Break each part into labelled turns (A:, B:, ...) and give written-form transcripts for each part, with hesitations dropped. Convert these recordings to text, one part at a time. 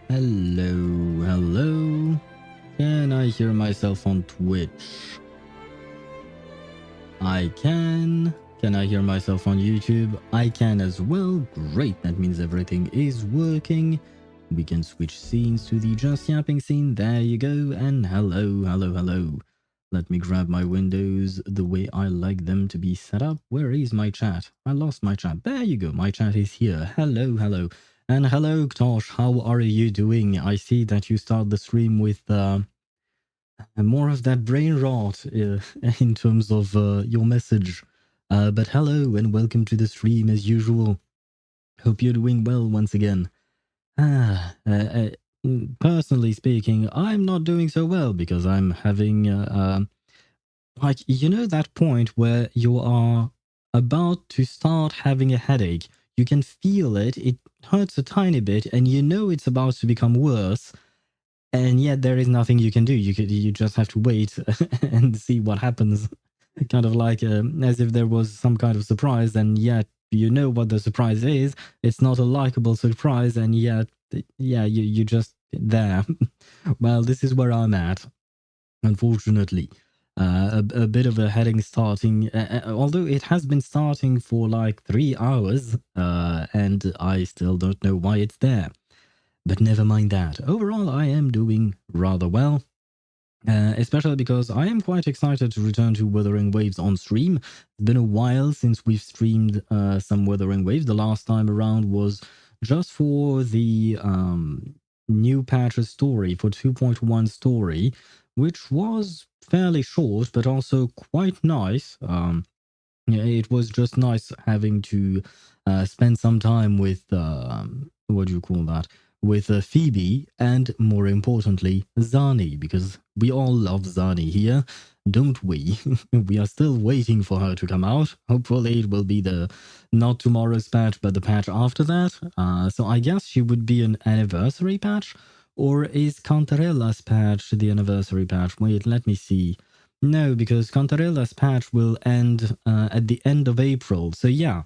A: Hello, hello. Can I hear myself on Twitch? I can. Can I hear myself on YouTube? I can as well. Great, that means everything is working. We can switch scenes to the just yapping scene. There you go. And hello, hello, hello. Let me grab my windows the way I like them to be set up. Where is my chat? I lost my chat. There you go. My chat is here. Hello, hello. And hello, Ktosh. How are you doing? I see that you start the stream with more of that brain rot in terms of your message. But hello and welcome to the stream as usual. Hope you're doing well once again. Personally speaking, I'm not doing so well because I'm having like, you know, that point where you are about to start having a headache. You can feel it. It hurts a tiny bit, and you know it's about to become worse. And yet there is nothing you can do. You just have to wait and see what happens. Kind of like as if there was some kind of surprise, and yet you know what the surprise is. It's not a likable surprise, and yet yeah, you just there. Well, this is where I'm at, unfortunately. A bit of a headache starting, although it has been starting for like 3 hours, and I still don't know why it's there. But never mind that. Overall, I am doing rather well. Especially because I am quite excited to return to Wuthering Waves on stream. It's been a while since we've streamed some Wuthering Waves. The last time around was just for the new patch's story, for 2.1 story, which was fairly short, but also quite nice. Yeah, it was just nice having to spend some time with, what do you call that? With Phoebe and, more importantly, Zani, because we all love Zani here, don't we? We are still waiting for her to come out. Hopefully it will be the, not tomorrow's patch, but the patch after that. So I guess she would be an anniversary patch, or is Cantarella's patch the anniversary patch? Wait, let me see. No, because Cantarella's patch will end at the end of April. So yeah.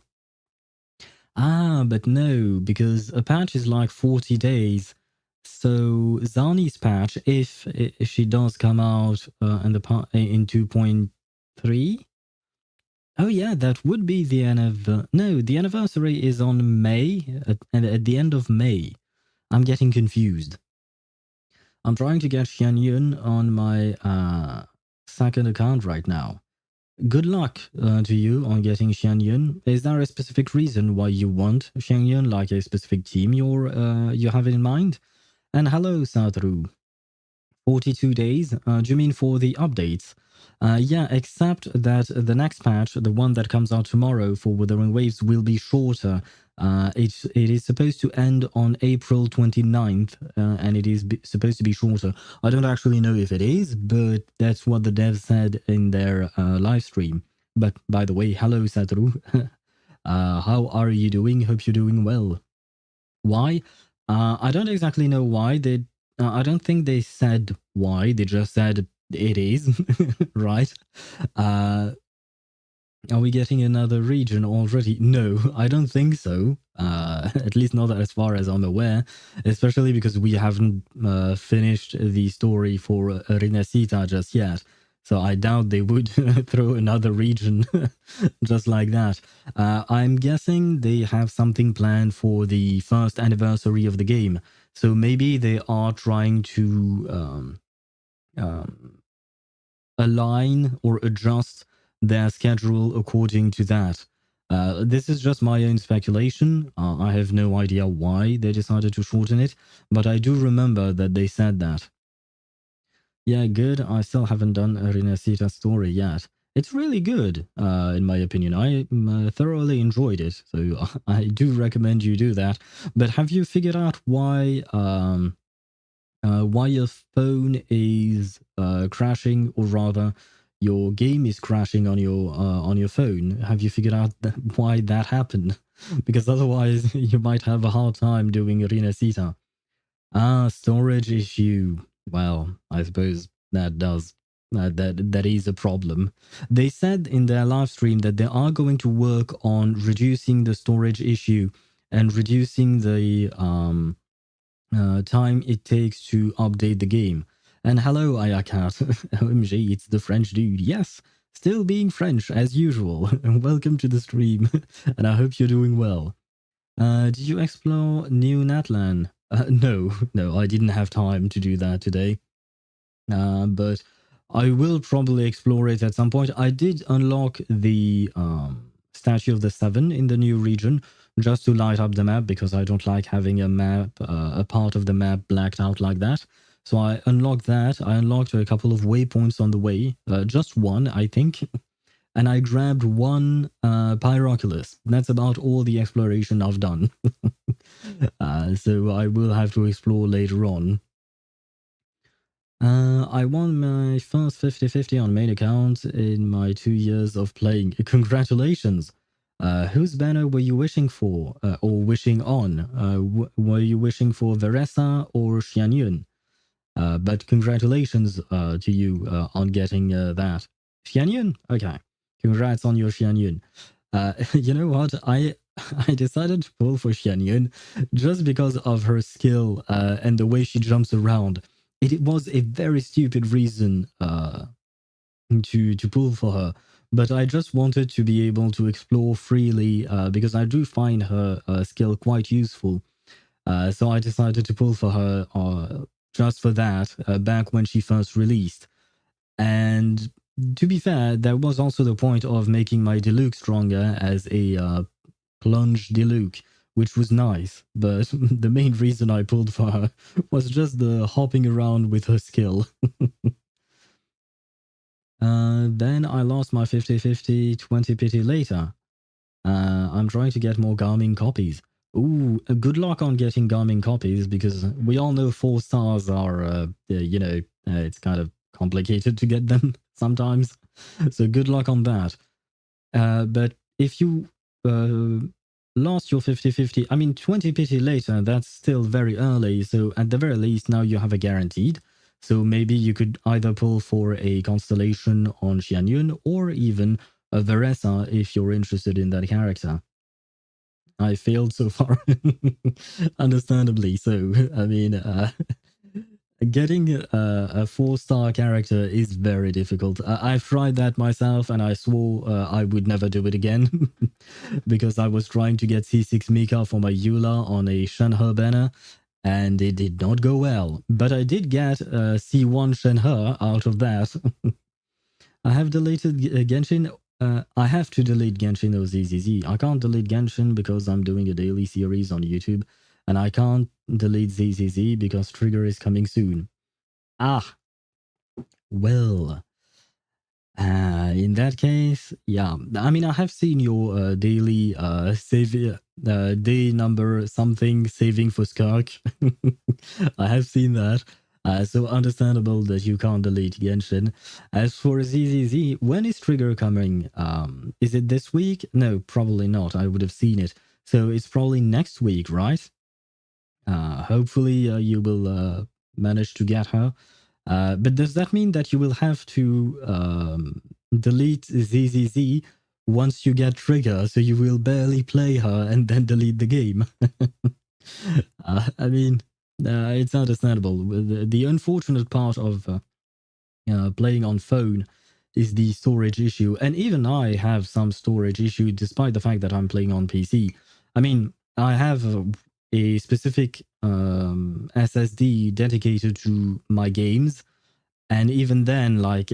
A: But no, because a patch is like 40 days. So Zani's patch, if she does come out in 2.3, oh yeah, that would be the no, the anniversary is on May, at the end of May. I'm getting confused. I'm trying to get Xianyun on my second account right now. Good luck to you on getting Xianyun. Is there a specific reason why you want Xianyun, like a specific team you have in mind? And hello, Sadru. 42 days? Do you mean for the updates? Yeah, except that the next patch, the one that comes out tomorrow for Wuthering Waves, will be shorter. It is supposed to end on April 29th, and it is supposed to be shorter. I don't actually know if it is, but that's what the devs said in their live stream. But by the way, hello, Satru. How are you doing? Hope you're doing well. Why? I don't exactly know why. I don't think they said why. They just said it is, right? Are we getting another region already? No, I don't think so. At least not as far as I'm aware, especially because we haven't finished the story for Rinascita just yet. So I doubt they would throw another region just like that. I'm guessing they have something planned for the first anniversary of the game. So maybe they are trying to align or adjust their schedule according to that. This is just my own speculation. I have no idea why they decided to shorten it, but I do remember that they said that. Yeah, good. I still haven't done a Rinascita story yet. It's really good, in my opinion. I thoroughly enjoyed it, so I do recommend you do that. But have you figured out why your phone is crashing, or rather, your game is crashing on your phone? Have you figured out why that happened? Because otherwise, you might have a hard time doing Rinascita. Storage issue. Well, I suppose that does that is a problem. They said in their live stream that they are going to work on reducing the storage issue and reducing the time it takes to update the game. And hello, Ayakat. OMG, it's the French dude. Yes, still being French as usual. Welcome to the stream, and I hope you're doing well. Did you explore New Natlan? No, no, I didn't have time to do that today. But I will probably explore it at some point. I did unlock the Statue of the Seven in the new region just to light up the map because I don't like having a map, a part of the map blacked out like that. So I unlocked that. I unlocked a couple of waypoints on the way, just one, I think. And I grabbed one Pyroculus. That's about all the exploration I've done. So I will have to explore later on. I won my first 50-50 on main account in my 2 years of playing. Congratulations! Whose banner were you wishing for, or wishing on? Were you wishing for Veresa or Xianyun? But congratulations to you on getting that. Xianyun? Okay. Congrats on your Xianyun. You know what? I decided to pull for Xianyun just because of her skill and the way she jumps around. It was a very stupid reason to pull for her, but I just wanted to be able to explore freely because I do find her skill quite useful. So I decided to pull for her just for that back when she first released. And to be fair, that was also the point of making my Diluc stronger as a plunge Diluc, which was nice. But the main reason I pulled for her was just the hopping around with her skill. Then I lost my 50-50 20 pity later. I'm trying to get more Garmin copies. Ooh, good luck on getting Garmin copies because we all know 4 stars are, it's kind of complicated to get them sometimes. So good luck on that. But if you lost your 50-50, I mean, 20 pity later, that's still very early. So at the very least, now you have a guaranteed. So maybe you could either pull for a constellation on Xianyun or even a Veresa if you're interested in that character. I failed so far, understandably. So, I mean, getting a 4-star character is very difficult. I've tried that myself and I swore I would never do it again because I was trying to get C6 Mika for my Eula on a Shenhe banner and it did not go well. But I did get C1 Shenhe out of that. I have deleted Genshin. I have to delete Genshin OZZZ. I can't delete Genshin because I'm doing a daily series on YouTube, and I can't delete ZZZ because Trigger is coming soon. Ah, well. In that case, yeah. I mean, I have seen your daily day number something saving for Skirk. I have seen that. So understandable that you can't delete Genshin. As for ZZZ, when is Trigger coming? Is it this week? No, probably not. I would have seen it. So it's probably next week, right? Hopefully you will manage to get her. But does that mean that you will have to delete ZZZ once you get Trigger, so you will barely play her and then delete the game? I mean, it's understandable. The unfortunate part of playing on phone is the storage issue. And even I have some storage issue despite the fact that I'm playing on PC. I mean, I have a specific SSD dedicated to my games. And even then, like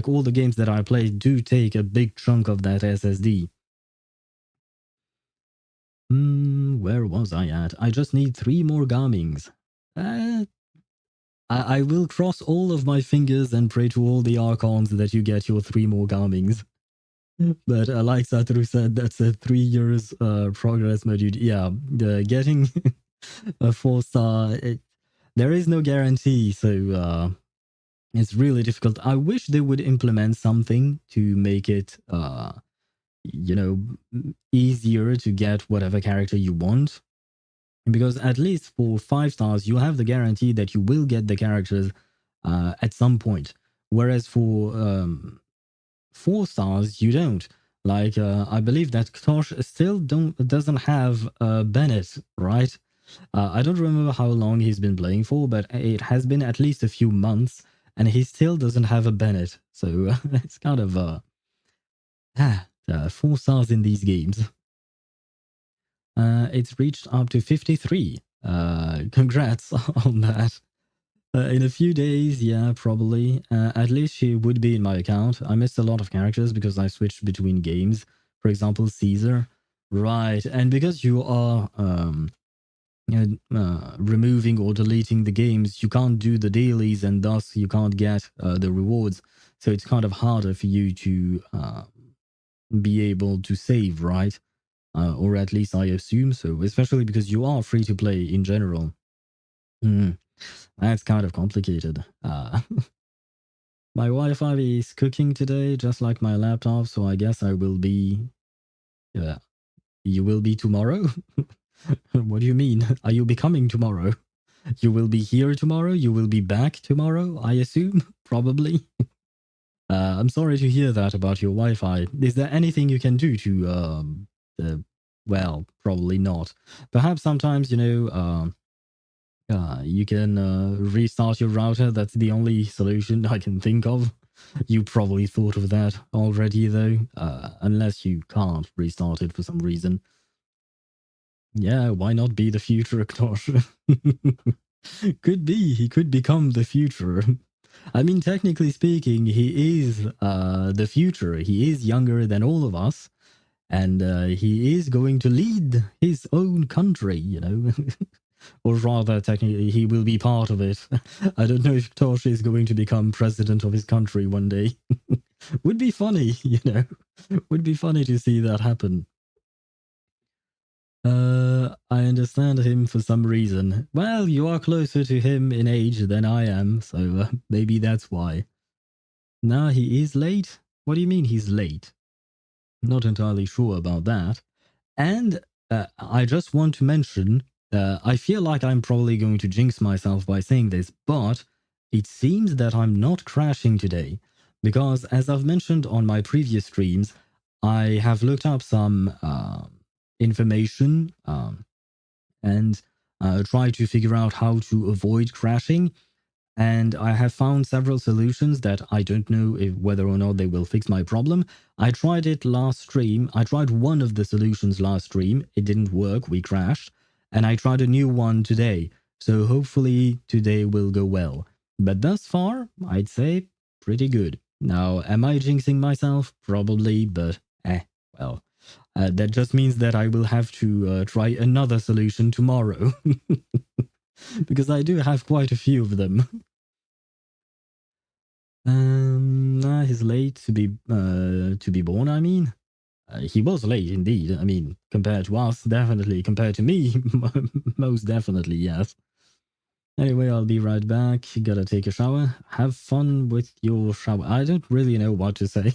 A: all the games that I play do take a big chunk of that SSD. Where was I at? I just need 3 more Garmings. I will cross all of my fingers and pray to all the Archons that you get your 3 more Garmings. But like Satoru said, that's a 3 years progress, my dude. Yeah, getting a 4-star, there is no guarantee, so it's really difficult. I wish they would implement something to make it, easier to get whatever character you want. Because at least for 5 stars, you have the guarantee that you will get the characters at some point. Whereas for 4 stars, you don't. Like, I believe that Ktosh still doesn't have Bennett, right? I don't remember how long he's been playing for, but it has been at least a few months, and he still doesn't have a Bennett. So it's kind of 4 stars in these games. It's reached up to 53. Congrats on that. In a few days, yeah, probably. At least she would be in my account. I missed a lot of characters because I switched between games. For example, Caesar. Right, and because you are removing or deleting the games, you can't do the dailies, and thus you can't get the rewards. So it's kind of harder for you to be able to save, right? Or at least I assume so, especially because you are free to play in general. That's kind of complicated. My Wi-Fi is cooking today, just like my laptop, so I guess I will be... you will be tomorrow? What do you mean? Are you becoming tomorrow? You will be here tomorrow? You will be back tomorrow, I assume? Probably. I'm sorry to hear that about your Wi-Fi. Is there anything you can do to... well, probably not. Perhaps sometimes, you can restart your router. That's the only solution I can think of. You probably thought of that already, though, unless you can't restart it for some reason. Yeah, why not be the future, Ktosh? Could be. He could become the future. I mean, technically speaking, he is the future. He is younger than all of us. And he is going to lead his own country, or rather, technically, he will be part of it. I don't know if Tosh is going to become president of his country one day. Would be funny, Would be funny to see that happen. I understand him for some reason. Well, you are closer to him in age than I am, so maybe that's why. Nah, he is late? What do you mean he's late? Not entirely sure about that. And I just want to mention, I feel like I'm probably going to jinx myself by saying this, but it seems that I'm not crashing today. Because as I've mentioned on my previous streams, I have looked up some information and tried to figure out how to avoid crashing. And I have found several solutions that I don't know whether or not they will fix my problem. I tried it last stream. I tried one of the solutions last stream. It didn't work. We crashed. And I tried a new one today. So hopefully today will go well. But thus far, I'd say pretty good. Now, am I jinxing myself? Probably, but well. That just means that I will have to try another solution tomorrow. Because I do have quite a few of them. He's late to be born. I mean, he was late indeed. I mean, compared to us, definitely. Compared to me, most definitely, yes. Anyway, I'll be right back. Gotta take a shower. Have fun with your shower. I don't really know what to say.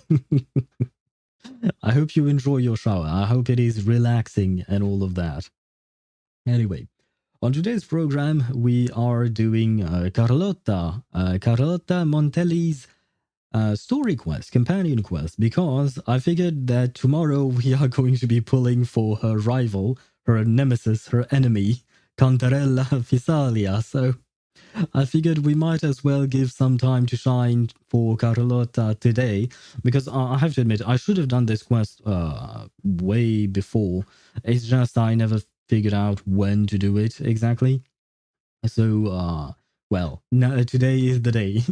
A: I hope you enjoy your shower. I hope it is relaxing and all of that. Anyway, on today's program, we are doing Carlotta Montelli's story quest, companion quest, because I figured that tomorrow we are going to be pulling for her rival, her nemesis, her enemy, Cantarella Fisalia. So I figured we might as well give some time to shine for Carlotta today, because I have to admit, I should have done this quest way before. It's just I never figured out when to do it exactly. So, well, no, today is the day.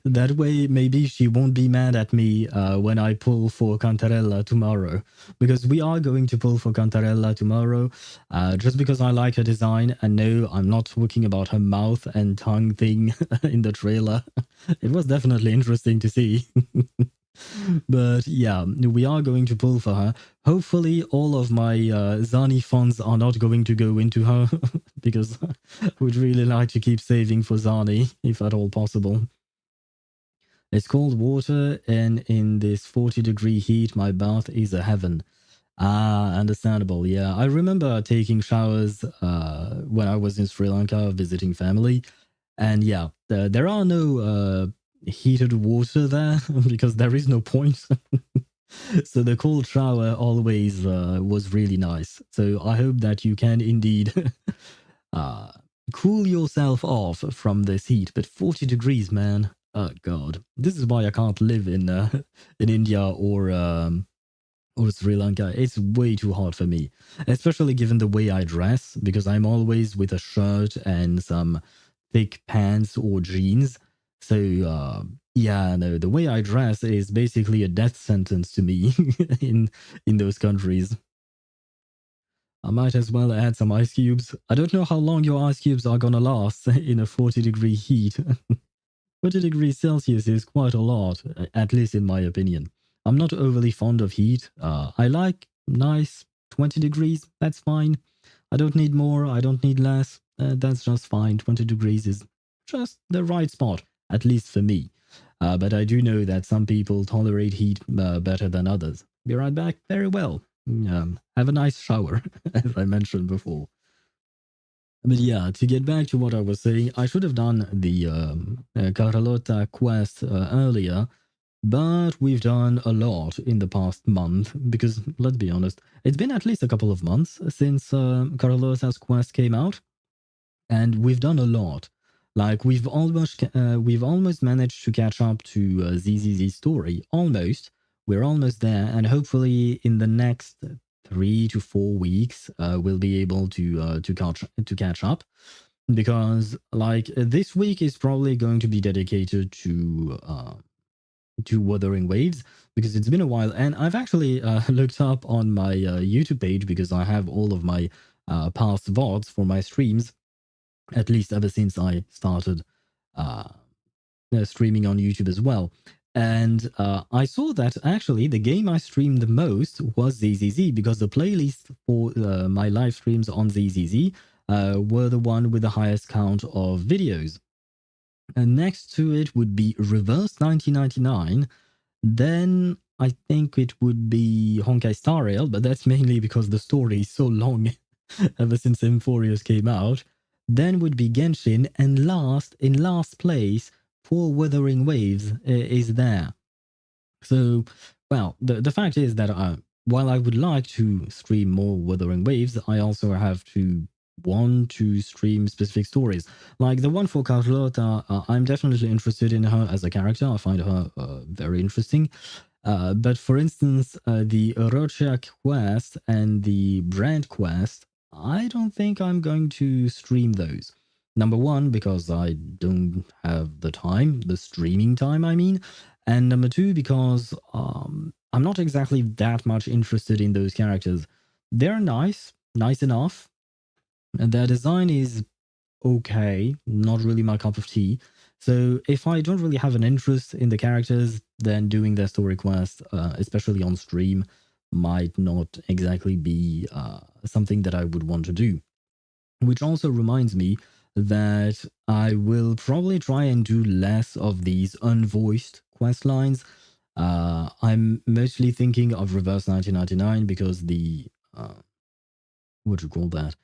A: That way, maybe she won't be mad at me when I pull for Cantarella tomorrow. Because we are going to pull for Cantarella tomorrow, just because I like her design. And no, I'm not talking about her mouth and tongue thing in the trailer. It was definitely interesting to see. But yeah, we are going to pull for her. Hopefully, all of my Zani funds are not going to go into her, because I would really like to keep saving for Zani, if at all possible. It's cold water, and in this 40-degree heat, my bath is a heaven. Ah, understandable. Yeah, I remember taking showers when I was in Sri Lanka visiting family. And yeah, there are no heated water there because there is no point. So the cold shower always was really nice. So I hope that you can indeed uh, cool yourself off from this heat. But 40 degrees, man. Oh god, this is why I can't live in in India or Sri Lanka. It's way too hot for me, especially given the way I dress, because I'm always with a shirt and some thick pants or jeans. So, yeah, no, the way I dress is basically a death sentence to me in those countries. I might as well add some ice cubes. I don't know how long your ice cubes are gonna last in a 40-degree heat. 40 degrees Celsius is quite a lot, at least in my opinion. I'm not overly fond of heat. I like nice 20 degrees, that's fine. I don't need more, I don't need less. That's just fine. 20 degrees is just the right spot, at least for me. But I do know that some people tolerate heat better than others. Be right back. Very well. Have a nice shower, as I mentioned before. But yeah, to get back to what I was saying, I should have done the Carlotta quest earlier, but we've done a lot in the past month because, let's be honest, it's been at least a couple of months since Carlotta's quest came out, and we've done a lot. Like we've almost managed to catch up to ZZZ's story. Almost, we're almost there, and hopefully in the next 3 to 4 weeks, we'll be able to catch up. Because like this week is probably going to be dedicated to Wuthering Waves because it's been a while, and I've actually looked up on my YouTube page because I have all of my past VODs for my streams, at least ever since I started uh, streaming on YouTube as well. And I saw that actually the game I streamed the most was ZZZ because the playlist for my live streams on ZZZ were the one with the highest count of videos. And next to it would be Reverse 1999. Then I think it would be Honkai Star Rail, but that's mainly because the story is so long ever since Emphorius came out. Then would be Genshin, and in last place, for Wuthering Waves is there. So, well, the fact is that while I would like to stream more Wuthering Waves, I also have to want to stream specific stories. Like the one for Carlotta, I'm definitely interested in her as a character. I find her very interesting. But for instance, the Orocha quest and the Brand quest, I don't think I'm going to stream those. Number one, because I don't have the time, the streaming time, I mean. And number two, because I'm not exactly that much interested in those characters. They're nice enough. And their design is okay, not really my cup of tea. So if I don't really have an interest in the characters, then doing their story quest, especially on stream, might not exactly be something that I would want to do. Which also reminds me that I will probably try and do less of these unvoiced quest lines. I'm mostly thinking of Reverse 1999 because the what do you call that?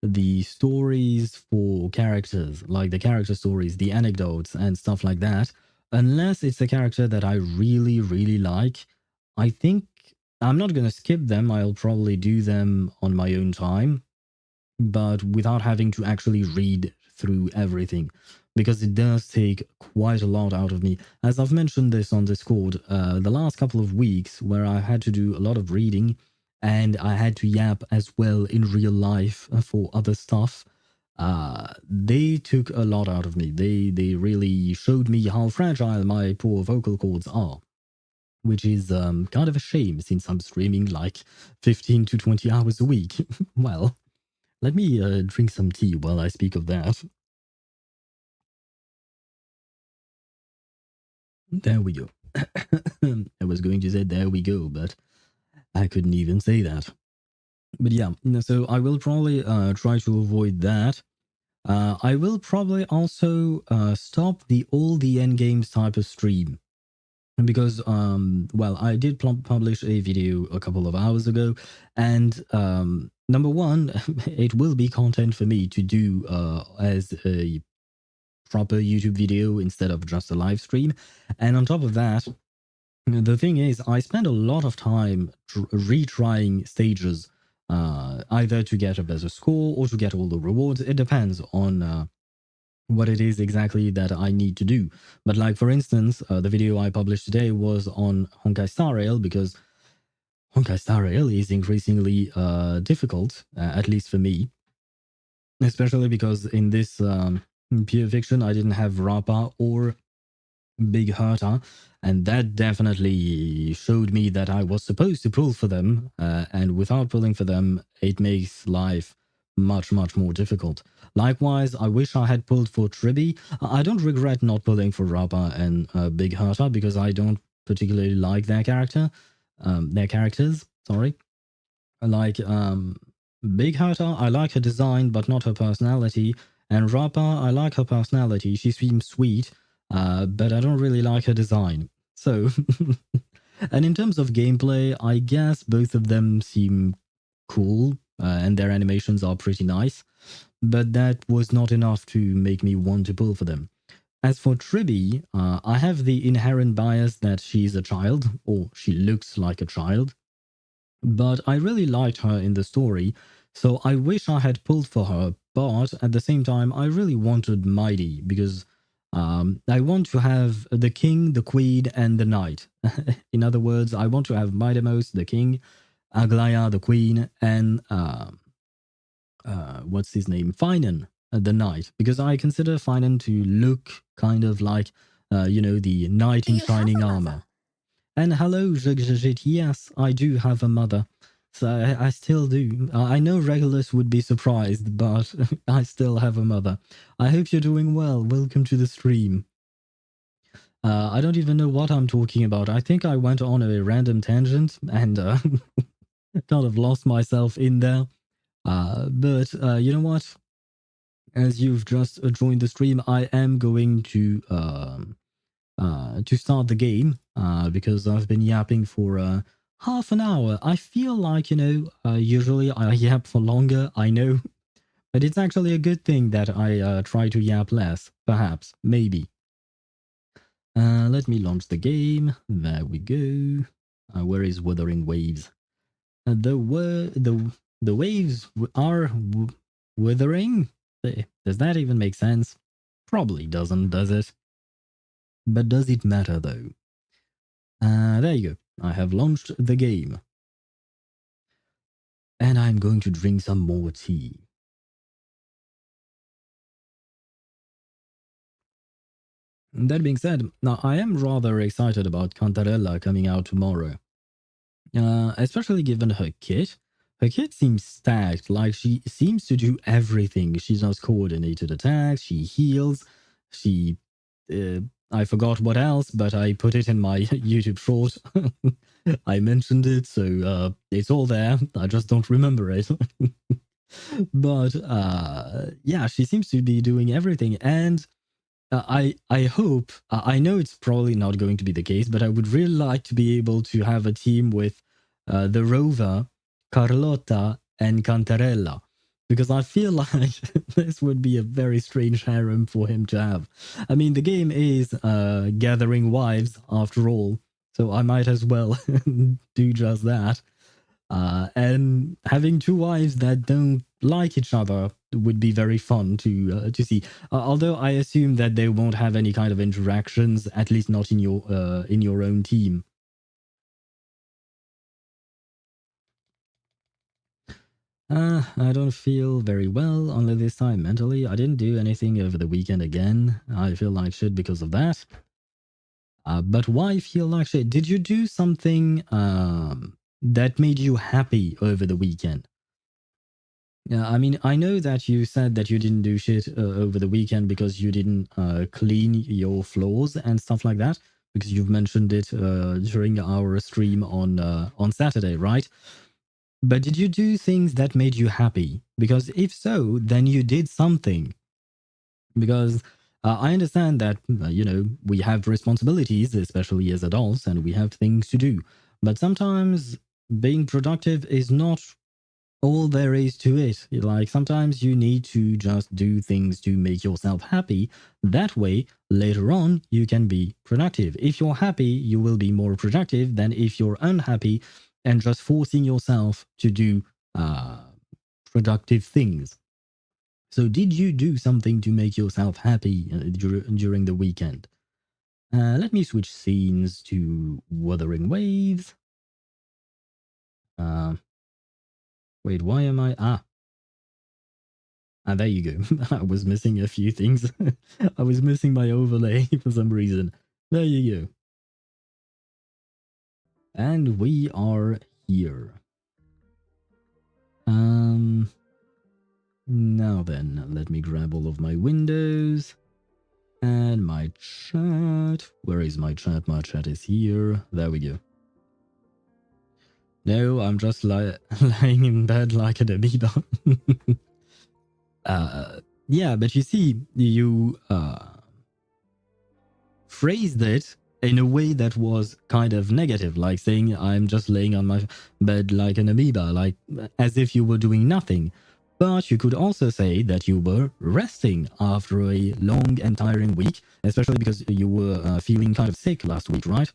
A: The stories for characters, like the character stories, the anecdotes, and stuff like that, unless it's a character that I really, really like, I think I'm not going to skip them. I'll probably do them on my own time, but without having to actually read through everything, because it does take quite a lot out of me. As I've mentioned this on Discord, the last couple of weeks where I had to do a lot of reading and I had to yap as well in real life for other stuff, they took a lot out of me. They really showed me how fragile my poor vocal cords are, which is kind of a shame since I'm streaming like 15 to 20 hours a week. Well, let me drink some tea while I speak of that. There we go. I was going to say there we go, but I couldn't even say that. But yeah, so I will probably try to avoid that. I will probably also stop the all the end games type of stream. Because, well, I did publish a video a couple of hours ago, and number one, it will be content for me to do as a proper YouTube video instead of just a live stream. And on top of that, the thing is, I spend a lot of time retrying stages either to get a better score or to get all the rewards. It depends on what it is exactly that I need to do. But like for instance, the video I published today was on Honkai Star Rail because Honkai Star Rail is increasingly difficult, at least for me, especially because in this pure fiction I didn't have Rappa or Big Herta, and that definitely showed me that I was supposed to pull for them, and without pulling for them, it makes life much, much more difficult. Likewise, I wish I had pulled for Tribi. I don't regret not pulling for Rappa and Big Herta because I don't particularly like their characters, sorry. Like Big Herta, I like her design, but not her personality. And Rappa, I like her personality. She seems sweet, but I don't really like her design. So, and in terms of gameplay, I guess both of them seem cool, and their animations are pretty nice. But that was not enough to make me want to pull for them. As for Tribi, I have the inherent bias that she's a child, or she looks like a child. But I really liked her in the story, so I wish I had pulled for her. But at the same time, I really wanted Mighty because I want to have the king, the queen, and the knight. In other words, I want to have Mightymost, the king, Aglaya, the queen, and what's his name? Finan, the knight. Because I consider Finan to look kind of like, the knight in shining armor. And hello, Jigjit. Yes, I do have a mother. So I still do. I know Regulus would be surprised, but I still have a mother. I hope you're doing well. Welcome to the stream. I don't even know what I'm talking about. I think I went on a random tangent and kind of lost myself in there. But you know what? As you've just joined the stream, I am going to start the game because I've been yapping for half an hour. I feel like, usually I yap for longer, I know, but it's actually a good thing that I try to yap less, perhaps, maybe. Let me launch the game. There we go. Where is Wuthering Waves? The waves are withering? Does that even make sense? Probably doesn't, does it? But does it matter though? There you go. I have launched the game. And I'm going to drink some more tea. That being said, now I am rather excited about Cantarella coming out tomorrow. Especially given her kit. Her kit seems stacked, like she seems to do everything. She does coordinated attacks, she heals, she... I forgot what else, but I put it in my YouTube short. I mentioned it, so it's all there. I just don't remember it. But yeah, she seems to be doing everything, and I hope, I know it's probably not going to be the case, but I would really like to be able to have a team with the Rover, Carlotta, and Cantarella, because I feel like this would be a very strange harem for him to have. I mean, the game is gathering wives after all, so I might as well do just that. And having two wives that don't like each other would be very fun to see. Although I assume that they won't have any kind of interactions, at least not in your own team. I don't feel very well, only this time mentally. I didn't do anything over the weekend again. I feel like shit because of that. But why feel like shit? Did you do something that made you happy over the weekend? Yeah, I mean, I know that you said that you didn't do shit over the weekend because you didn't clean your floors and stuff like that, because you've mentioned it during our stream on Saturday, right? But did you do things that made you happy? Because if so, then you did something. Because I understand that, we have responsibilities, especially as adults, and we have things to do. But sometimes being productive is not all there is to it. Like sometimes you need to just do things to make yourself happy. That way, later on, you can be productive. If you're happy, you will be more productive than if you're unhappy and just forcing yourself to do uh, productive things. So did you do something to make yourself happy during the weekend? Let me switch scenes to Wuthering Waves. Wait, why am I... there you go. I was missing a few things. I was missing my overlay for some reason. There you go. And we are here. Now then, let me grab all of my windows. And my chat. Where is my chat? My chat is here. There we go. No, I'm just lying in bed like an amoeba. Yeah, but you see, you phrased it in a way that was kind of negative, like saying I'm just laying on my bed like an amoeba, like as if you were doing nothing. But you could also say that you were resting after a long and tiring week, especially because you were feeling kind of sick last week, right?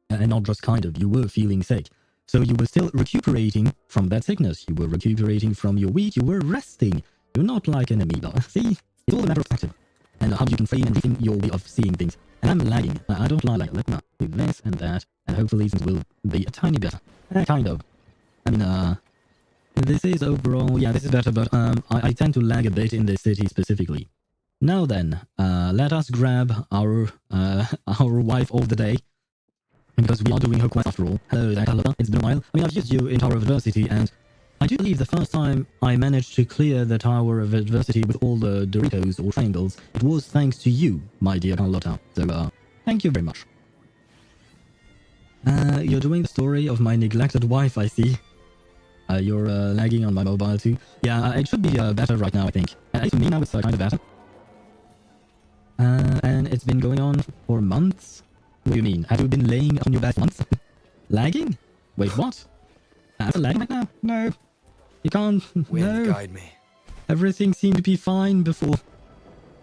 A: And not just kind of, you were feeling sick. So you were still recuperating from that sickness. You were recuperating from your week. You were resting. You're not like an amoeba. See? It's all a matter of perspective. And how you can frame and rethink your way of seeing things. And I'm lagging. I don't lie. Let me do this and that. And hopefully things will be a tiny better. Kind of. I mean, this is overall, yeah, this is better, but I tend to lag a bit in this city specifically. Now then, let us grab our wife of the day. Because we are doing her quest after all. Hello there, Carlotta. It's been a while. I mean, I've used you in Tower of Adversity, and I do believe the first time I managed to clear the Tower of Adversity with all the Doritos or triangles, it was thanks to you, my dear Carlotta. So, thank you very much. You're doing the story of my neglected wife, I see. You're lagging on my mobile too. Yeah, it should be better right now, I think. At least for me now, it's kind of better. And it's been going on for months. What do you mean? Have you been laying on your bed once? Lagging? Wait, what? Am I lagging right now? No. You can't.
B: Wind
A: no.
B: guide me.
A: Everything seemed to be fine before.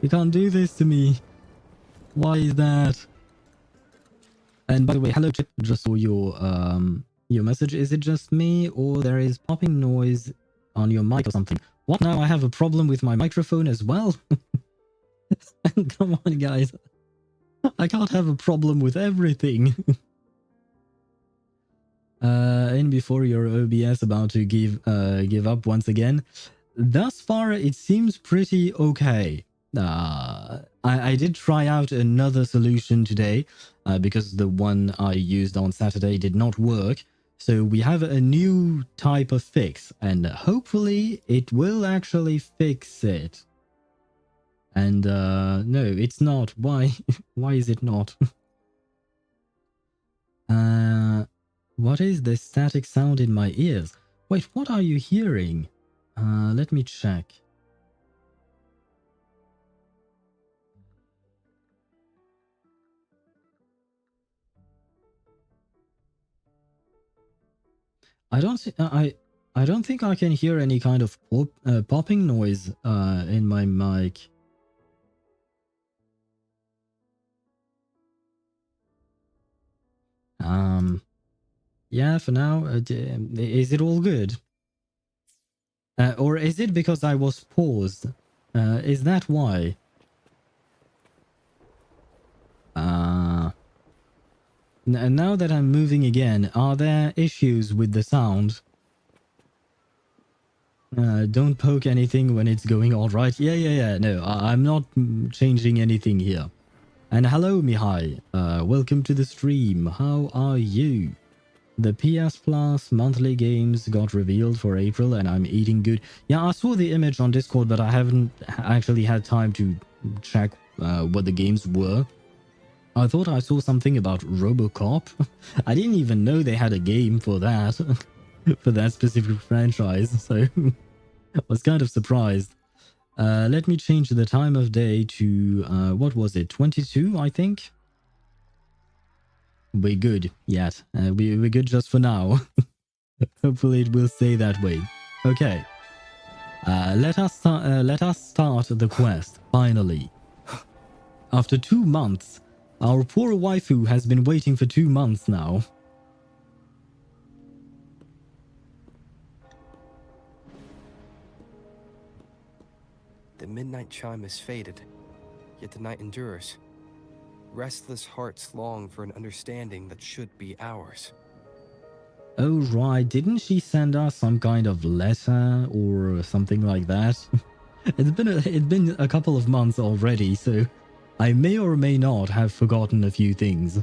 A: You can't do this to me. Why is that? And by the way, hello Chip. Just saw your message. Is it just me or there is popping noise on your mic or something? What now? I have a problem with my microphone as well? Come on, guys. I can't have a problem with everything. In before your OBS about to give up once again. Thus far, it seems pretty okay. I did try out another solution today because the one I used on Saturday did not work. So we have a new type of fix, and hopefully it will actually fix it. And no, it's not. Why? Why is it not? What is this static sound in my ears? Wait, what are you hearing? Let me check. I don't think I can hear any kind of popping noise in my mic. Yeah, for now, is it all good? Or is it because I was paused? Is that why? And now that I'm moving again, are there issues with the sound? Don't poke anything when it's going all right. Yeah. No, I'm not changing anything here. And hello, Mihai. Welcome to the stream. How are you? The PS Plus monthly games got revealed for April and I'm eating good. Yeah, I saw the image on Discord, but I haven't actually had time to check what the games were. I thought I saw something about RoboCop. I didn't even know they had a game for that, for that specific franchise, so I was kind of surprised. Let me change the time of day to, what was it, 22, I think? We're good yet. We're good just for now. Hopefully it will stay that way. Okay. Let us start the quest, finally. After 2 months, our poor waifu has been waiting for 2 months now.
B: midnight chime has faded, yet the night endures. Restless hearts long for an understanding that should be ours.
A: Oh right, didn't she send us some kind of letter or something like that? It's been a couple of months already, so I may or may not have forgotten a few things.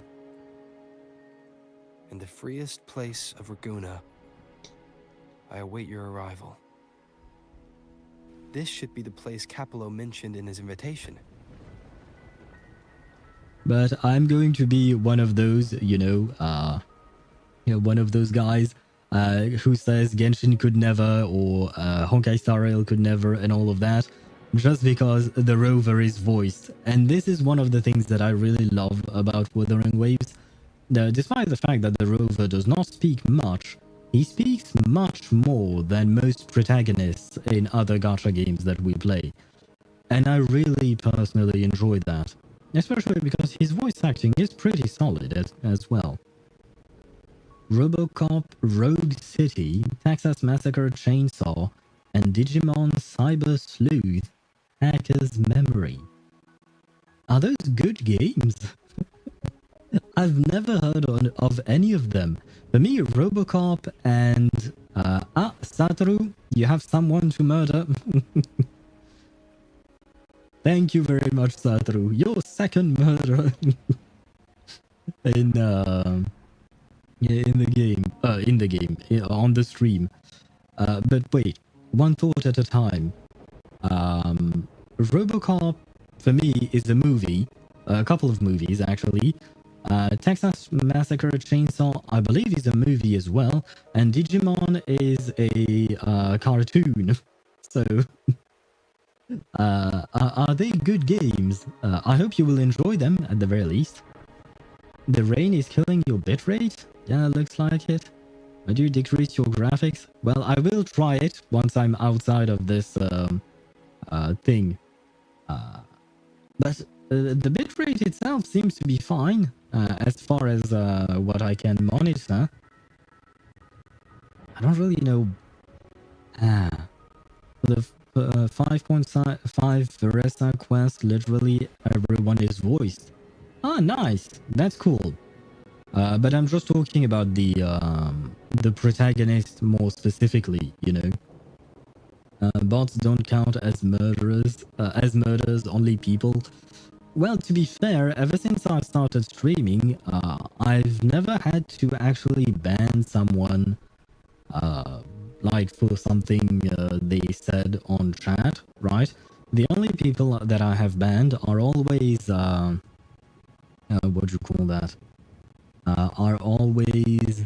B: In the freest place of Raguna, I await your arrival. This should be the place Capello mentioned in his invitation.
A: But I'm going to be one of those, one of those guys who says Genshin could never or Honkai Star Rail could never and all of that, just because the rover is voiced. And this is one of the things that I really love about Wuthering Waves. Despite the fact that the rover does not speak much, he speaks much more than most protagonists in other gacha games that we play. And I really personally enjoy that, especially because his voice acting is pretty solid as well. Robocop, Rogue City, Texas Massacre Chainsaw, and Digimon Cyber Sleuth, Hacker's Memory. Are those good games? I've never heard of any of them. For me, Robocop and... Satoru, you have someone to murder. Thank you very much, Satoru. Your second murder in the game, on the stream. But wait, one thought at a time. Robocop, for me, is a movie. A couple of movies, actually. Texas Massacre Chainsaw, I believe, is a movie as well. And Digimon is a cartoon. So, are they good games? I hope you will enjoy them, at the very least. The rain is killing your bitrate? Yeah, looks like it. Why do you decrease your graphics? Well, I will try it once I'm outside of this thing. But the bitrate itself seems to be fine as far as what I can monitor. I don't really know. The 5.5 Veresa quest, literally everyone is voiced. Ah, nice. That's cool. But I'm just talking about the protagonist more specifically, you know. Bots don't count as murderers, only people. Well, to be fair, ever since I started streaming, I've never had to actually ban someone, like for something they said on chat, right? The only people that I have banned are always, what do you call that? Are always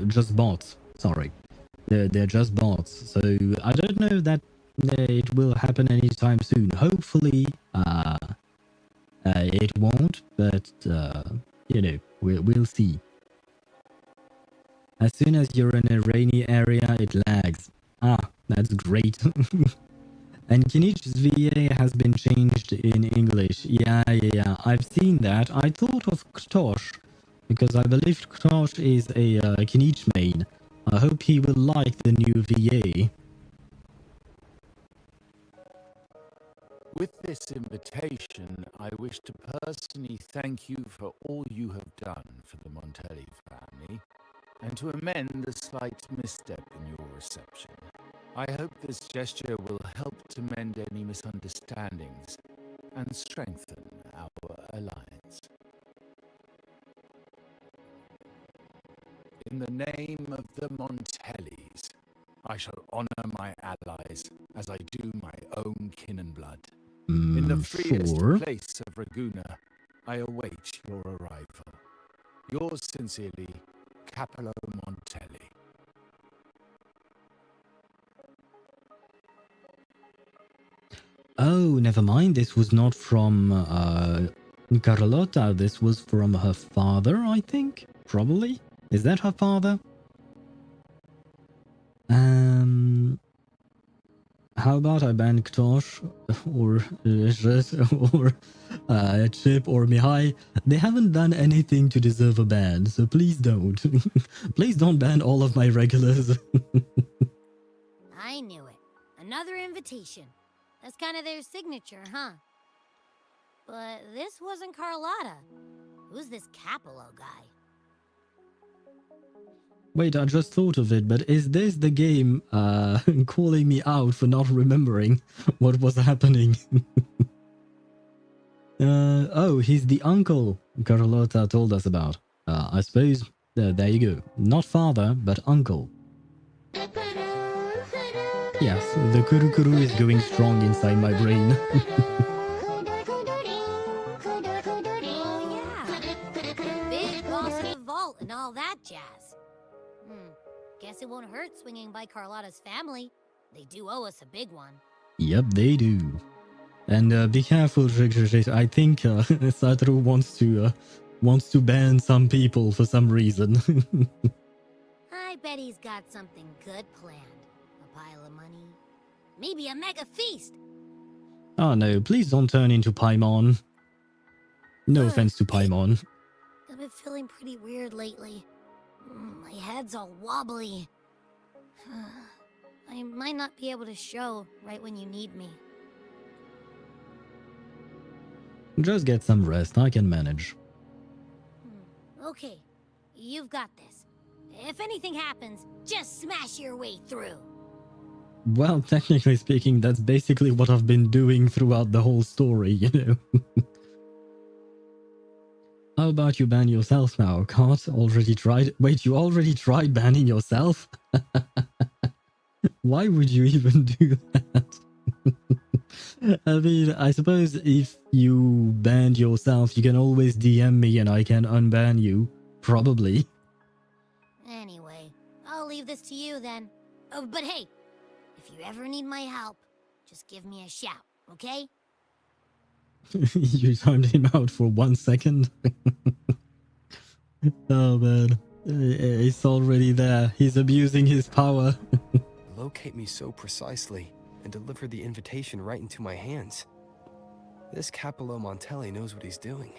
A: just bots. Sorry, they're just bots. So I don't know that it will happen anytime soon. Hopefully, it won't. But you know, we'll see. As soon as you're in a rainy area, it lags. Ah, that's great. And Kinich's VA has been changed in English. Yeah, I've seen that. I thought of Ktosh, because I believe Ktosh is a Kinich main. I hope he will like the new VA.
C: With this invitation, I wish to personally thank you for all you have done for the Montelli family, and to amend the slight misstep in your reception. I hope this gesture will help to mend any misunderstandings and strengthen our alliance. In the name of the Montellis, I shall honor my allies as I do my own kin and blood. In the freest place of Raguna, I await your arrival. Yours sincerely, Capello Montelli.
A: Oh, never mind. This was not from Carlotta. This was from her father, I think. Probably. Is that her father? How about I ban Ktosh or or Chip or Mihai? They haven't done anything to deserve a ban, so please don't. Please don't ban all of my regulars.
D: I knew it. Another invitation. That's kind of their signature, huh? But this wasn't Carlotta. Who's this Capello guy?
A: Wait, I just thought of it, but is this the game calling me out for not remembering what was happening? Oh, he's the uncle Carlotta told us about. I suppose, there you go. Not father, but uncle. Yes, the kuru-kuru is going strong inside my brain.
D: Oh, yeah. Big boss of the vault and all that jazz. Guess it won't hurt swinging by Carlotta's family. They do owe us a big one.
A: Yep, they do. And be careful, I think Satoru wants to ban some people for some reason.
D: I bet he's got something good planned. A pile of money. Maybe a mega feast.
A: Oh no, please don't turn into Paimon. No offense to Paimon.
D: I've been feeling pretty weird lately. My head's all wobbly. I might not be able to show right when you need me.
A: Just get some rest, I can manage.
D: Okay, you've got this. If anything happens, just smash your way through.
A: Well, technically speaking, that's basically what I've been doing throughout the whole story, you know. How about you ban yourself now, Cart? Already tried? Wait, you already tried banning yourself? Why would you even do that? I mean, I suppose if you banned yourself, you can always DM me and I can unban you. Probably.
D: Anyway, I'll leave this to you then. Oh, but hey, if you ever need my help, just give me a shout, okay?
A: You timed him out for 1 second. Oh man, it's already there. He's abusing his power.
B: Locate me so precisely and deliver the invitation right into my hands. This Capello Montelli knows what he's doing.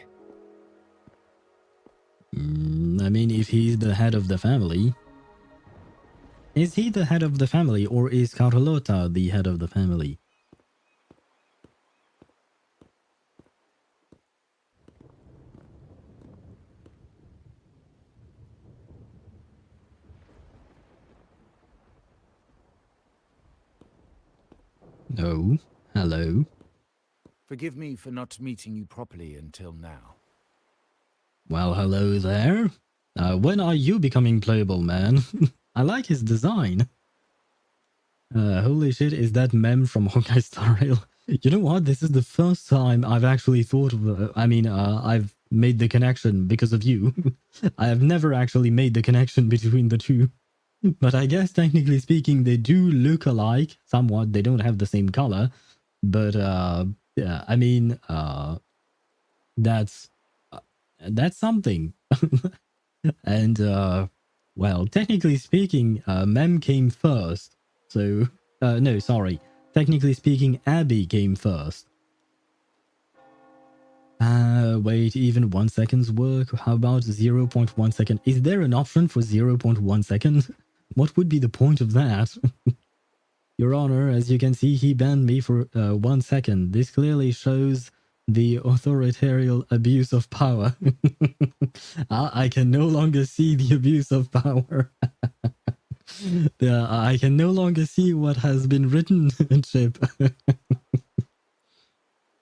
A: I mean, if he's the head of the family... Is he the head of the family, or is Carlotta the head of the family? Oh, hello.
C: Forgive me for not meeting you properly until now.
A: Well, hello there. When are you becoming playable, man? I like his design. Holy shit, is that mem from Honkai Star Rail? You know what? This is the first time I've actually thought of... I've made the connection because of you. I have never actually made the connection between the two. But I guess, technically speaking, they do look alike somewhat. They don't have the same color. But, yeah, I mean, that's something. And, well, technically speaking, Mem came first. So, no, sorry. Technically speaking, Abby came first. Wait, even 1 second's work? How about 0.1 second? Is there an option for 0.1 second? What would be the point of that? Your Honor, as you can see, he banned me for 1 second. This clearly shows the authoritarian abuse of power. I can no longer see the abuse of power. I can no longer see what has been written, Chip.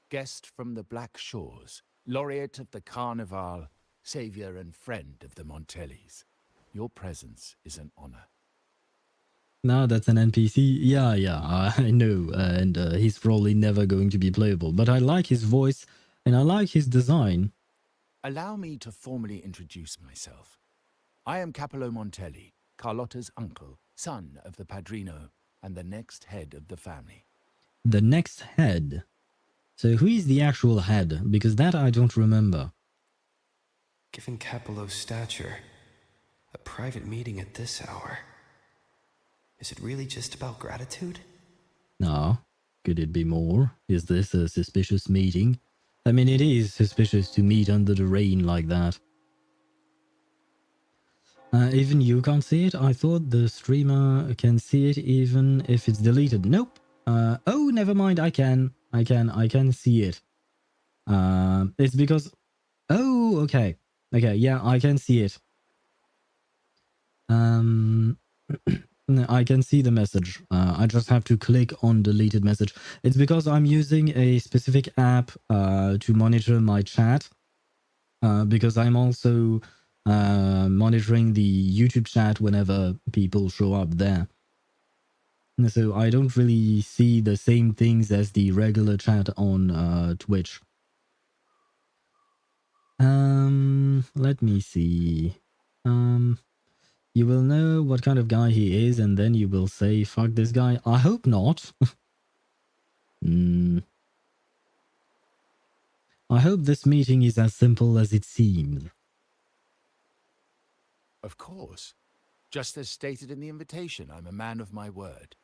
C: Guest from the Black Shores, laureate of the Carnival, savior and friend of the Montellis. Your presence is an honor.
A: No, that's an NPC. Yeah, I know. And he's probably never going to be playable. But I like his voice and I like his design.
C: Allow me to formally introduce myself. I am Capello Montelli, Carlotta's uncle, son of the Padrino, and the next head of the family.
A: The next head? So who is the actual head? Because that I don't remember.
B: Given Capello's stature, a private meeting at this hour. Is it really just about gratitude?
A: No. Could it be more? Is this a suspicious meeting? I mean, it is suspicious to meet under the rain like that. Even you can't see it? I thought the streamer can see it even if it's deleted. Nope. Oh, never mind. I can see it. It's because. Oh, okay. Okay, yeah, I can see it. I can see the message. I just have to click on deleted message. It's because I'm using a specific app to monitor my chat. Because I'm also monitoring the YouTube chat whenever people show up there. So I don't really see the same things as the regular chat on Twitch. Let me see. You will know what kind of guy he is, and then you will say, fuck this guy. I hope not. I hope this meeting is as simple as it seems.
C: Of course. Just as stated in the invitation, I'm a man of my word.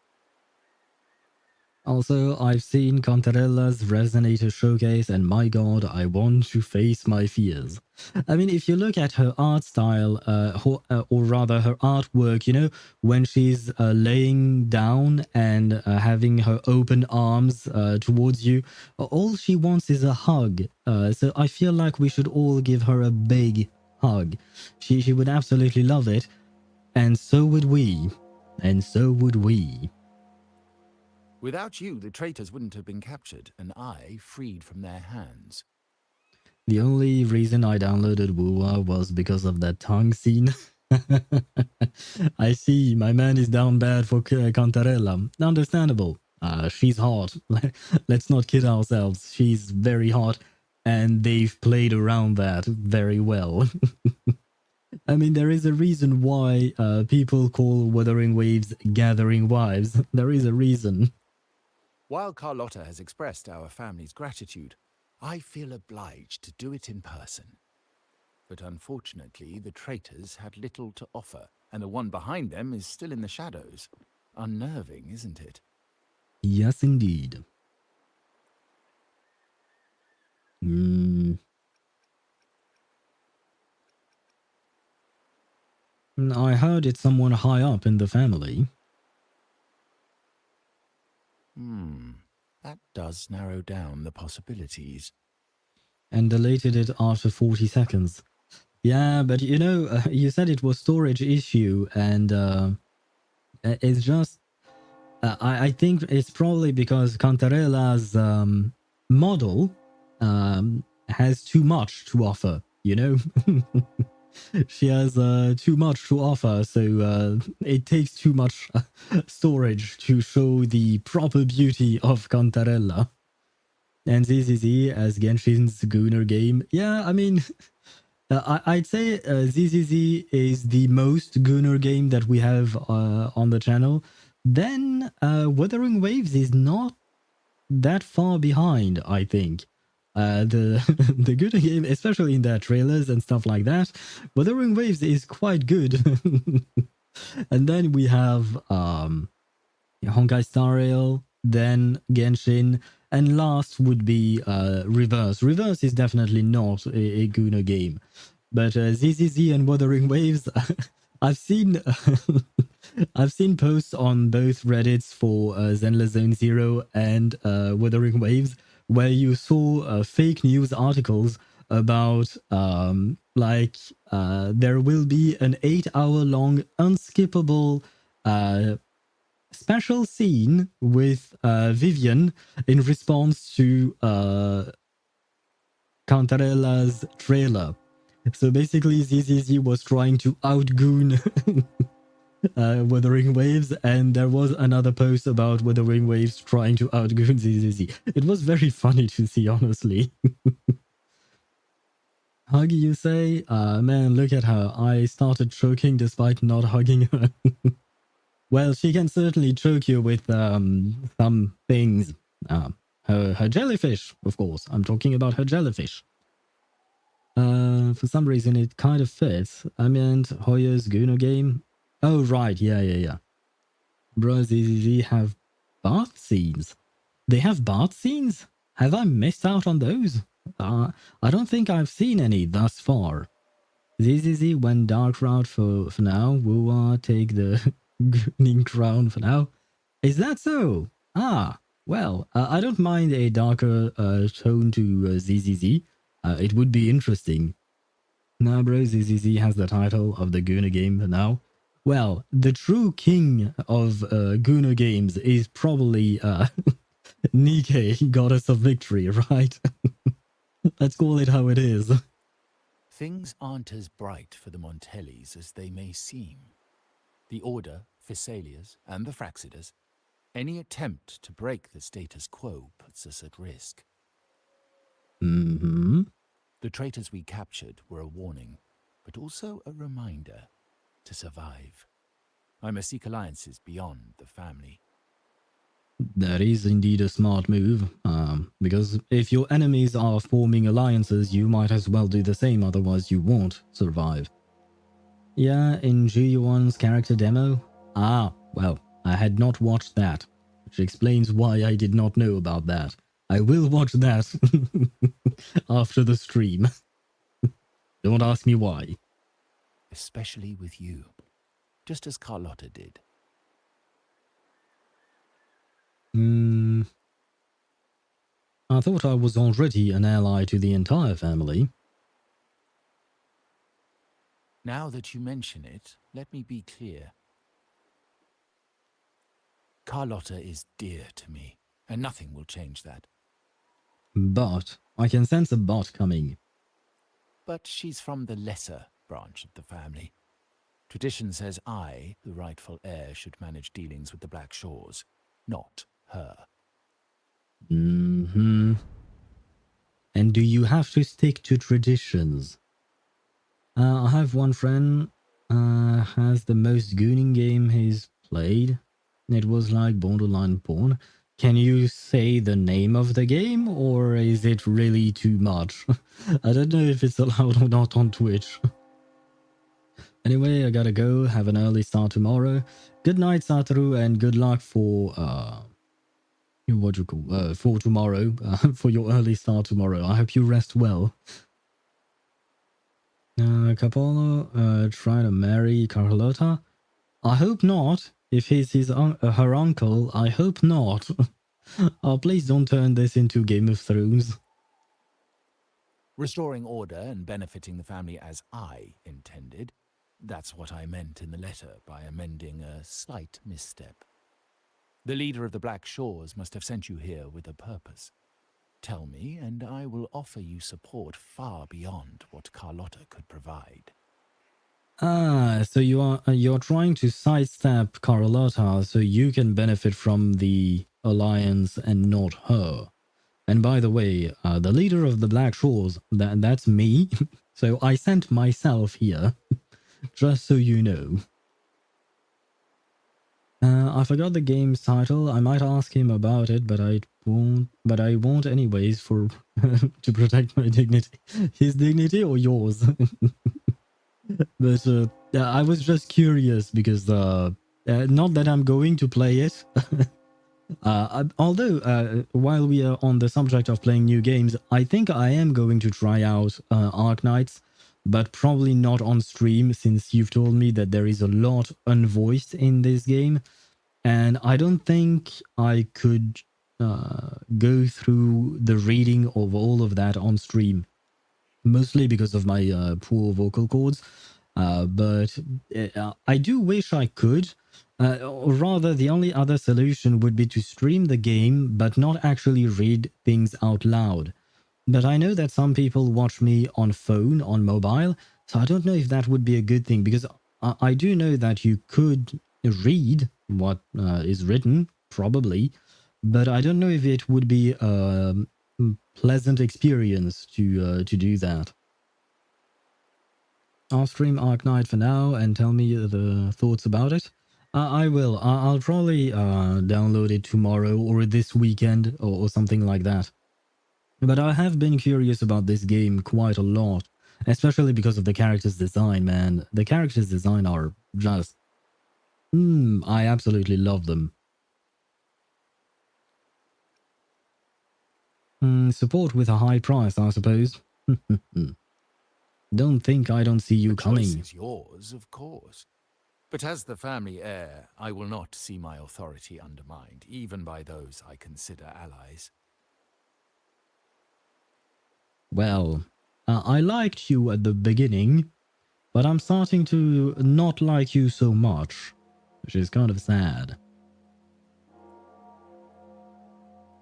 A: Also, I've seen Contarella's Resonator showcase, and my god, I want to face my fears. I mean, if you look at her art style, or rather her artwork, you know, when she's laying down and having her open arms towards you, all she wants is a hug. So I feel like we should all give her a big hug. She would absolutely love it, and so would we. And so would we.
C: Without you, the traitors wouldn't have been captured, and I freed from their hands.
A: The only reason I downloaded Wuwa was because of that tongue scene. I see, my man is down bad for Cantarella. Understandable. She's hot. Let's not kid ourselves. She's very hot, and they've played around that very well. I mean, there is a reason why people call Wuthering Waves Gathering Wives. There is a reason.
C: While Carlotta has expressed our family's gratitude, I feel obliged to do it in person. But unfortunately, the traitors had little to offer, and the one behind them is still in the shadows. Unnerving, isn't it?
A: Yes, indeed. I heard it's someone high up in the family.
C: That does narrow down the possibilities.
A: And deleted it after 40 seconds. Yeah, but you know, you said it was storage issue, and it's just... I think it's probably because Cantarella's model has too much to offer, you know? She has too much to offer, so it takes too much storage to show the proper beauty of Cantarella. And ZZZ as Genshin's Gunner game. Yeah, I mean, I'd say ZZZ is the most Gunner game that we have on the channel. Then Wuthering Waves is not that far behind, I think. The the Gunner game, especially in their trailers and stuff like that, Wuthering Waves is quite good. And then we have Honkai Star Rail, then Genshin, and last would be Reverse. Reverse is definitely not a Gunner game. But ZZZ and Wuthering Waves, I've seen I've seen posts on both Reddits for Zenless Zone Zero and Wuthering Waves where you saw fake news articles about there will be an 8-hour-long unskippable special scene with Vivian in response to Cantarella's trailer. So basically, ZZZ was trying to outgoon Wuthering Waves, and there was another post about Wuthering Waves trying to outgoon ZZZ. It was very funny to see, honestly. Hug, you say? Man, look at her. I started choking despite not hugging her. Well, she can certainly choke you with some things. Her jellyfish, of course. I'm talking about her jellyfish. For some reason, it kind of fits. I meant Hoya's Gunner game. Oh, right. Yeah. Bro, ZZZ have bath scenes. They have bath scenes? Have I missed out on those? I don't think I've seen any thus far. ZZZ went dark route for now. Wuwa take the Gunning crown for now. Is that so? Ah, well, I don't mind a darker tone to ZZZ. It would be interesting. Nah, bro, ZZZ has the title of the Guna game now. Well, the true king of Guna games is probably Nike, Goddess of Victory, right? Let's call it how it is.
C: Things aren't as bright for the Montellis as they may seem. The Order, Physaelias, and the Fraxidas, any attempt to break the status quo puts us at risk.
A: Mm-hmm.
C: The traitors we captured were a warning, but also a reminder to survive. I must seek alliances beyond the family.
A: That is indeed a smart move, because if your enemies are forming alliances, you might as well do the same, otherwise you won't survive. Yeah, in G1's character demo? Ah, well, I had not watched that, which explains why I did not know about that. I will watch that after the stream. Don't ask me why.
C: Especially with you, just as Carlotta did.
A: I thought I was already an ally to the entire family.
C: Now that you mention it, let me be clear. Carlotta is dear to me, and nothing will change that.
A: But I can sense a bot coming.
C: But she's from the lesser branch of the family. Tradition says I, the rightful heir, should manage dealings with the Black Shores, not her.
A: Mm-hmm. And do you have to stick to traditions? I have one friend has the most gooning game he's played. It was like borderline porn. Can you say the name of the game, or is it really too much? I don't know if it's allowed or not on Twitch. Anyway, I gotta go. Have an early start tomorrow. Good night, Satoru, and good luck for what you call for tomorrow. For your early start tomorrow. I hope you rest well. Capolo trying to marry Carlotta? I hope not. If he's her uncle, I hope not. Oh, please don't turn this into Game of Thrones.
C: Restoring order and benefiting the family as I intended. That's what I meant in the letter by amending a slight misstep. The leader of the Black Shores must have sent you here with a purpose. Tell me, and I will offer you support far beyond what Carlotta could provide.
A: Ah, so you're trying to sidestep Carlotta so you can benefit from the alliance and not her. And by the way, the leader of the Black Shores, that's me. So I sent myself here, just so you know. I forgot the game's title. I might ask him about it, but I won't. But I won't anyways for to protect my dignity. His dignity or yours? But I was just curious because not that I'm going to play it. Although while we are on the subject of playing new games, I think I am going to try out Arknights, but probably not on stream since you've told me that there is a lot unvoiced in this game. And I don't think I could go through the reading of all of that on stream, mostly because of my poor vocal cords. But I do wish I could. Or rather, the only other solution would be to stream the game, but not actually read things out loud. But I know that some people watch me on phone, on mobile, so I don't know if that would be a good thing, because I do know that you could read what is written, probably, but I don't know if it would be a pleasant experience to do that. I'll stream Arknight for now and tell me the thoughts about it. I will. I'll probably download it tomorrow or this weekend or something like that. But I have been curious about this game quite a lot, especially because of the characters' design, man. The characters' design are just... I absolutely love them. Support with a high price, I suppose. Don't think I don't see you
C: The choice
A: coming.
C: is yours, of course. But as the family heir, I will not see my authority undermined, even by those I consider allies.
A: Well, I liked you at the beginning, but I'm starting to not like you so much, which is kind of sad.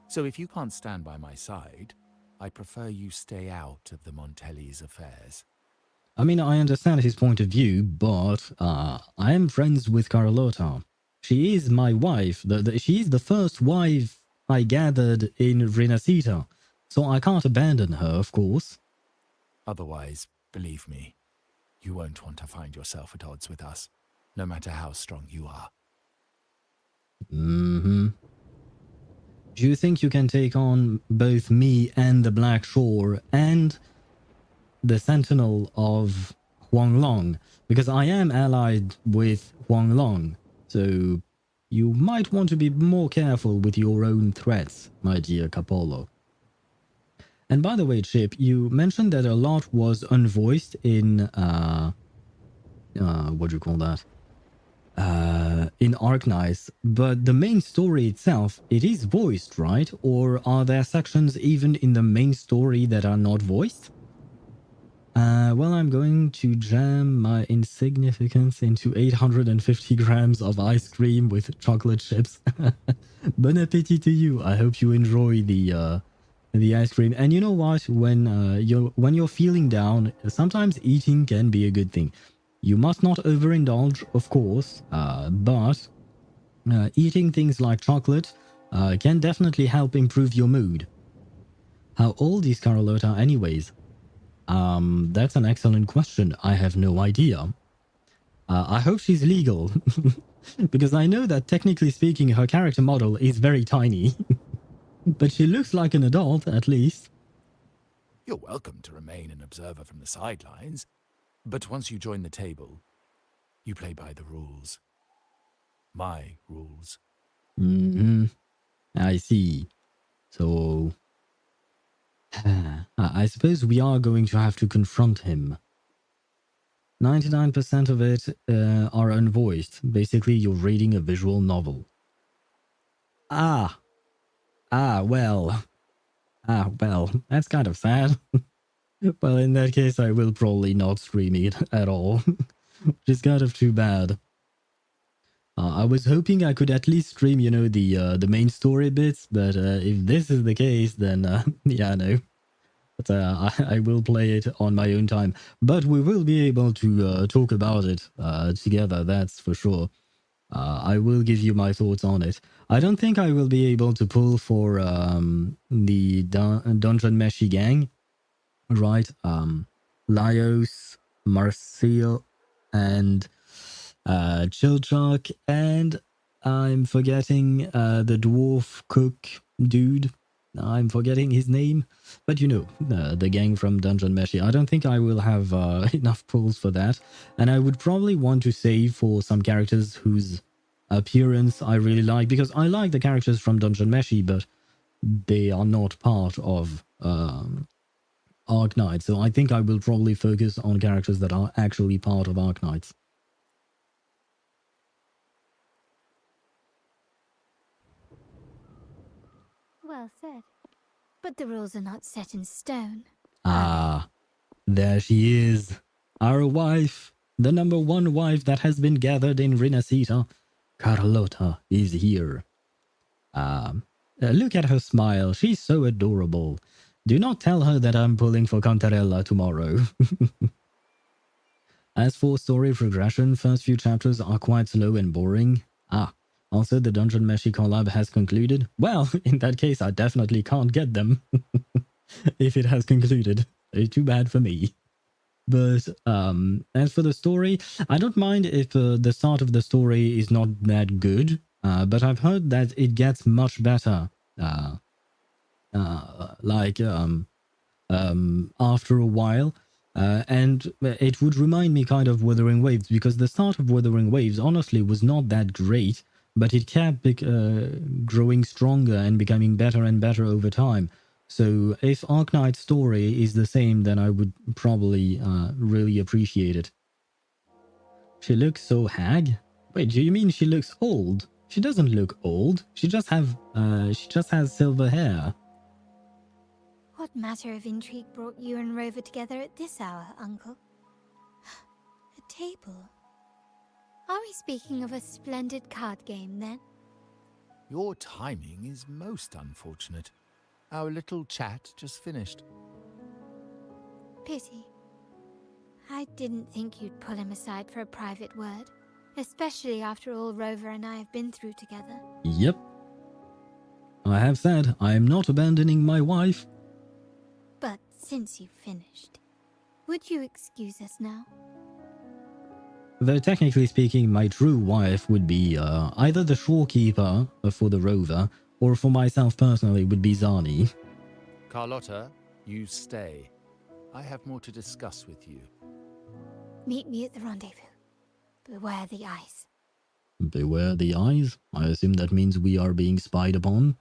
C: So if you can't stand by my side, I prefer you stay out of the Montelli's affairs.
A: I mean, I understand his point of view, but I am friends with Carlotta. She is my wife. She is the first wife I gathered in Rinascita, so I can't abandon her, of course.
C: Otherwise, believe me, you won't want to find yourself at odds with us, no matter how strong you are.
A: Mm-hmm. Do you think you can take on both me and the Black Shore and the Sentinel of Huanglong? Because I am allied with Huanglong, so you might want to be more careful with your own threats, my dear Capolo. And by the way, Chip, you mentioned that a lot was unvoiced in what do you call that? In Arknights, but the main story itself, it is voiced, right? Or are there sections even in the main story that are not voiced? Well, I'm going to jam my insignificance into 850 grams of ice cream with chocolate chips. Bon appetit to you. I hope you enjoy the ice cream. And you know what? When you're feeling down, sometimes eating can be a good thing. You must not overindulge, of course, but eating things like chocolate can definitely help improve your mood. How old is Carlotta anyways? That's an excellent question. I have no idea. I hope she's legal, because I know that technically speaking, her character model is very tiny. But she looks like an adult, at least.
C: You're welcome to remain an observer from the sidelines, but once you join the table, you play by the rules. My rules.
A: Mm-hmm. I see. So, I suppose we are going to have to confront him. 99% of it are unvoiced. Basically, you're reading a visual novel. Well, that's kind of sad. Well, in that case, I will probably not stream it at all, which is kind of too bad. I was hoping I could at least stream, the main story bits, but if this is the case, then yeah, no. But I will play it on my own time. But we will be able to talk about it together, that's for sure. I will give you my thoughts on it. I don't think I will be able to pull for the Dungeon Meshi gang, right? Laios, Marcel, and Chilchak, and I'm forgetting the dwarf cook dude. I'm forgetting his name, but the gang from Dungeon Meshi. I don't think I will have enough pulls for that, and I would probably want to save for some characters whose appearance I really like, because I like the characters from Dungeon Meshi, but they are not part of Arknights, so I think I will probably focus on characters that are actually part of Arknights.
E: Well said. But the rules are not set in stone.
A: Ah, there she is. Our wife, the number one wife that has been gathered in Rinascita. Carlotta is here. Look at her smile. She's so adorable. Do not tell her that I'm pulling for Cantarella tomorrow. As for story progression, first few chapters are quite slow and boring. Also the Dungeon Meshi collab has concluded. Well, in that case, I definitely can't get them. If it has concluded. Too bad for me. But as for the story, I don't mind if the start of the story is not that good, but I've heard that it gets much better. After a while, and it would remind me kind of Wuthering Waves, because the start of Wuthering Waves honestly was not that great, but it kept growing stronger and becoming better and better over time. So if Arknight's story is the same, then I would probably really appreciate it. She looks so hag. Wait, do you mean she looks old? She doesn't look old. She just has silver hair.
E: What matter of intrigue brought you and Rover together at this hour, Uncle? A table? Are we speaking of a splendid card game, then?
C: Your timing is most unfortunate. Our little chat just finished.
E: Pity. I didn't think you'd pull him aside for a private word, especially after all Rover and I have been through together.
A: Yep. I have said I am not abandoning my wife.
E: But since you've finished, would you excuse us now?
A: Though technically speaking, my true wife would be either the shorekeeper for the Rover, or for myself personally would be Zani.
C: Carlotta, you stay. I have more to discuss with you.
E: Meet me at the rendezvous. Beware the eyes.
A: Beware the eyes? I assume that means we are being spied upon.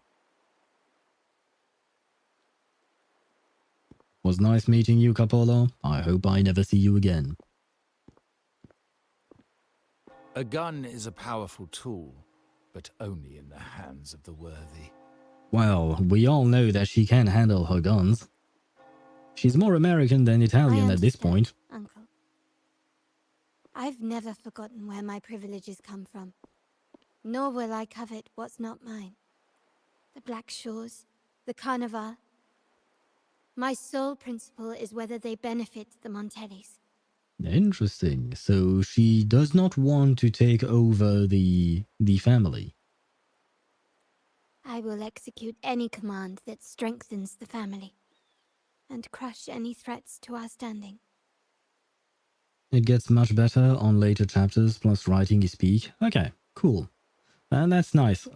A: Was nice meeting you, Capola. I hope I never see you again.
C: A gun is a powerful tool, but only in the hands of the worthy.
A: Well, we all know that she can handle her guns. She's more American than Italian at this point.
E: Uncle. I've never forgotten where my privileges come from, nor will I covet what's not mine. The Black Shores, the Carnival. My sole principle is whether they benefit the Montellis.
A: Interesting. So she does not want to take over the family.
E: I will execute any command that strengthens the family, and crush any threats to our standing.
A: It gets much better on later chapters, plus writing you speak. Okay, cool. And that's nice.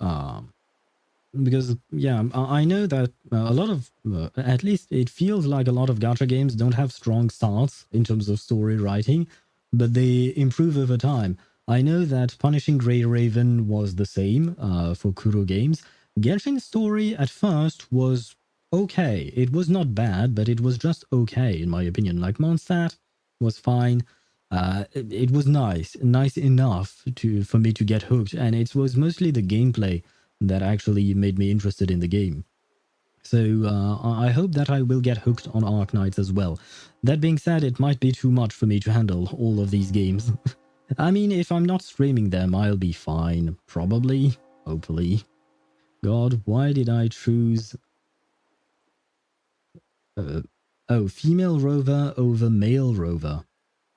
A: Because, yeah, I know that a lot of, at least it feels like a lot of gacha games don't have strong starts in terms of story writing, but they improve over time. I know that Punishing Grey Raven was the same for Kuro games. Genshin's story at first was okay. It was not bad, but it was just okay, in my opinion. Like, Mondstadt was fine. It was nice enough for me to get hooked, and it was mostly the gameplay that actually made me interested in the game. So I hope that I will get hooked on Arknights as well. That being said, it might be too much for me to handle all of these games. I mean, if I'm not streaming them, I'll be fine. Probably. Hopefully. God, why did I choose... female rover over male rover.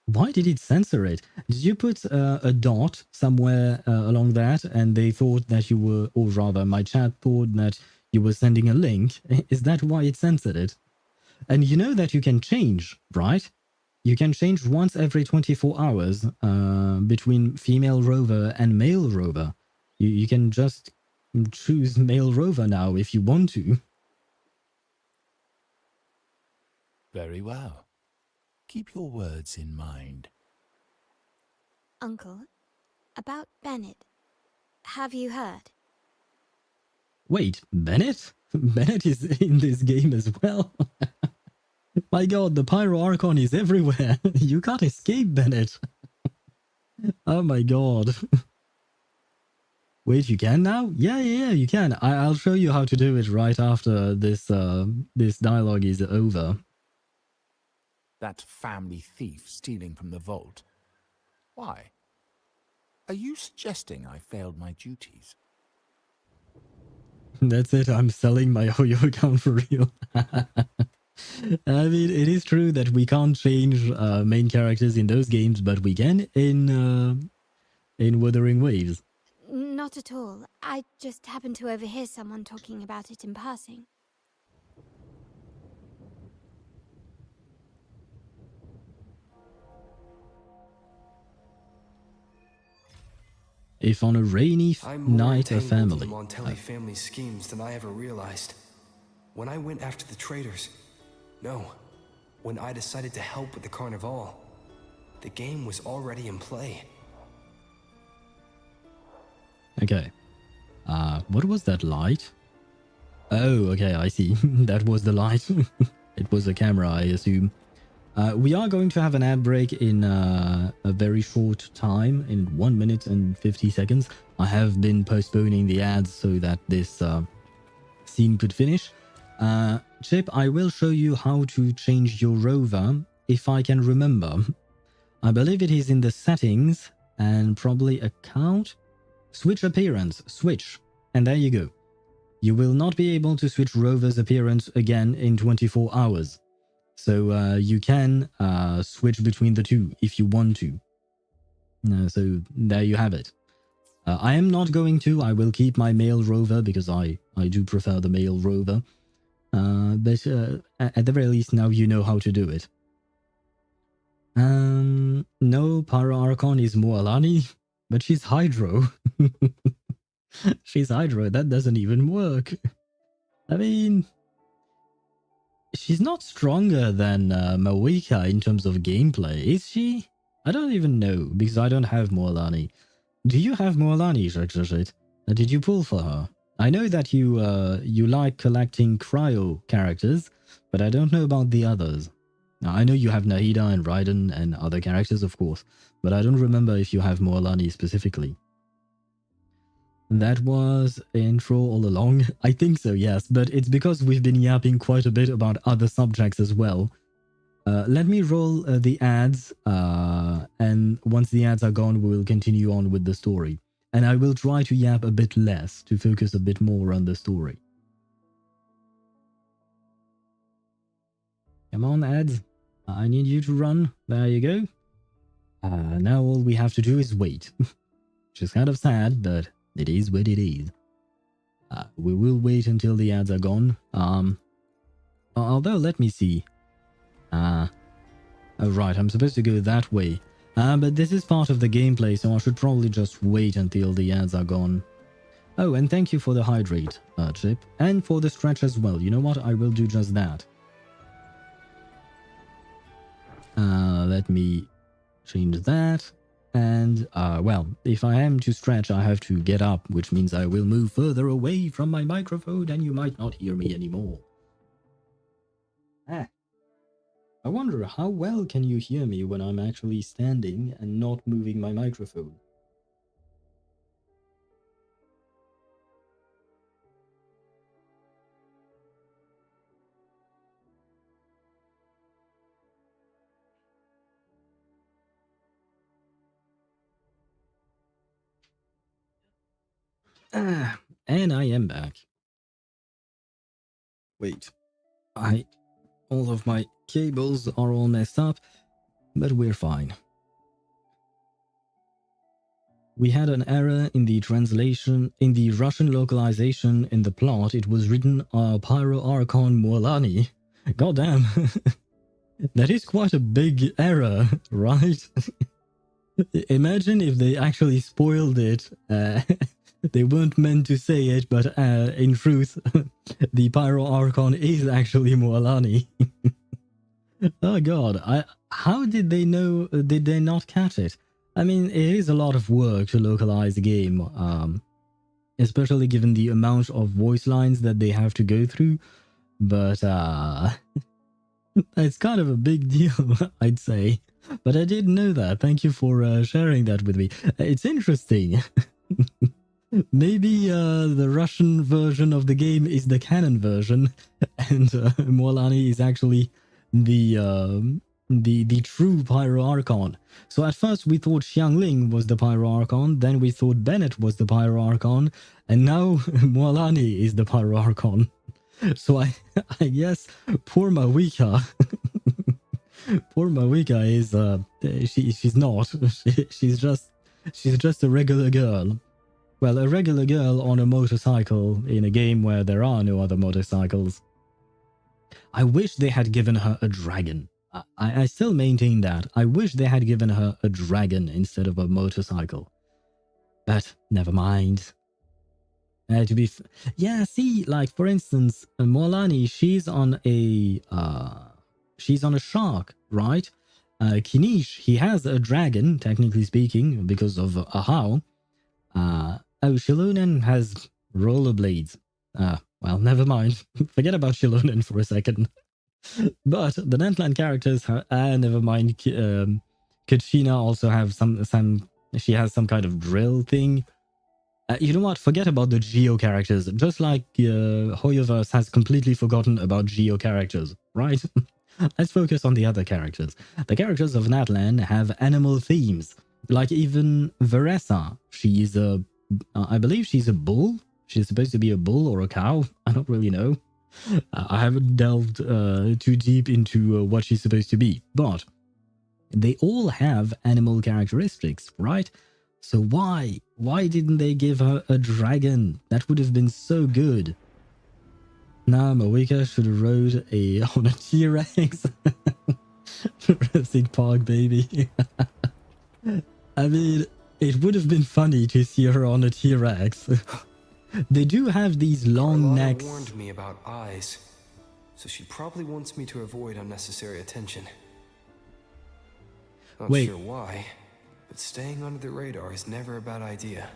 A: Why did it censor it? Did you put a dot somewhere along that and they thought that you were, or rather my chat thought that you were sending a link? Is that why it censored it? And you know that you can change, right? You can change once every 24 hours between female rover and male rover. You can just choose male rover now if you want to.
C: Very well. Keep your words in mind.
E: Uncle, about Bennett. Have you heard?
A: Wait, Bennett? Bennett is in this game as well? My god, the Pyro Archon is everywhere. You can't escape Bennett. Oh my god. Wait, you can now? Yeah, you can. I'll show you how to do it right after this this dialogue is over.
C: That family thief stealing from the vault. Why? Are you suggesting I failed my duties?
A: That's it, I'm selling my Hoyo account for real. I mean, it is true that we can't change main characters in those games, but we can in Wuthering Waves.
E: Not at all. I just happened to overhear someone talking about it in passing.
A: If on a rainy night a
B: I'm more
A: family...
B: entangled in the Montelli family's schemes than I ever realized. When I went after the traitors... No. When I decided to help with the Carnival... The game was already in play.
A: Okay. What was that light? Oh, okay, I see. That was the light. It was a camera, I assume. We are going to have an ad break in a very short time, in 1 minute and 50 seconds. I have been postponing the ads so that this scene could finish. Chip, I will show you how to change your rover, if I can remember. I believe it is in the settings and probably account. Switch appearance, switch, and there you go. You will not be able to switch rover's appearance again in 24 hours. So you can switch between the two if you want to. So there you have it. I am not going to. I will keep my male rover because I do prefer the male rover. But at the very least, now you know how to do it. No, Pyro Archon is Moalani, but she's Hydro. She's Hydro. That doesn't even work. I mean, she's not stronger than Mawika in terms of gameplay, is she? I don't even know, because I don't have Moalani. Do you have Moalani, Shit? Did you pull for her? I know that you like collecting cryo characters, but I don't know about the others. Now, I know you have Nahida and Raiden and other characters, of course, but I don't remember if you have Moalani specifically. That was intro all along? I think so, yes, but it's because we've been yapping quite a bit about other subjects as well. Let me roll the ads, and once the ads are gone, we will continue on with the story. And I will try to yap a bit less to focus a bit more on the story. Come on, ads. I need you to run. There you go. Now all we have to do is wait. Which is kind of sad, but it is what it is. We will wait until the ads are gone. Although, let me see. Oh, right, I'm supposed to go that way. But this is part of the gameplay, so I should probably just wait until the ads are gone. Oh, and thank you for the hydrate, Chip. And for the stretch as well. You know what? I will do just that. Let me change that. And, well, if I am to stretch, I have to get up, which means I will move further away from my microphone and you might not hear me anymore. I wonder how well can you hear me when I'm actually standing and not moving my microphone? And I am back. Wait, all of my cables are all messed up, but we're fine. We had an error in the translation, in the Russian localization in the plot. It was written Pyro Archon Moalani. Goddamn. That is quite a big error, right? Imagine if they actually spoiled it. They weren't meant to say it, but in truth, the Pyro Archon is actually Moalani. Oh god, how did they know? Did they not catch it? I mean, it is a lot of work to localize the game, especially given the amount of voice lines that they have to go through. But it's kind of a big deal, I'd say. But I didn't know that. Thank you for sharing that with me. It's interesting. Maybe the Russian version of the game is the canon version, and Moalani is actually the true Pyro Archon. So at first we thought Xiangling was the Pyro Archon, then we thought Bennett was the Pyro Archon, and now Moalani is the Pyro Archon. So I guess poor Mawika. Poor Mawika is she's not. She's just a regular girl. Well, a regular girl on a motorcycle in a game where there are no other motorcycles. I wish they had given her a dragon. I still maintain that. I wish they had given her a dragon instead of a motorcycle. But never mind. Yeah, see, like for instance, Moalani, she's on a shark, right? Kinish, he has a dragon, technically speaking, because of Ahau. Shilonen has rollerblades. Well, never mind. Forget about Shilonen for a second. But the Netland characters, never mind. Katrina also have some. She has some kind of drill thing. You know what? Forget about the Geo characters. Just like Hoyoverse has completely forgotten about Geo characters, right? Let's focus on the other characters. The characters of Natlan have animal themes. Like even Veressa. She's a... I believe she's a bull. She's supposed to be a bull or a cow. I don't really know. I haven't delved too deep into what she's supposed to be. But they all have animal characteristics, right? So why didn't they give her a dragon? That would have been so good. Nah, Moeka should have rode on a T-Rex. Jurassic Park, baby. I mean, it would have been funny to see her on a T-Rex. They do have these long
B: Carlotta
A: necks.
B: warned me about eyes, so she probably wants me to avoid unnecessary attention. Not
A: Wait.
B: sure why, but staying under the radar is never a bad idea.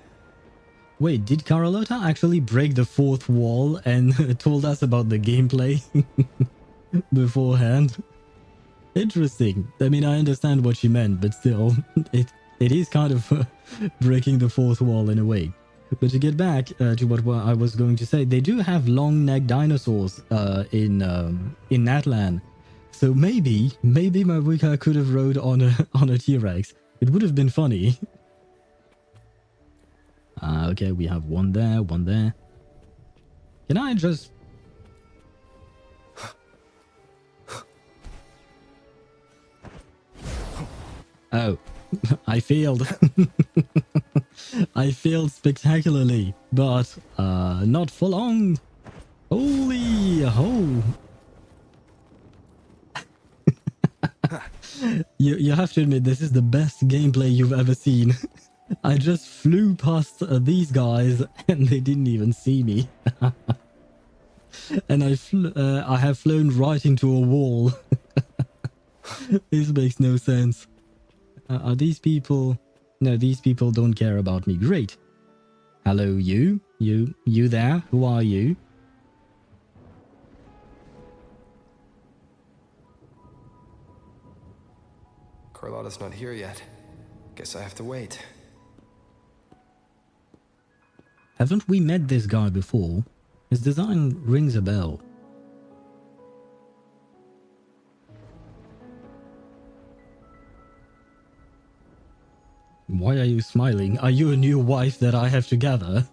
A: Wait, did Carlotta actually break the fourth wall and told us about the gameplay beforehand? Interesting. I mean, I understand what she meant, but still, it is kind of breaking the fourth wall in a way. But to get back to what I was going to say, they do have long-necked dinosaurs in Natlan. So maybe Mavuka could have rode on a T-Rex. It would have been funny. Okay, we have one there, one there. Can I just... Oh, I failed. I failed spectacularly, but not for long. Holy ho! You have to admit, this is the best gameplay you've ever seen. I just flew past these guys and they didn't even see me. And I have flown right into a wall. This makes no sense. Are these people... No, these people don't care about me. Great. Hello, you? You there? Who are you?
B: Carlotta's not here yet. Guess I have to wait.
A: Haven't we met this guy before? His design rings a bell. Why are you smiling? Are you a new wife that I have to gather?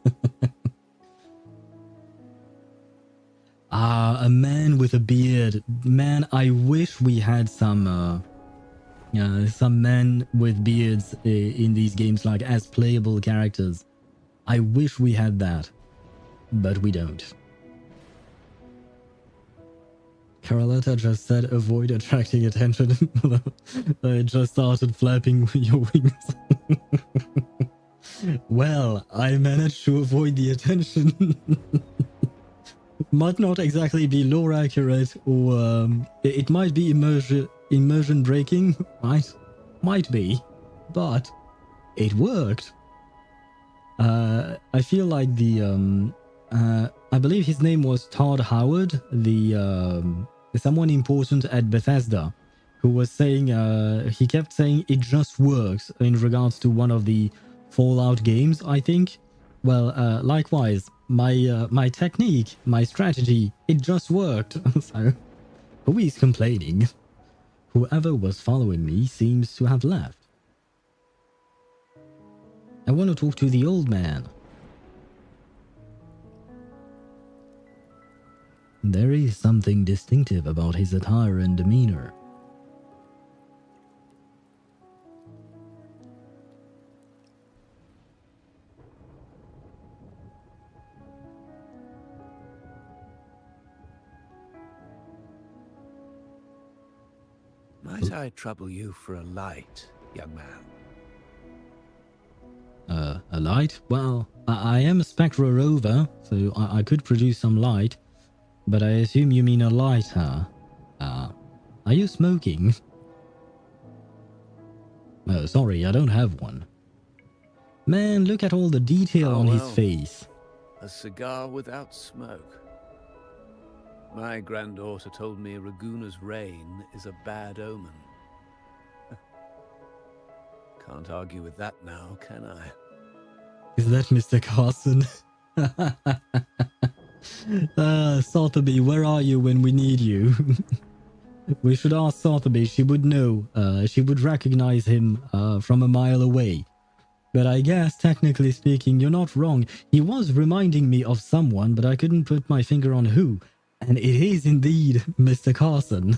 A: A man with a beard. Man, I wish we had some men with beards in these games, like as playable characters. I wish we had that, but we don't. Carlotta just said avoid attracting attention. I just started flapping your wings. Well, I managed to avoid the attention. Might not exactly be lore accurate, or it might be immersion breaking, right? Might be, but it worked. I feel like the I believe his name was Todd Howard, the someone important at Bethesda, who was saying he kept saying it just works in regards to one of the Fallout games, I think. Well, likewise, my technique, my strategy, it just worked. So who is complaining? Whoever was following me seems to have left. I want to talk to the old man. There is something distinctive about his attire and demeanor.
C: Might I trouble you for a light, young man?
A: A light? Well, I am a Spectra rover, so I could produce some light. But I assume you mean a lighter. Are you smoking? Oh, sorry, I don't have one. Man, look at all the detail on his face.
C: A cigar without smoke. My granddaughter told me Raguna's rain is a bad omen. Can't argue with that now, can I?
A: Is that Mr. Carson? Sotheby, where are you when we need you? We should ask Sotheby. She would know. She would recognize him from a mile away. But I guess, technically speaking, you're not wrong. He was reminding me of someone, but I couldn't put my finger on who. And it is indeed Mr. Carson.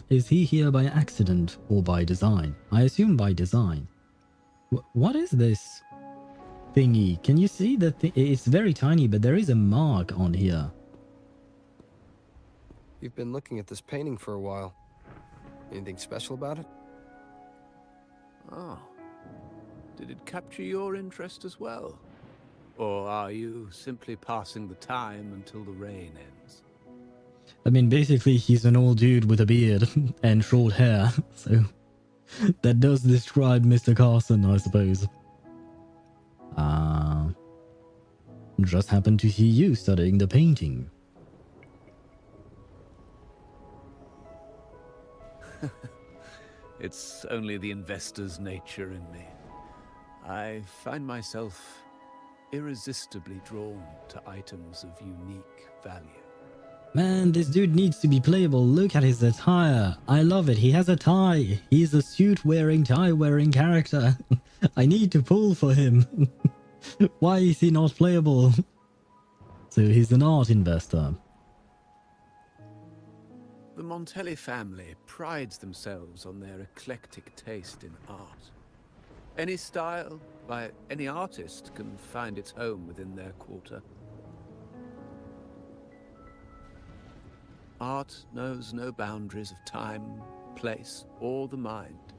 A: Is he here by accident or by design? I assume by design. What is this thingy? Can you see that it's very tiny, but there is a mark on here.
B: You've been looking at this painting for a while. Anything special about it?
C: Oh. Did it capture your interest as well? Or are you simply passing the time until the rain ends?
A: I mean, basically, he's an old dude with a beard and short hair, so that does describe Mr. Carson, I suppose. Just happened to see you studying the painting.
C: It's only the investor's nature in me. I find myself irresistibly drawn to items of unique value.
A: Man, this dude needs to be playable. Look at his attire. I love it. He has a tie. He's a suit-wearing, tie-wearing character. I need to pull for him. Why is he not playable? So he's an art investor.
C: The Montelli family prides themselves on their eclectic taste in art. Any style, by any artist, can find its home within their quarter. Art knows no boundaries of time, place, or the mind.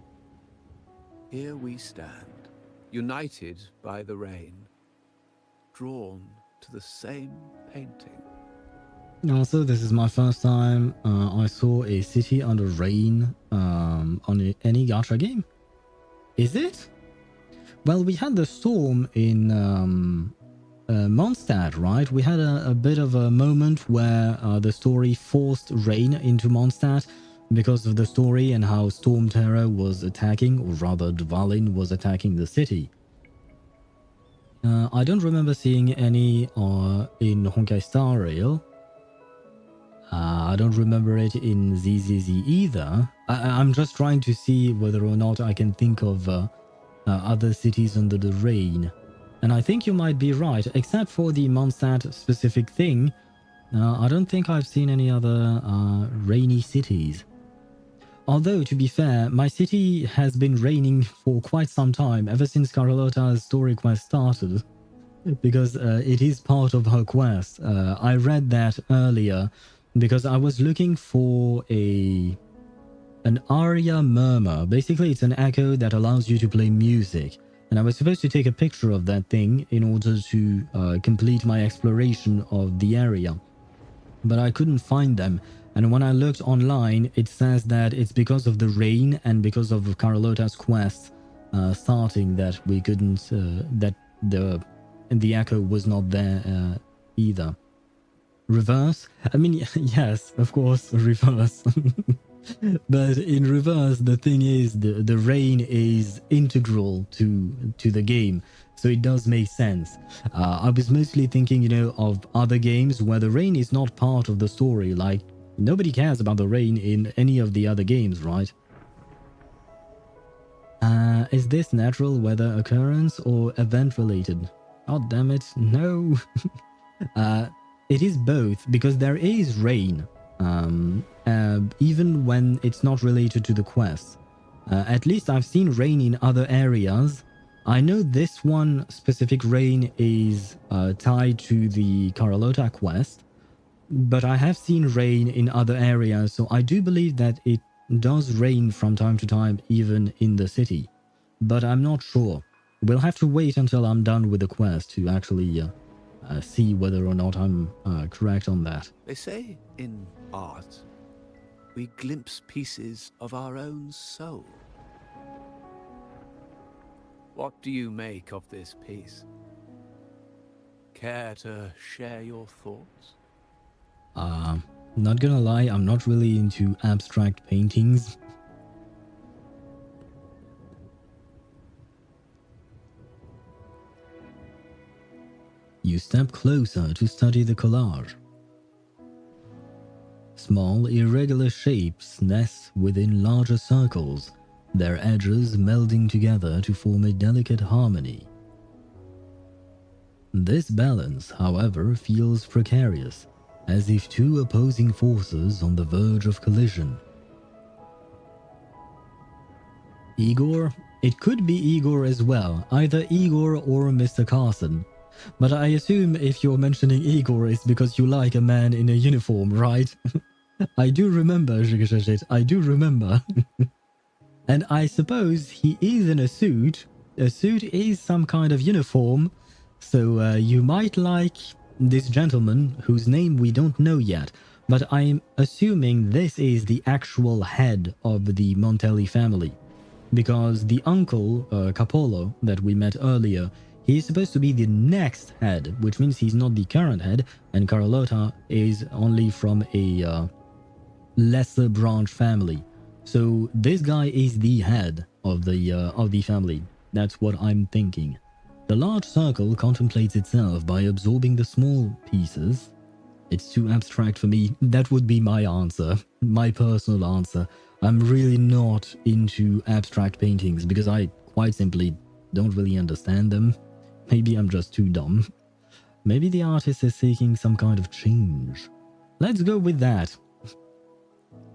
C: Here we stand, united by the rain, drawn to the same painting.
A: Also, this is my first time I saw a city under rain on any gacha game. Is it? Well, we had the storm in Mondstadt, right? We had a bit of a moment where the story forced rain into Mondstadt because of the story and how Storm Terror was attacking, or rather Dvalin was attacking the city. I don't remember seeing any in Honkai Star Rail. I don't remember it in ZZZ either. I'm just trying to see whether or not I can think of other cities under the rain. And I think you might be right, except for the Mondstadt specific thing. I don't think I've seen any other rainy cities. Although, to be fair, my city has been raining for quite some time, ever since Carlotta's story quest started. Because it is part of her quest. I read that earlier because I was looking for an aria murmur. Basically, it's an echo that allows you to play music. And I was supposed to take a picture of that thing in order to complete my exploration of the area. But I couldn't find them. And when I looked online, it says that it's because of the rain and because of Carlotta's quest starting that we couldn't, that the echo was not there either. Reverse? I mean, yes, of course, reverse. But in reverse, the thing is, the rain is integral to the game, so it does make sense. I was mostly thinking, you know, of other games where the rain is not part of the story. Like, nobody cares about the rain in any of the other games, right? Is this natural weather occurrence or event related? God damn it, no. It is both, because there is rain, even when it's not related to the quest. At least I've seen rain in other areas. I know this one specific rain is tied to the Carlotta quest, but I have seen rain in other areas, so I do believe that it does rain from time to time, even in the city. But I'm not sure. We'll have to wait until I'm done with the quest to actually see whether or not I'm correct on that.
C: They say in art, we glimpse pieces of our own soul. What do you make of this piece? Care to share your thoughts?
A: Not gonna lie, I'm not really into abstract paintings. You step closer to study the collage. Small, irregular shapes nest within larger circles, their edges melding together to form a delicate harmony. This balance, however, feels precarious, as if two opposing forces on the verge of collision. Igor? It could be Igor as well, either Igor or Mr. Carson. But I assume if you're mentioning Igor, it's because you like a man in a uniform, right? I do remember, I do remember. And I suppose he is in a suit. A suit is some kind of uniform, so you might like this gentleman whose name we don't know yet. But I'm assuming this is the actual head of the Montelli family. Because the uncle, Capolo, that we met earlier, he's supposed to be the next head, which means he's not the current head, and Carlotta is only from a lesser branch family. So this guy is the head of the family. That's what I'm thinking. The large circle contemplates itself by absorbing the small pieces. It's too abstract for me. That would be my answer, my personal answer. I'm really not into abstract paintings because I quite simply don't really understand them. Maybe I'm just too dumb. Maybe the artist is seeking some kind of change. Let's go with that.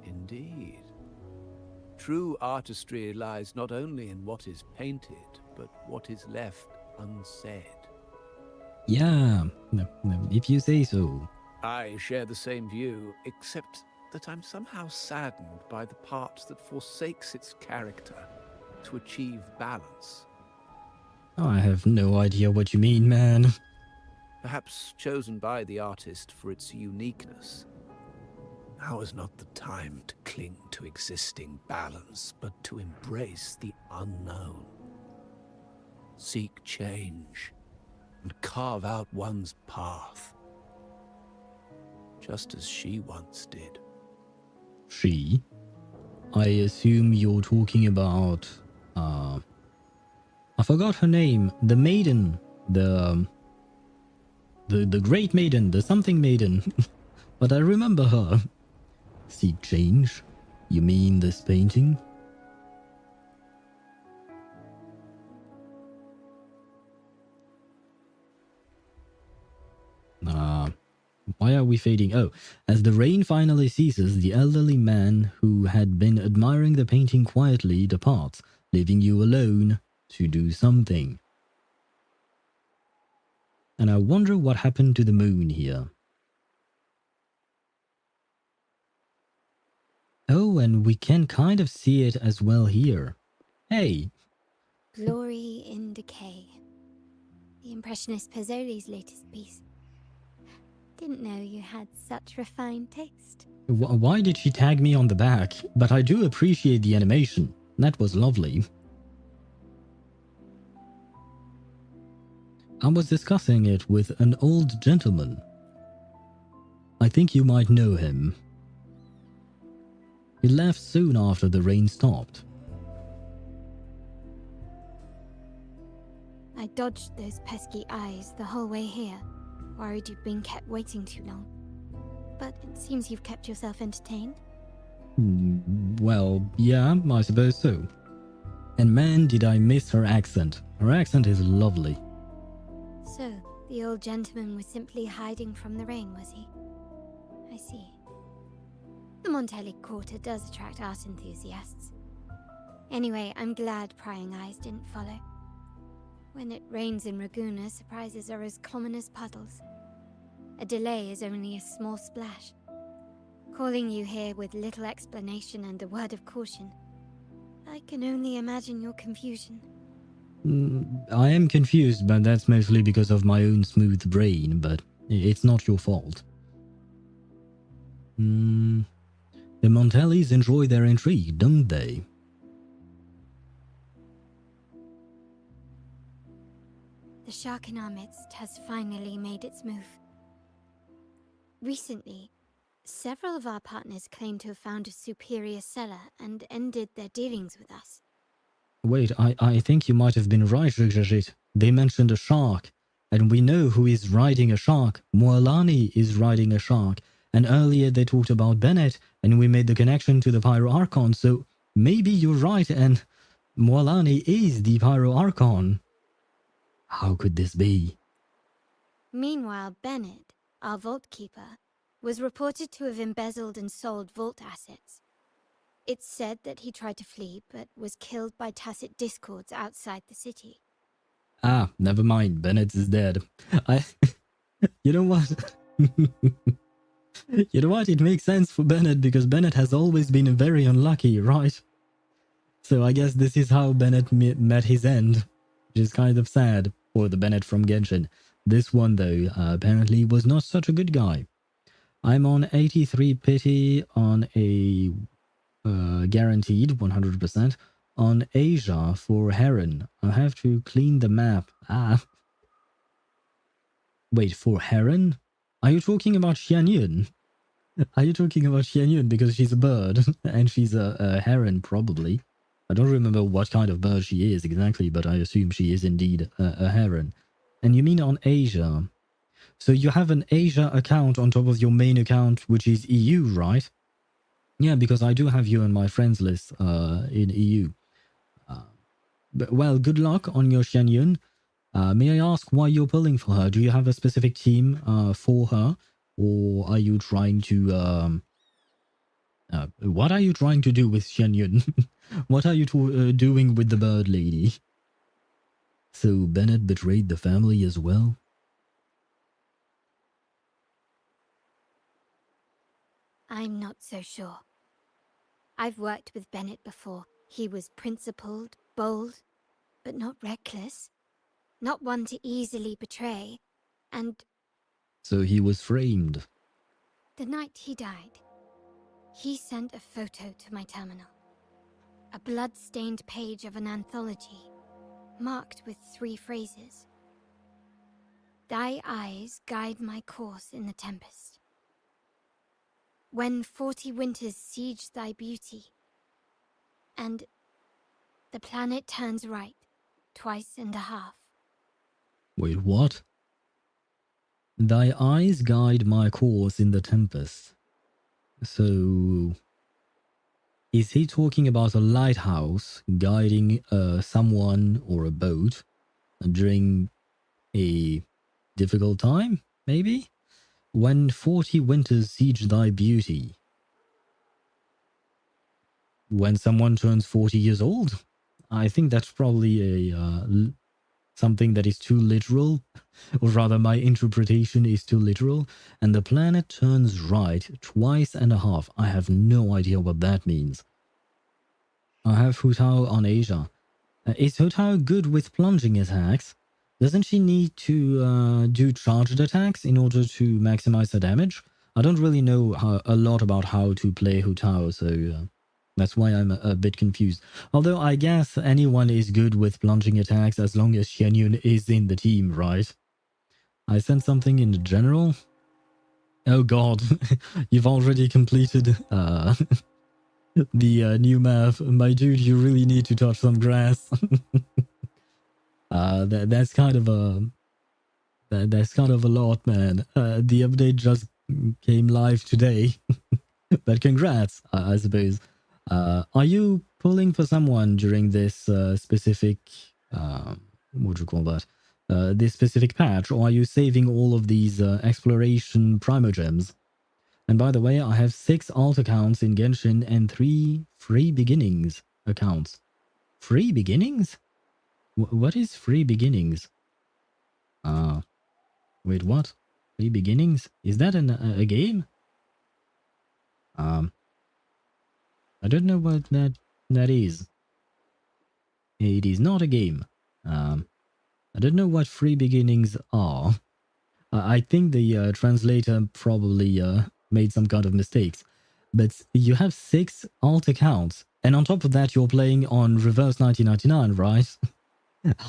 C: Indeed. True artistry lies not only in what is painted, but what is left unsaid.
A: Yeah, if you say so.
C: I share the same view, except that I'm somehow saddened by the part that forsakes its character to achieve balance.
A: I have no idea what you mean, man.
C: Perhaps chosen by the artist for its uniqueness. Now is not the time to cling to existing balance, but to embrace the unknown. Seek change and carve out one's path, just as she once did.
A: She? I assume you're talking about, I forgot her name. The maiden. The great maiden. The something maiden. But I remember her. Seek change? You mean this painting? Why are we fading? Oh, as the rain finally ceases, the elderly man who had been admiring the painting quietly departs, leaving you alone to do something. And I wonder what happened to the moon here. Oh, and we can kind of see it as well here. Hey!
E: Glory in Decay. The Impressionist Pizzoli's latest piece. Didn't know you had such refined taste.
A: Why did she tag me on the back? But I do appreciate the animation. That was lovely. I was discussing it with an old gentleman. I think you might know him. He left soon after the rain stopped.
E: I dodged those pesky eyes the whole way here, worried you'd been kept waiting too long. But it seems you've kept yourself entertained.
A: Well, yeah, I suppose so. And man, did I miss her accent. Her accent is lovely.
E: So, the old gentleman was simply hiding from the rain, was he? I see. The Montelli Quarter does attract art enthusiasts. Anyway, I'm glad prying eyes didn't follow. When it rains in Ragusa, surprises are as common as puddles. A delay is only a small splash. Calling you here with little explanation and a word of caution. I can only imagine your confusion.
A: I am confused, but that's mostly because of my own smooth brain, but it's not your fault. The Montellis enjoy their intrigue, don't they?
E: The shark in our midst has finally made its move. Recently, several of our partners claim to have found a superior seller and ended their dealings with us.
A: Wait, I think you might have been right, Rigajit. They mentioned a shark, and we know who is riding a shark. Moalani is riding a shark, and earlier they talked about Bennett, and we made the connection to the Pyro Archon, so maybe you're right, and Moalani is the Pyro Archon. How could this be?
E: Meanwhile, Bennett, our vault keeper, was reported to have embezzled and sold vault assets. It's said that he tried to flee, but was killed by tacit discords outside the city.
A: Ah, never mind. Bennett is dead. You know what? You know what? It makes sense for Bennett because Bennett has always been very unlucky, right? So I guess this is how Bennett met his end, which is kind of sad for the Bennett from Genshin. This one, though, apparently was not such a good guy. I'm on 83 pity on a guaranteed 100%. On Asia for Heron, I have to clean the map. Ah. Wait, for Heron? Are you talking about Xianyun? Are you talking about Xianyun because she's a bird and she's a heron probably? I don't remember what kind of bird she is exactly, but I assume she is indeed a heron. And you mean on Asia? So you have an Asia account on top of your main account, which is EU, right? Yeah, because I do have you on my friends list in EU. But, well, good luck on your Xianyun. May I ask why you're pulling for her? Do you have a specific team for her? Or are you trying to... what are you trying to do with Xianyun? What are you doing with the bird lady? So Bennett betrayed the family as well?
E: I'm not so sure. I've worked with Bennett before. He was principled, bold, but not reckless. Not one to easily betray. And
A: So he was framed.
E: the night he died, he sent a photo to my terminal. A blood-stained page of an anthology, marked with 3 phrases. Thy eyes guide my course in the tempest. When 40 winters siege thy beauty, and the planet turns right, 2.5.
A: Wait, what? Thy eyes guide my course in the tempest. So... is he talking about a lighthouse guiding someone or a boat during a difficult time, maybe? When 40 winters siege thy beauty. When someone turns 40 years old? I think that's probably a something that is too literal, or rather my interpretation is too literal, and the planet turns right 2.5. I have no idea what that means. I have Hu Tao on Asia. Is Hu Tao good with plunging attacks? Doesn't she need to do charged attacks in order to maximize her damage? I don't really know a lot about how to play Hu Tao, so that's why I'm a bit confused. Although I guess anyone is good with plunging attacks as long as Xianyun is in the team, right? I sent something in the general. Oh god, you've already completed the new map. My dude, you really need to touch some grass. That's kind of a lot, man. The update just came live today. But congrats, I suppose. Are you pulling for someone during this specific, what do you call that? This specific patch, or are you saving all of these exploration primogems? And by the way, I have 6 alt accounts in Genshin and 3 free beginnings accounts. Free beginnings? What is free beginnings? Wait, what? Free beginnings? Is that a game? I don't know what that is. It is not a game. I don't know what free beginnings are. I think the translator probably made some kind of mistakes. But you have 6 alt accounts, and on top of that, you're playing on reverse 1999, right?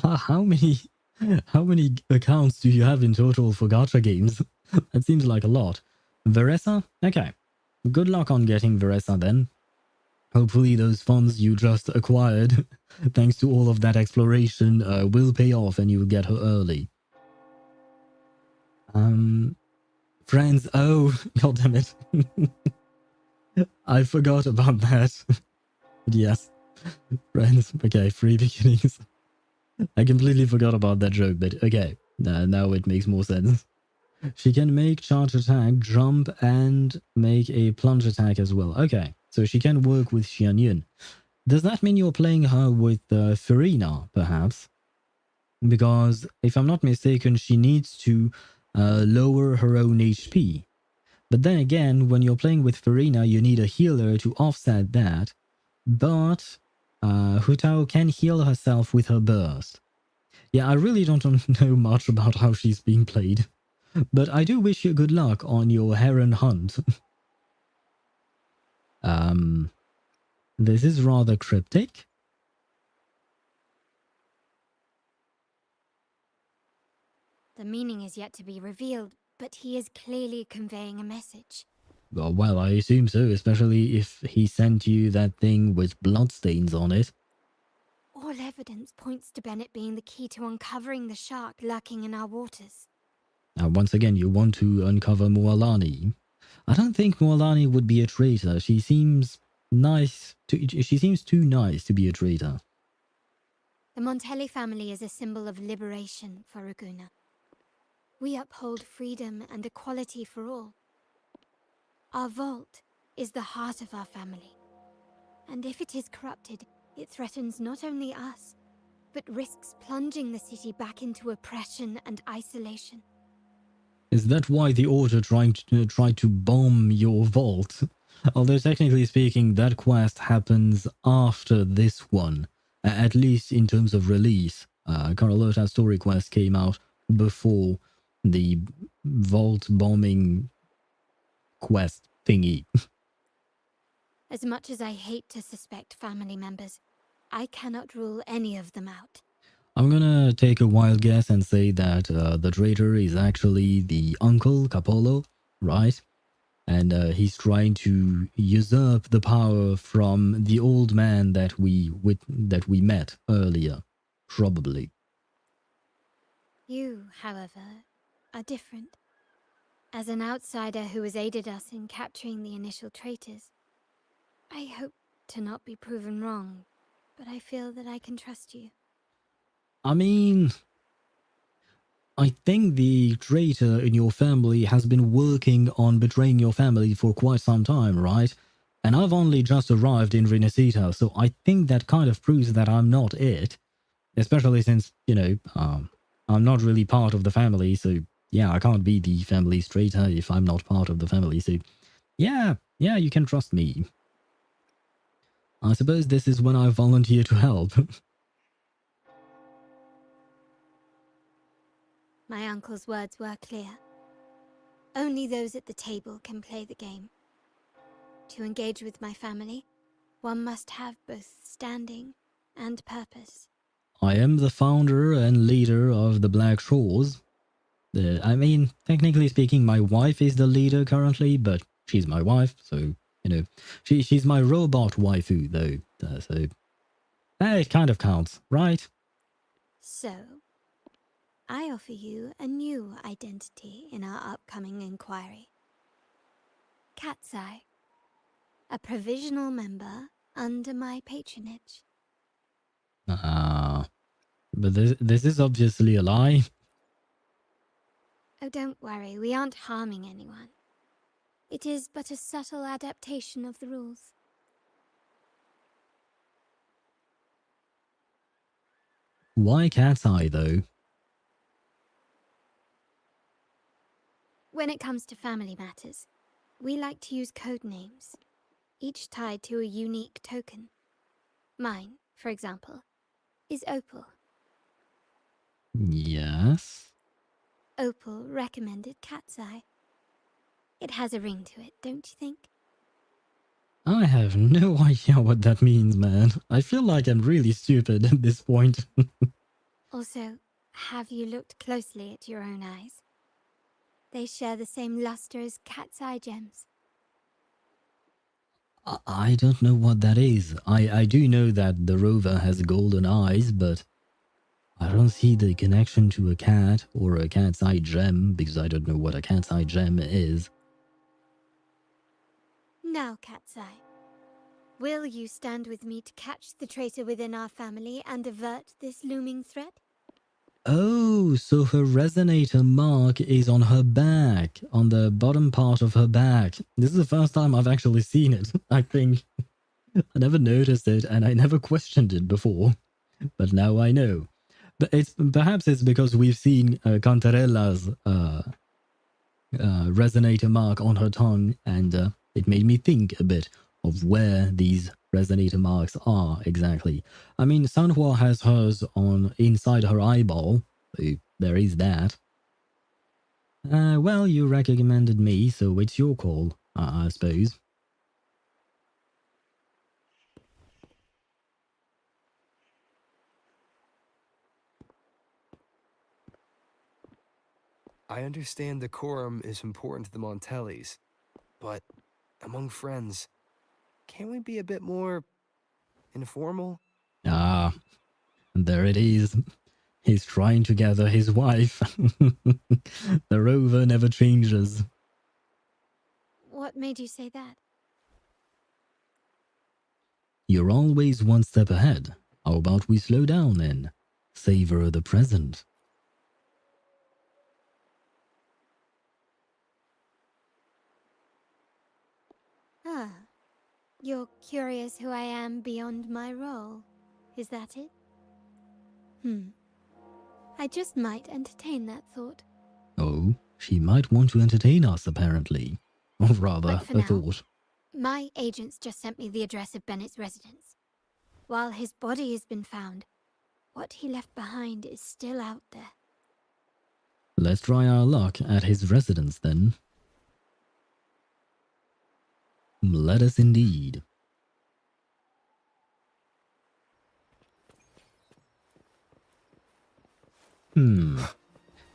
A: How many? How many accounts do you have in total for gacha games? That seems like a lot. Veresa? Okay. Good luck on getting Veresa then. Hopefully those funds you just acquired, thanks to all of that exploration, will pay off and you'll get her early. Friends, oh, god damn it. I forgot about that. Yes, friends, okay, free beginnings. I completely forgot about that joke, but okay, now it makes more sense. She can make charge attack, jump, and make a plunge attack as well. Okay, so she can work with Xianyun. Does that mean you're playing her with Farina, perhaps? Because if I'm not mistaken, she needs to lower her own HP. But then again, when you're playing with Farina, you need a healer to offset that. But Hutao can heal herself with her burst. Yeah, I really don't know much about how she's being played. But I do wish you good luck on your heron hunt. This is rather cryptic.
E: The meaning is yet to be revealed, but he is clearly conveying a message.
A: Well, I assume so, especially if he sent you that thing with bloodstains on it.
E: All evidence points to Bennett being the key to uncovering the shark lurking in our waters.
A: Now, once again, you want to uncover Mualani. I don't think Mualani would be a traitor. She seems nice. She seems too nice to be a traitor.
E: The Montelli family is a symbol of liberation for Raguna. We uphold freedom and equality for all. Our vault is the heart of our family. And if it is corrupted, it threatens not only us, but risks plunging the city back into oppression and isolation.
A: Is that why the Order tried to bomb your vault? Although technically speaking, that quest happens after this one, at least in terms of release. Carlotta's story quest came out before the vault bombing quest thingy.
E: As much as I hate to suspect family members, I cannot rule any of them out.
A: I'm gonna take a wild guess and say that the traitor is actually the uncle, Capolo, right? And he's trying to usurp the power from the old man that we met earlier, probably.
E: You, however, are different. As an outsider who has aided us in capturing the initial traitors, I hope to not be proven wrong, but I feel that I can trust you.
A: I mean, I think the traitor in your family has been working on betraying your family for quite some time, right? And I've only just arrived in Rinascita, so I think that kind of proves that I'm not it. Especially since, I'm not really part of the family, so yeah, I can't be the family's traitor if I'm not part of the family, so yeah, you can trust me. I suppose this is when I volunteer to help.
E: My uncle's words were clear. Only those at the table can play the game. To engage with my family, one must have both standing and purpose.
A: I am the founder and leader of the Black Shores. I mean, technically speaking, my wife is the leader currently, but she's my wife, so, she's my robot waifu, though, so it kind of counts, right?
E: So, I offer you a new identity in our upcoming inquiry. Cat's Eye, a provisional member under my patronage.
A: But this is obviously a lie.
E: Oh, don't worry, we aren't harming anyone. It is but a subtle adaptation of the rules.
A: Why Cat's Eye, though?
E: When it comes to family matters, we like to use code names, each tied to a unique token. Mine, for example, is Opal.
A: Yes?
E: Opal recommended Cat's Eye. It has a ring to it, don't you think?
A: I have no idea what that means, man. I feel like I'm really stupid at this point.
E: Also, Have you looked closely at your own eyes? They share the same luster as cat's eye gems.
A: I don't know what that is. I do know that the rover has golden eyes, but I don't see the connection to a cat or a cat's eye gem because I don't know what a cat's eye gem is.
E: Now, Cat's Eye, will you stand with me to catch the traitor within our family and avert this looming threat?
A: Oh, so her resonator mark is on her back, on the bottom part of her back. This is the first time I've actually seen it, I think. I never noticed it and I never questioned it before, but now I know. But perhaps it's because we've seen Cantarella's resonator mark on her tongue, and it made me think a bit of where these resonator marks are exactly. I mean, Sanhua has hers on inside her eyeball, so there is that. Well, you recommended me, so it's your call, I suppose.
B: I understand decorum is important to the Montellis, but among friends, can't we be a bit more informal?
A: Ah, and there it is. He's trying to gather his wife. The rover never changes.
E: What made you say that?
A: You're always one step ahead. How about we slow down then? Savor the present.
E: Ah, you're curious who I am beyond my role. Is that it? I just might entertain that thought.
A: Oh, she might want to entertain us, apparently. Or rather,
E: But for
A: a
E: now,
A: thought.
E: my agents just sent me the address of Bennett's residence. While his body has been found, what he left behind is still out there.
A: Let's try our luck at his residence, then. Let us indeed.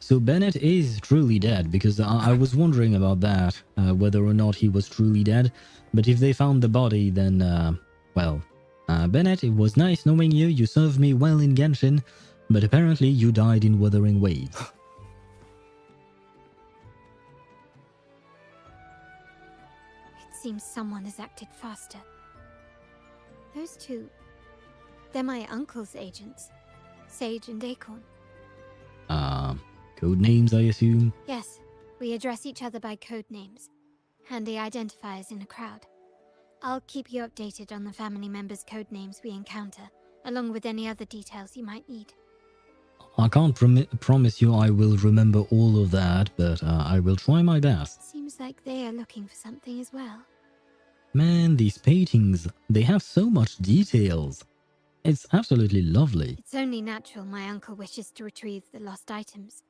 A: So Bennett is truly dead, because I was wondering about that, whether or not he was truly dead. But if they found the body, then, well, Bennett, it was nice knowing you. You served me well in Genshin, but apparently you died in Wuthering Waves.
E: It seems someone has acted faster. Those two, they're my uncle's agents, Sage and Acorn.
A: Code names, I assume?
E: Yes, we address each other by code names. Handy identifiers in a crowd. I'll keep you updated on the family members' code names we encounter, along with any other details you might need.
A: I can't promise you I will remember all of that, but I will try my best.
E: Seems like they are looking for something as well.
A: Man, these paintings, they have so much details. It's absolutely lovely.
E: It's only natural my uncle wishes to retrieve the lost items.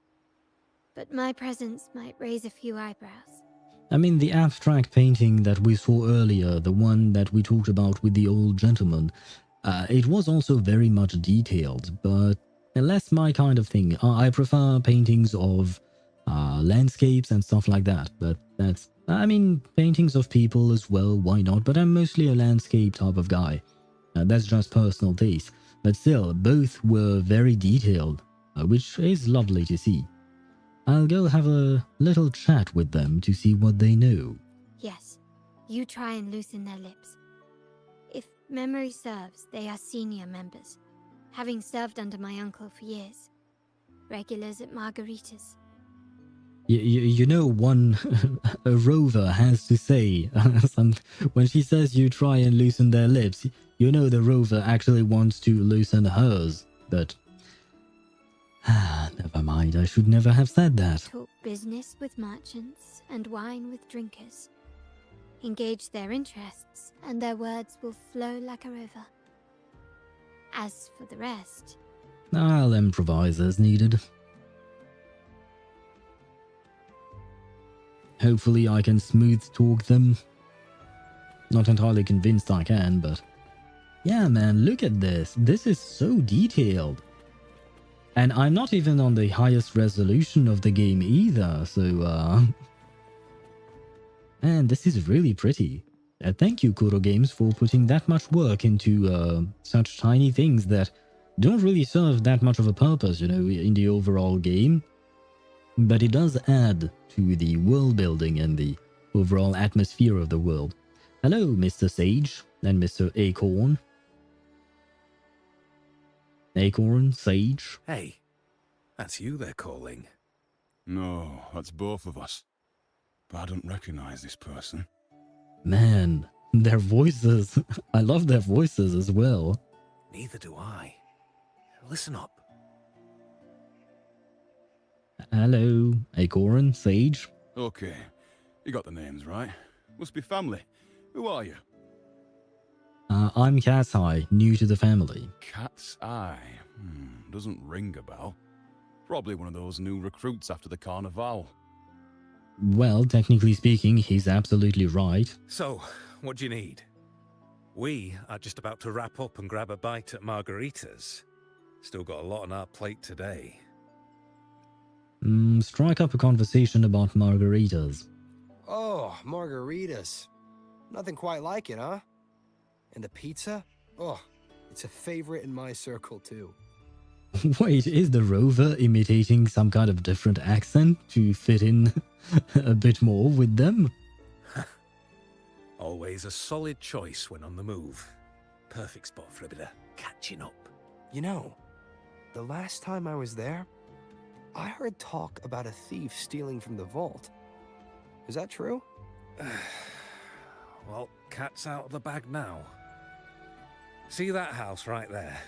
E: But my presence might raise a few eyebrows.
A: I mean, the abstract painting that we saw earlier, the one that we talked about with the old gentleman, it was also very much detailed, but less my kind of thing. I prefer paintings of landscapes and stuff like that, but that's... I mean, paintings of people as well, why not? But I'm mostly a landscape type of guy. That's just personal taste. But still, both were very detailed, which is lovely to see. I'll go have a little chat with them to see what they know.
E: Yes, you try and loosen their lips. If memory serves, they are senior members, having served under my uncle for years. Regulars at Margarita's.
A: You know, one a rover has to say, when she says you try and loosen their lips, you know the rover actually wants to loosen hers, but... never mind, I should never have said that.
E: Talk business with merchants and wine with drinkers. Engage their interests, and their words will flow like a river. As for the rest...
A: I'll improvise as needed. Hopefully I can smooth talk them. Not entirely convinced I can, but... Yeah man, look at this. This is so detailed. And I'm not even on the highest resolution of the game either, so and this is really pretty. Thank you, Kuro Games, for putting that much work into such tiny things that don't really serve that much of a purpose, you know, in the overall game. But it does add to the world building and the overall atmosphere of the world. Hello, Mr. Sage and Mr. Acorn. Acorn, Sage.
F: Hey, that's you they're calling.
G: No, that's both of us. But I don't recognize this person.
A: Man, their voices. I love their voices as well.
F: Neither do I. Listen up.
A: Hello, Acorn, Sage.
G: Okay, you got the names right. Must be family. Who are you?
A: I'm Cat's Eye, new to the family.
G: Cat's Eye. Doesn't ring a bell. Probably one of those new recruits after the Carnival.
A: Well, technically speaking, he's absolutely right.
F: So, what do you need? We are just about to wrap up and grab a bite at Margarita's. Still got a lot on our plate today.
A: Strike up a conversation about margaritas.
B: Oh, margaritas. Nothing quite like it, huh? And the pizza? Oh, it's a favorite in my circle, too.
A: Wait, is the rover imitating some kind of different accent to fit in a bit more with them?
F: Always a solid choice when on the move. Perfect spot for a bit of catching up.
B: You know, the last time I was there, I heard talk about a thief stealing from the vault. Is that true?
F: Well, cat's out of the bag now. See that house right there?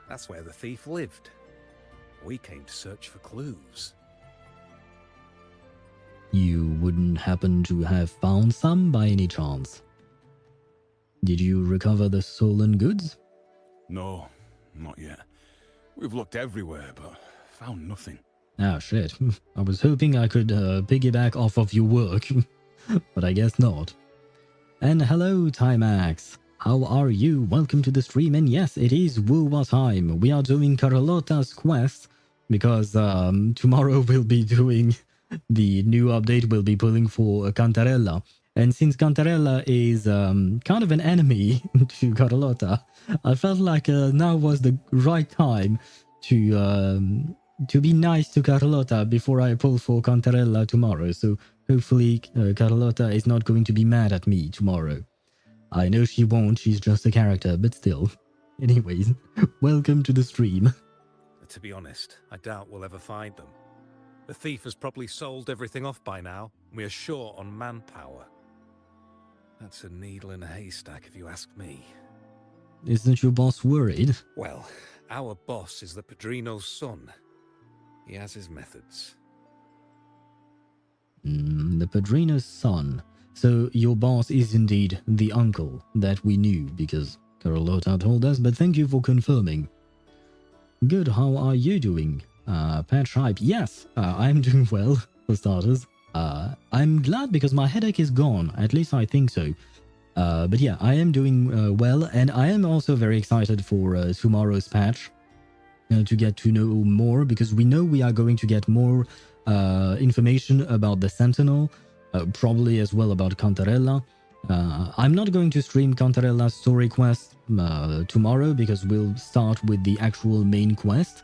F: That's where the thief lived. We came to search for clues.
A: You wouldn't happen to have found some by any chance? Did you recover the stolen goods?
G: No, not yet. We've looked everywhere, but found nothing.
A: Ah, shit. I was hoping I could piggyback off of your work, but I guess not. And hello, Timax. How are you? Welcome to the stream, and yes, it is Wuwa time. We are doing Carlotta's quest, because tomorrow we'll be doing the new update. We'll be pulling for Cantarella. And since Cantarella is kind of an enemy to Carlotta, I felt like now was the right time to be nice to Carlotta before I pull for Cantarella tomorrow. So hopefully Carlotta is not going to be mad at me tomorrow. I know she won't, she's just a character, but still. Anyways, welcome to the stream.
F: To be honest, I doubt we'll ever find them. The thief has probably sold everything off by now. We are short on manpower. That's a needle in a haystack, if you ask me.
A: Isn't your boss worried?
F: Well, our boss is the Padrino's son. He has his methods.
A: The Padrino's son. So your boss is indeed the uncle that we knew, because Carlotta told us, but thank you for confirming. Good, how are you doing? Pat Tribe, yes, I'm doing well, for starters. I'm glad because my headache is gone, at least I think so. But yeah, I am doing well, and I am also very excited for tomorrow's patch to get to know more, because we know we are going to get more information about the Sentinel, probably as well about Cantarella. I'm not going to stream Cantarella's story quest tomorrow, because we'll start with the actual main quest.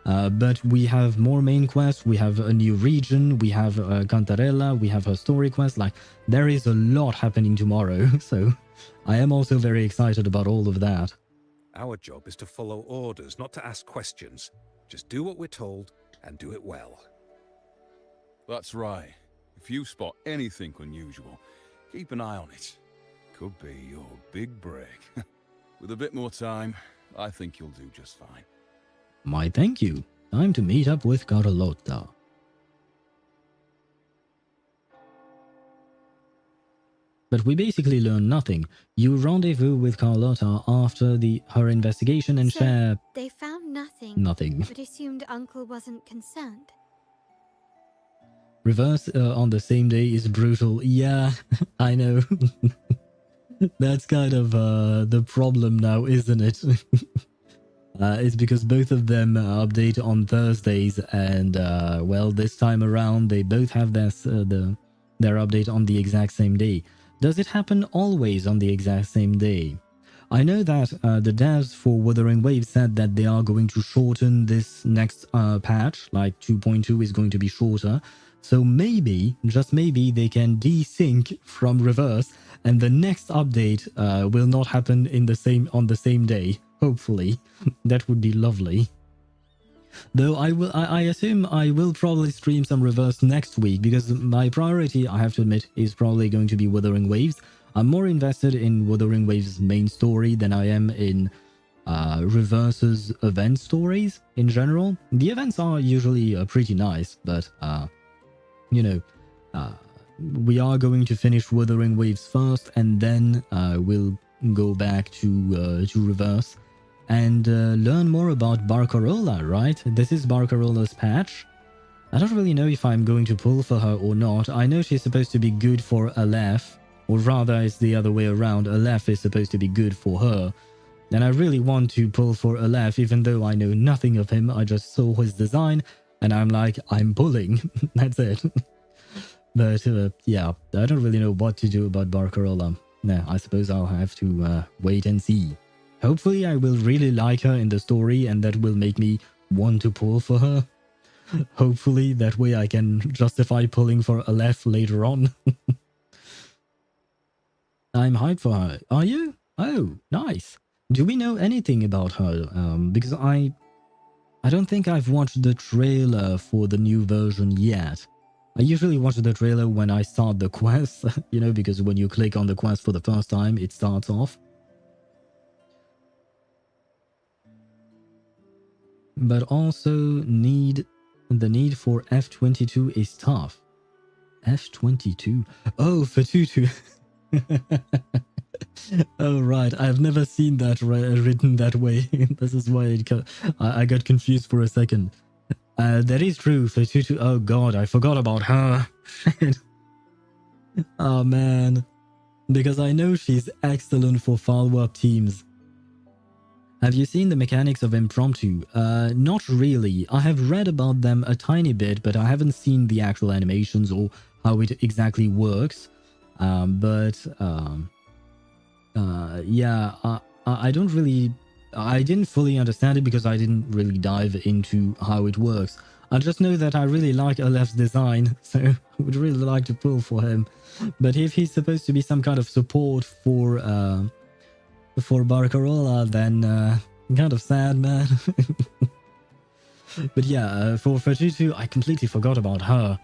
A: But we have more main quests, we have a new region, we have Cantarella, we have her story quest. Like, there is a lot happening tomorrow, so I am also very excited about all of that.
F: Our job is to follow orders, not to ask questions. Just do what we're told, and do it well.
G: That's right. If you spot anything unusual, keep an eye on it. Could be your big break. With a bit more time, I think you'll do just fine.
A: My thank you. Time to meet up with Carlotta. But we basically learn nothing. You rendezvous with Carlotta after her investigation and
E: So,
A: share
E: they found nothing,
A: nothing.
E: but assumed Uncle wasn't concerned.
A: Reverse on the same day is brutal. Yeah, I know. That's kind of the problem now, isn't it? It's because both of them update on Thursdays, and well, this time around they both have their update on the exact same day. Does it happen always on the exact same day? I know that the devs for Wuthering Waves said that they are going to shorten this next patch, like 2.2 is going to be shorter. So maybe, just maybe, they can desync from reverse, and the next update will not happen on the same day. Hopefully, that would be lovely. Though I assume I will probably stream some reverse next week, because my priority, I have to admit, is probably going to be Wuthering Waves. I'm more invested in Wuthering Waves' main story than I am in Reverse's event stories in general. The events are usually pretty nice, but you know, we are going to finish Wuthering Waves first, and then we'll go back to Reverse and learn more about Barcarola, right? This is Barcarola's patch. I don't really know if I'm going to pull for her or not. I know she's supposed to be good for Aleph, or rather it's the other way around. Aleph is supposed to be good for her. And I really want to pull for Aleph, even though I know nothing of him. I just saw his design, and I'm like, I'm pulling. That's it. But yeah, I don't really know what to do about Barcarola. Nah, I suppose I'll have to wait and see. Hopefully I will really like her in the story, and that will make me want to pull for her. Hopefully, that way I can justify pulling for Aleph later on. I'm hyped for her. Are you? Oh, nice. Do we know anything about her? Because I don't think I've watched the trailer for the new version yet. I usually watch the trailer when I start the quest, you know, because when you click on the quest for the first time, it starts off. But also the need for F22 is tough. F22? Oh, for Tutu. Oh, right. I've never seen that written that way. This is why I got confused for a second. That is true for Tutu. Oh god, I forgot about her. Oh man. Because I know she's excellent for follow-up teams. Have you seen the mechanics of Impromptu? Not really. I have read about them a tiny bit, but I haven't seen the actual animations or how it exactly works. Yeah, I don't really... I didn't fully understand it because I didn't really dive into how it works. I just know that I really like Aleph's design, so I would really like to pull for him. But if he's supposed to be some kind of support for Barcarola, then kind of sad, man. But yeah, for Tutu, I completely forgot about her.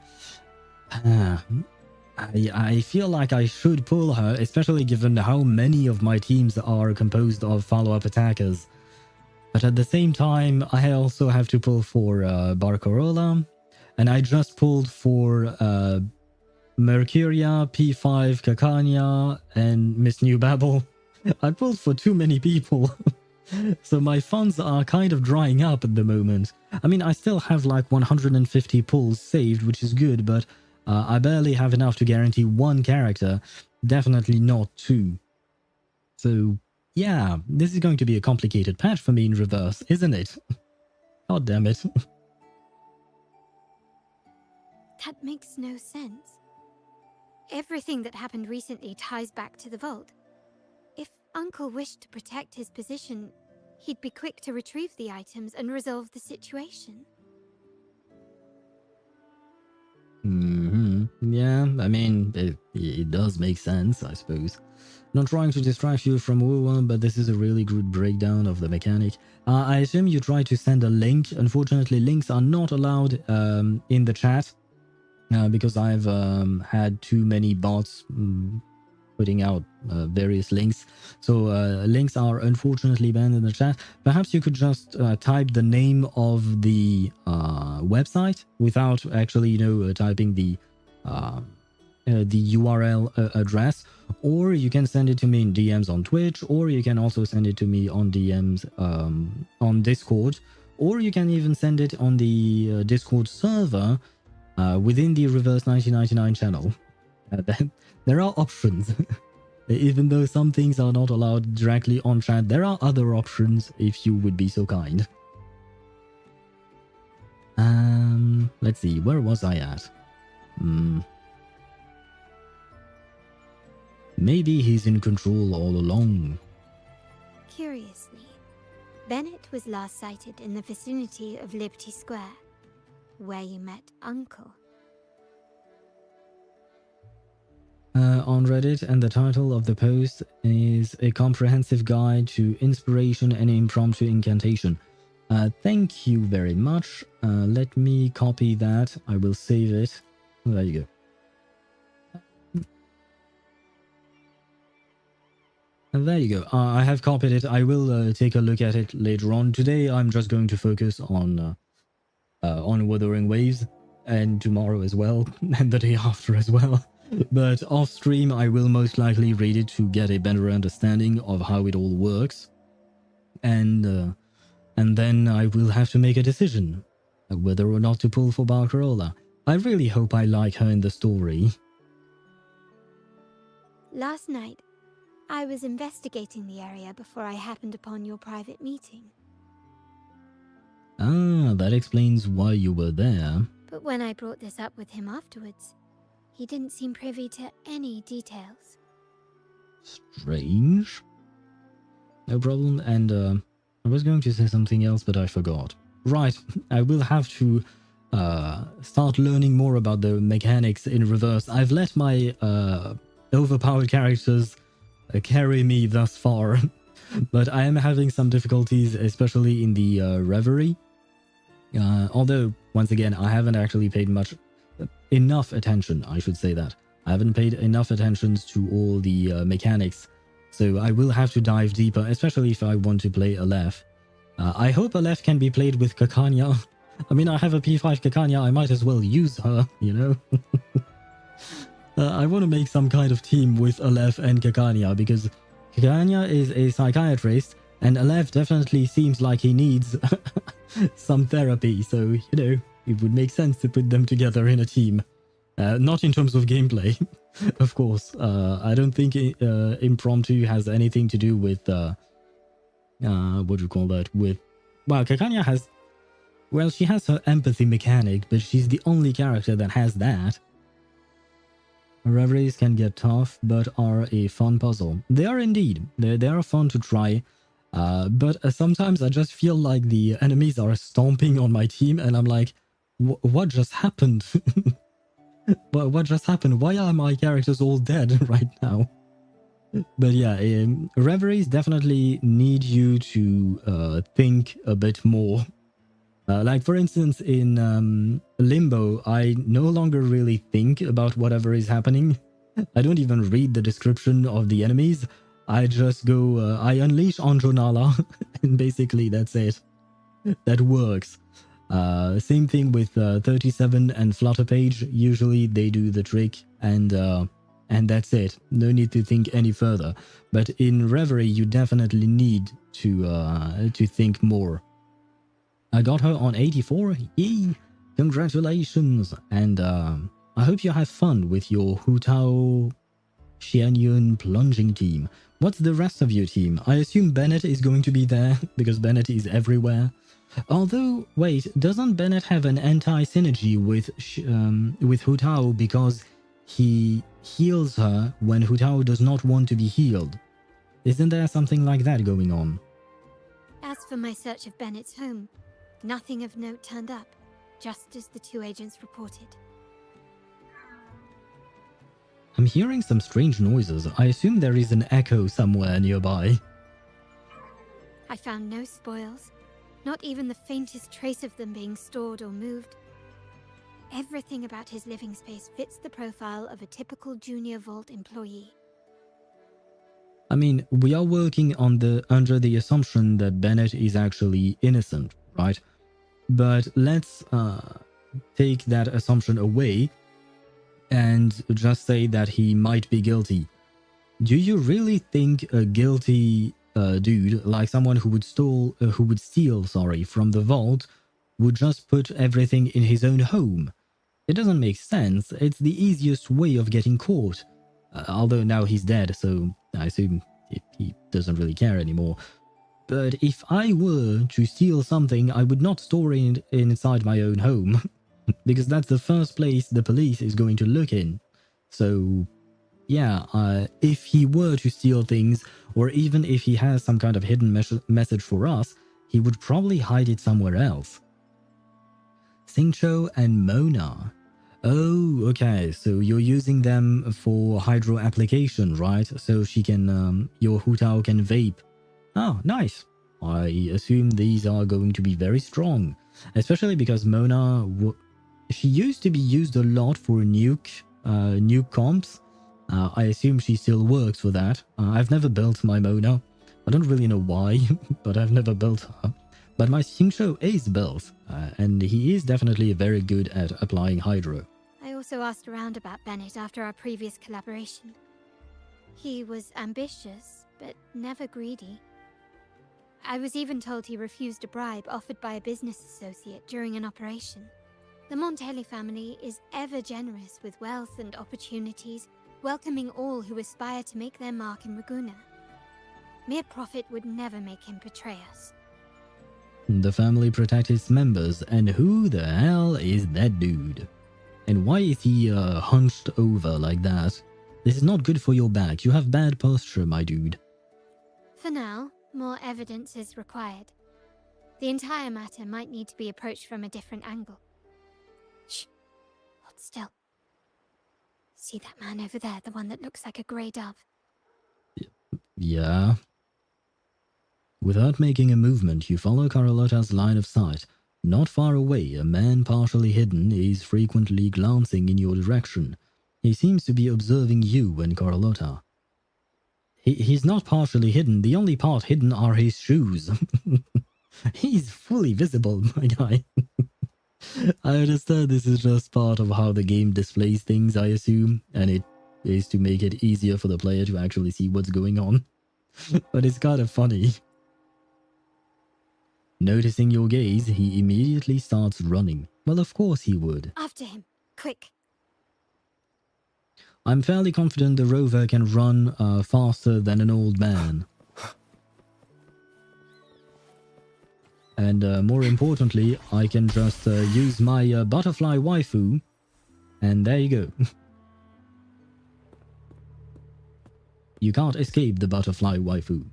A: I feel like I should pull her, especially given how many of my teams are composed of follow-up attackers. But at the same time, I also have to pull for Barcarola, and I just pulled for Mercuria, P5, Kakanya, and Miss New Babel. I pulled for too many people. So my funds are kind of drying up at the moment. I mean, I still have like 150 pulls saved, which is good, but I barely have enough to guarantee one character. Definitely not two. So yeah, this is going to be a complicated patch for me in reverse, isn't it? God damn it.
E: That makes no sense. Everything that happened recently ties back to the vault. If Uncle wished to protect his position, he'd be quick to retrieve the items and resolve the situation.
A: Yeah, I mean, it does make sense, I suppose. Not trying to distract you from Wu, but this is a really good breakdown of the mechanic. I assume you tried to send a link. Unfortunately, links are not allowed in the chat because I've had too many bots putting out various links. So links are unfortunately banned in the chat. Perhaps you could just type the name of the website without actually, typing the URL address, or you can send it to me in DMs on Twitch, or you can also send it to me on DMs on Discord, or you can even send it on the Discord server within the Reverse 1999 channel. There are options. Even though some things are not allowed directly on chat, there are other options if you would be so kind. Let's see, where was I at? Maybe he's in control all along.
E: Curiously, Bennett was last sighted in the vicinity of Liberty Square, where you met Uncle.
A: On Reddit, and the title of the post is A Comprehensive Guide to Inspiration and Impromptu Incantation. Thank you very much. Let me copy that. I will save it. There you go. There you go. I have copied it. I will take a look at it later on. Today, I'm just going to focus on Wuthering Waves, and tomorrow as well, and the day after as well. But off stream, I will most likely read it to get a better understanding of how it all works, and then I will have to make a decision whether or not to pull for Carlotta. I really hope I like her in the story.
E: Last night, I was investigating the area before I happened upon your private meeting.
A: Ah, that explains why you were there.
E: But when I brought this up with him afterwards, he didn't seem privy to any details.
A: Strange. No problem, and I was going to say something else, but I forgot. Right, I will have to start learning more about the mechanics in reverse. I've let my overpowered characters carry me thus far, but I am having some difficulties, especially in the Reverie. Although, once again, I haven't actually paid enough attention, I should say that. I haven't paid enough attention to all the mechanics, so I will have to dive deeper, especially if I want to play Aleph. I hope Aleph can be played with Kakanya. I mean, I have a P5 Kakanya, I might as well use her, you know? I want to make some kind of team with Aleph and Kakanya, because Kakanya is a psychiatrist, and Aleph definitely seems like he needs some therapy, so, you know, it would make sense to put them together in a team. Not in terms of gameplay, of course. I don't think Impromptu has anything to do with, what do you call that, with... Well, Kakanya has... Well, she has her empathy mechanic, but she's the only character that has that. Reveries can get tough, but are a fun puzzle. They are indeed. They are fun to try. But sometimes I just feel like the enemies are stomping on my team, and I'm like, what just happened? What just happened? Why are my characters all dead right now? But yeah, Reveries definitely need you to think a bit more. Like, for instance, in Limbo, I no longer really think about whatever is happening. I don't even read the description of the enemies. I just go, I unleash Anjonala, and basically that's it. That works. Same thing with 37 and Flutterpage. Usually they do the trick, and that's it. No need to think any further. But in Reverie, you definitely need to think more. I got her on 84. Yee! Congratulations! And I hope you have fun with your Hutao Xianyun plunging team. What's the rest of your team? I assume Bennett is going to be there, because Bennett is everywhere. Although, wait, doesn't Bennett have an anti-synergy with Hutao because he heals her when Hutao does not want to be healed? Isn't there something like that going on?
E: As for my search of Bennett's home, nothing of note turned up, just as the two agents reported.
A: I'm hearing some strange noises. I assume there is an echo somewhere nearby.
E: I found no spoils, not even the faintest trace of them being stored or moved. Everything about his living space fits the profile of a typical Junior Vault employee.
A: I mean, we are working under the assumption that Bennett is actually innocent, right? But let's take that assumption away and just say that he might be guilty. Do you really think a guilty dude, like someone who would steal from the vault, would just put everything in his own home? It doesn't make sense. It's the easiest way of getting caught. Although now he's dead, so I assume he doesn't really care anymore. But if I were to steal something, I would not store it inside my own home, because that's the first place the police is going to look in. So, yeah, if he were to steal things, or even if he has some kind of hidden message for us, he would probably hide it somewhere else. Xingqiu and Mona. Oh, okay, so you're using them for hydro application, right? So she can, your Hu Tao can vape. Oh, nice. I assume these are going to be very strong, especially because Mona, she used to be used a lot for nuke comps. I assume she still works for that. I've never built my Mona. I don't really know why, but I've never built her. But my Xingqiu is built, and he is definitely very good at applying hydro.
E: I also asked around about Bennett after our previous collaboration. He was ambitious, but never greedy. I was even told he refused a bribe offered by a business associate during an operation. The Montelli family is ever generous with wealth and opportunities, welcoming all who aspire to make their mark in Ragusa. Mere profit would never make him betray us.
A: The family protects its members, and who the hell is that dude? And why is he hunched over like that? This is not good for your back. You have bad posture, my dude.
E: For now, more evidence is required. The entire matter might need to be approached from a different angle. Shh. Hold still. See that man over there, the one that looks like a grey dove?
A: Yeah. Without making a movement, you follow Carlotta's line of sight. Not far away, a man partially hidden is frequently glancing in your direction. He seems to be observing you and Carlotta. He's not partially hidden. The only part hidden are his shoes. He's fully visible, my guy. I understand this is just part of how the game displays things, I assume, and it is to make it easier for the player to actually see what's going on. But it's kind of funny. Noticing your gaze, he immediately starts running. Well, of course he would.
E: After him. Quick.
A: I'm fairly confident the rover can run faster than an old man. And more importantly, I can just use my butterfly waifu. And there you go. You can't escape the butterfly waifu.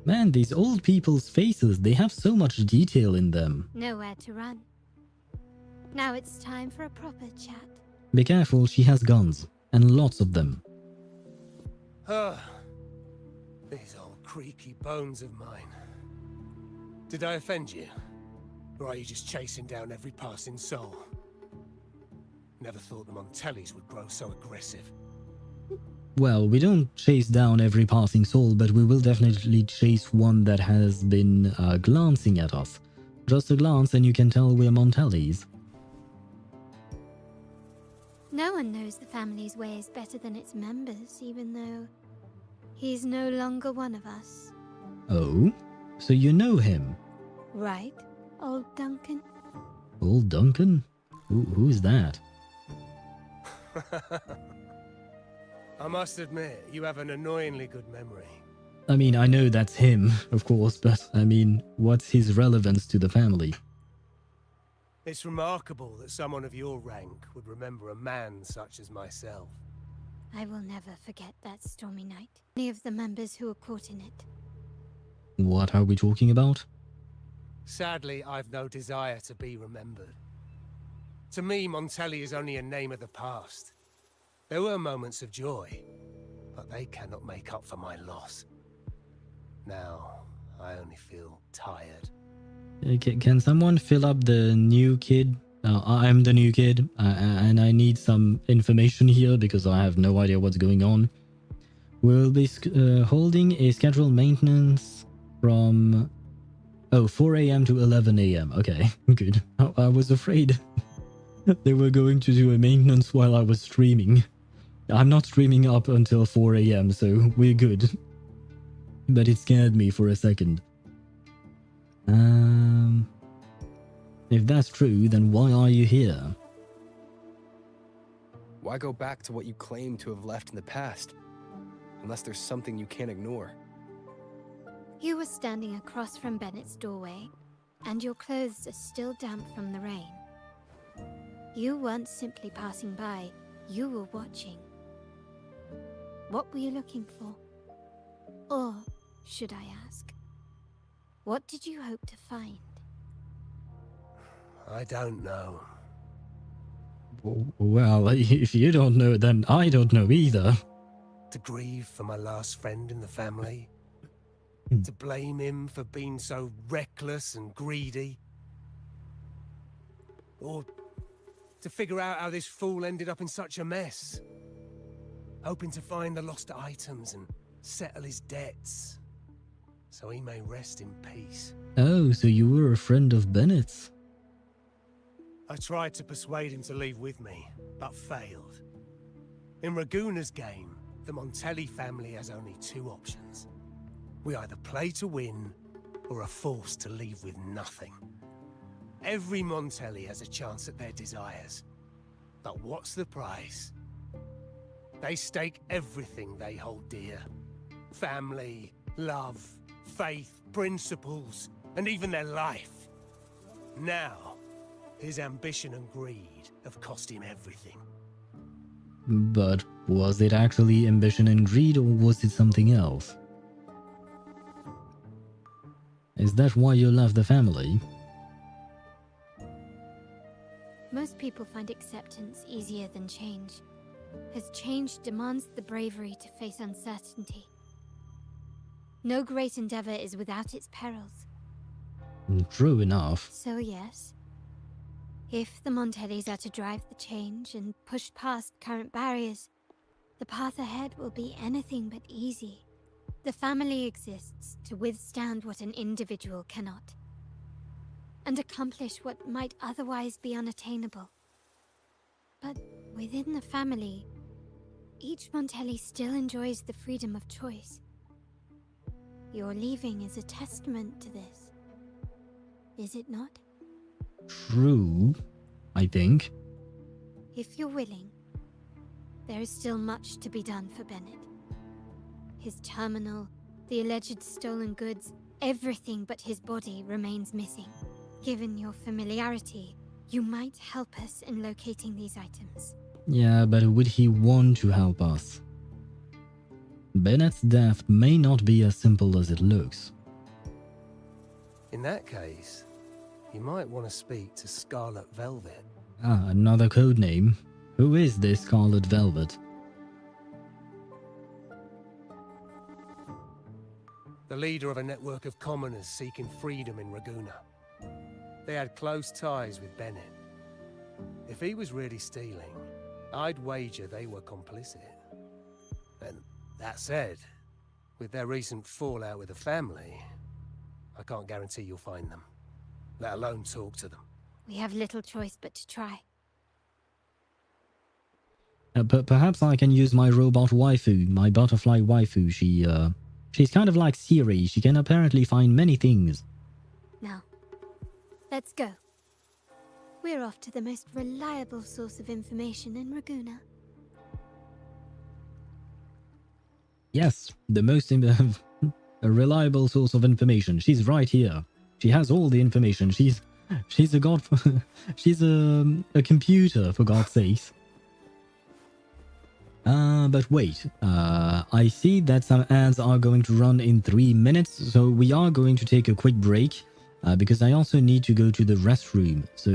A: Man, these old people's faces, they have so much detail in them.
E: Nowhere to run. Now it's time for a proper chat.
A: Be careful, she has guns. And lots of them.
H: These old creaky bones of mine. Did I offend you? Or are you just chasing down every passing soul? Never thought the Montellis would grow so aggressive.
A: Well, we don't chase down every passing soul, but we will definitely chase one that has been glancing at us. Just a glance and you can tell we're Montellis.
E: No one knows the family's ways better than its members, even though he's no longer one of us.
A: Oh? So you know him?
E: Right, old Duncan?
A: Old Duncan? Who's that?
H: I must admit, you have an annoyingly good memory.
A: I mean, I know that's him, of course, but I mean, what's his relevance to the family?
H: It's remarkable that someone of your rank would remember a man such as myself.
E: I will never forget that stormy night. Any of the members who were caught in it.
A: What are we talking about?
H: Sadly, I've no desire to be remembered. To me, Montelli is only a name of the past. There were moments of joy, but they cannot make up for my loss. Now, I only feel tired.
A: Can someone fill up the new kid? I'm the new kid, and I need some information here because I have no idea what's going on. We'll be holding a scheduled maintenance from 4 a.m. to 11 a.m. Okay, good. I was afraid they were going to do a maintenance while I was streaming. I'm not streaming up until 4 a.m., so we're good. But it scared me for a second. If that's true, then why are you here?
B: Why go back to what you claim to have left in the past? Unless there's something you can't ignore.
E: You were standing across from Bennett's doorway, and your clothes are still damp from the rain. You weren't simply passing by, you were watching. What were you looking for? Or, should I ask, what did you hope to find?
H: I don't know.
A: Well, if you don't know, then I don't know either.
H: To grieve for my last friend in the family? To blame him for being so reckless and greedy? Or to figure out how this fool ended up in such a mess? Hoping to find the lost items and settle his debts, so he may rest in peace.
A: Oh, so you were a friend of Bennett's?
H: I tried to persuade him to leave with me, but failed. In Raguna's game, the Montelli family has only two options. We either play to win, or are forced to leave with nothing. Every Montelli has a chance at their desires. But what's the price? They stake everything they hold dear. Family, love, faith, principles, and even their life. Now, his ambition and greed have cost him everything.
A: But was it actually ambition and greed, or was it something else? Is that why you left the family?
E: Most people find acceptance easier than change, as change demands the bravery to face uncertainty. No great endeavor is without its perils.
A: True enough.
E: So yes, if the Montellis are to drive the change and push past current barriers, the path ahead will be anything but easy. The family exists to withstand what an individual cannot, and accomplish what might otherwise be unattainable. But within the family, each Montelli still enjoys the freedom of choice. Your leaving is a testament to this, is it not?
A: True, I think.
E: If you're willing, there is still much to be done for Bennett. His terminal, the alleged stolen goods, everything but his body remains missing. Given your familiarity, you might help us in locating these items.
A: Yeah, but would he want to help us? Bennett's death may not be as simple as it looks.
H: In that case, you might want to speak to Scarlet Velvet.
A: Ah, another code name. Who is this Scarlet Velvet?
H: The leader of a network of commoners seeking freedom in Raguna. They had close ties with Bennett. If he was really stealing, I'd wager they were complicit. And that said, with their recent fallout with the family, I can't guarantee you'll find them, let alone talk to them.
E: We have little choice but to try.
A: Perhaps I can use my robot waifu, my butterfly waifu. She's kind of like Siri. She can apparently find many things.
E: Now, let's go. We're off to the most reliable source of information in Raguna.
A: Yes, the most a reliable source of information. She's right here. She has all the information. She's a god. She's a computer, for God's sakes. But wait, I see that some ads are going to run in 3 minutes, so we are going to take a quick break, because I also need to go to the restroom. So,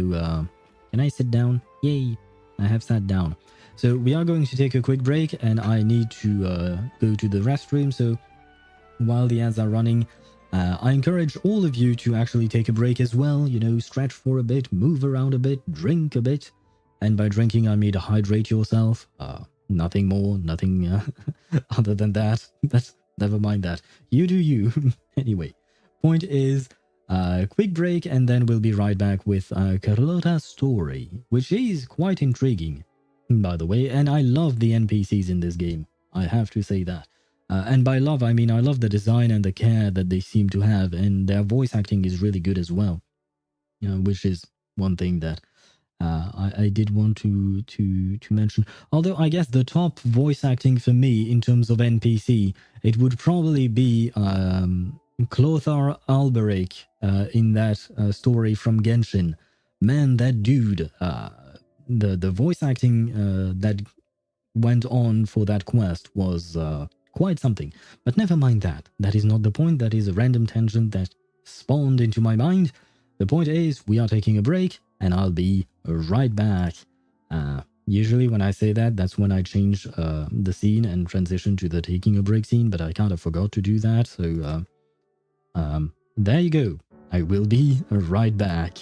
A: can I sit down? Yay, I have sat down. So we are going to take a quick break, and I need to go to the restroom. So while the ads are running, I encourage all of you to actually take a break as well. You know, stretch for a bit, move around a bit, drink a bit. And by drinking, I mean to hydrate yourself. Nothing more, nothing other than that. That's never mind that. You do you. Anyway, point is, quick break, and then we'll be right back with Carlotta's story, which is quite intriguing, by the way. And I love the NPCs in this game. I have to say that. And by love, I mean I love the design and the care that they seem to have, and their voice acting is really good as well. You know, which is one thing that I did want to mention. Although I guess the top voice acting for me in terms of NPC, it would probably be Clothar Alberic in that story from Genshin. Man, that dude, the voice acting that went on for that quest was quite something. But never mind that. That is not the point. That is a random tangent that spawned into my mind. The point is, we are taking a break, and I'll be right back. Usually when I say that, that's when I change the scene and transition to the taking a break scene, but I kind of forgot to do that, so there you go. I will be right back.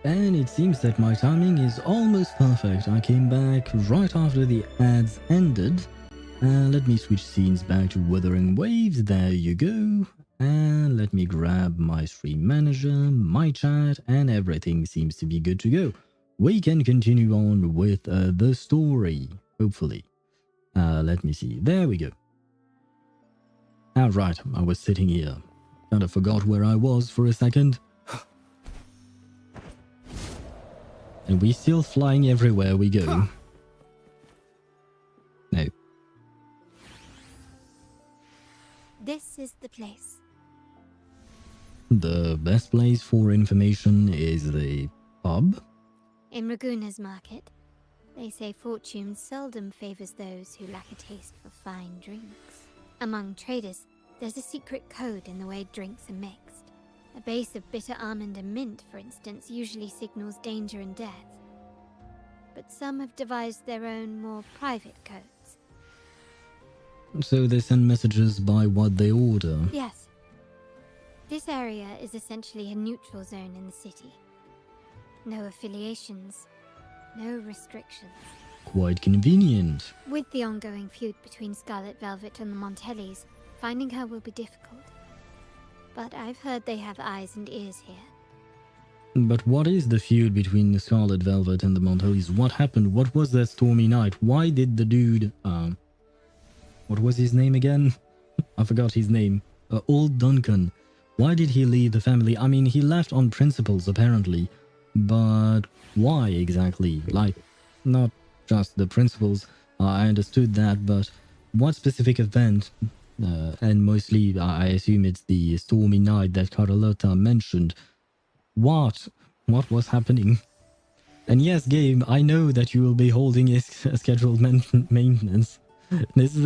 A: And it seems that my timing is almost perfect. I came back right after the ads ended. Let me switch scenes back to Wuthering Waves. There you go. And let me grab my stream manager, my chat, and everything seems to be good to go. We can continue on with the story, hopefully. Let me see. There we go. Right, I was sitting here. Kind of forgot where I was for a second. And we're still flying everywhere we go. No.
E: This is the place.
A: The best place for information is the pub?
E: In Raguna's market, they say fortune seldom favors those who lack a taste for fine drinks. Among traders, there's a secret code in the way drinks are mixed. A base of bitter almond and mint, for instance, usually signals danger and death. But some have devised their own, more private codes.
A: So they send messages by what they order?
E: Yes. This area is essentially a neutral zone in the city. No affiliations, no restrictions.
A: Quite convenient.
E: With the ongoing feud between Scarlet Velvet and the Montellis, finding her will be difficult. But I've heard they have eyes and ears here.
A: But what is the feud between the Scarlet Velvet and the Montellis? What happened? What was that stormy night? Why did the dude... what was his name again? I forgot his name. Old Duncan. Why did he leave the family? I mean, he left on principles, apparently. But why exactly? Like, not just the principles. I understood that, but what specific event? And mostly, I assume it's the stormy night that Carlotta mentioned. What was happening? And yes, game, I know that you will be holding a scheduled maintenance. This is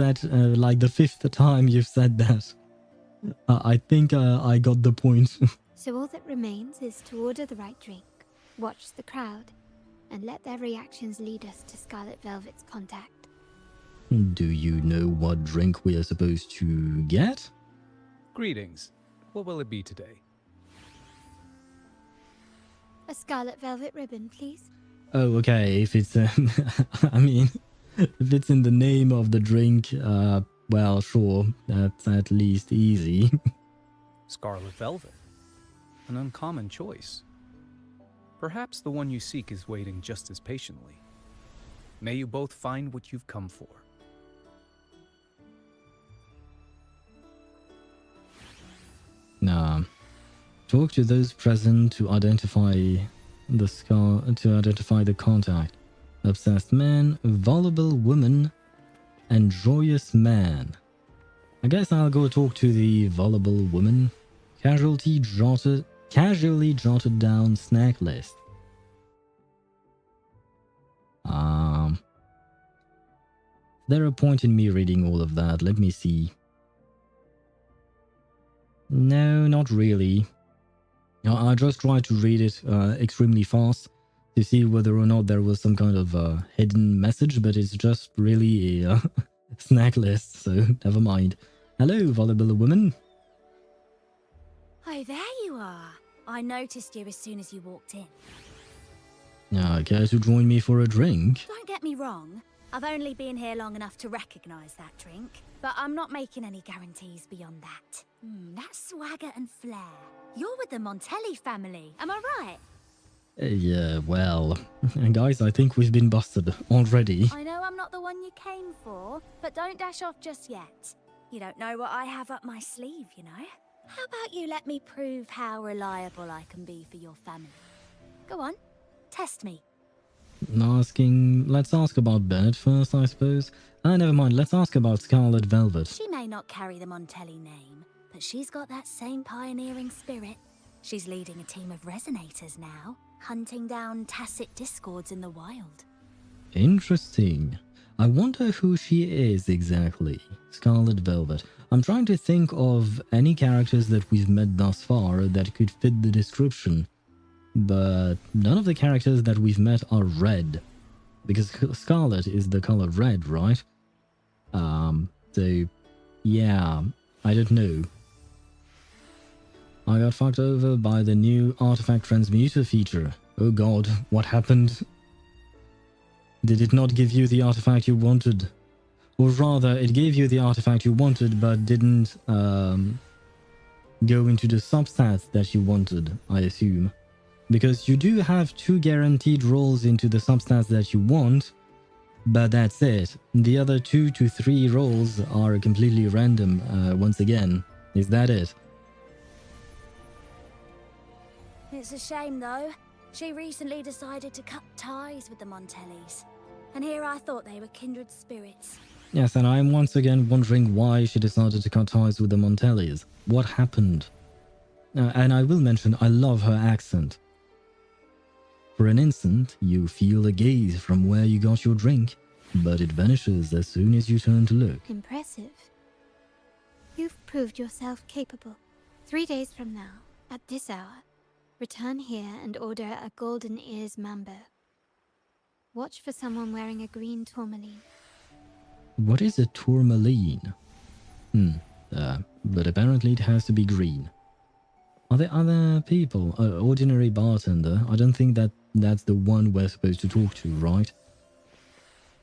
A: like the 5th time you've said that. I think I got the point.
E: So all that remains is to order the right drink, watch the crowd, and let their reactions lead us to Scarlet Velvet's contact.
A: Do you know what drink we are supposed to get?
I: Greetings. What will it be today?
E: A Scarlet Velvet ribbon, please.
A: Oh, okay. If it's, I mean, if it's in the name of the drink, well, sure. That's at least easy.
I: Scarlet Velvet. An uncommon choice. Perhaps the one you seek is waiting just as patiently. May you both find what you've come for.
A: Talk to those present to identify the contact. Obsessed man, voluble woman, and joyous man. I guess I'll go talk to the voluble woman. Casually jotted down snack list. Is there a point in me reading all of that? Let me see. No, not really. I just tried to read it extremely fast to see whether or not there was some kind of hidden message, but it's just really a snack list, so never mind. Hello, voluble woman.
J: Oh, there you are. I noticed you as soon as you walked in.
A: Care to join me for a drink?
J: Don't get me wrong. I've only been here long enough to recognize that drink, but I'm not making any guarantees beyond that. That swagger and flair. You're with the Montelli family, am I right?
A: Yeah, well, guys, I think we've been busted already.
J: I know I'm not the one you came for, but don't dash off just yet. You don't know what I have up my sleeve, you know? How about you let me prove how reliable I can be for your family? Go on, test me.
A: Let's ask about Bennett first, I suppose. Never mind, let's ask about Scarlet Velvet.
J: She may not carry the Montelli name, but she's got that same pioneering spirit. She's leading a team of resonators now, hunting down tacit discords in the wild.
A: Interesting. I wonder who she is exactly. Scarlet Velvet. I'm trying to think of any characters that we've met thus far that could fit the description. But none of the characters that we've met are red. Because Scarlet is the color red, right? So, yeah, I don't know. I got fucked over by the new artifact transmuter feature. Oh god, what happened? Did it not give you the artifact you wanted? Or rather, it gave you the artifact you wanted, but didn't go into the substats that you wanted, I assume. Because you do have 2 guaranteed rolls into the substats that you want, but that's it. The other 2 to 3 rolls are completely random, once again. Is that it?
J: It's a shame, though. She recently decided to cut ties with the Montellis. And here I thought they were kindred spirits.
A: Yes, and I'm once again wondering why she decided to cut ties with the Montellis. What happened? And I will mention, I love her accent. For an instant, you feel a gaze from where you got your drink, but it vanishes as soon as you turn to look.
E: Impressive. You've proved yourself capable. 3 days from now, at this hour, return here and order a golden ears mambo. Watch for someone wearing a green tourmaline.
A: What is a tourmaline? But apparently it has to be green. Are there other people? Ordinary bartender? I don't think that's the one we're supposed to talk to, right?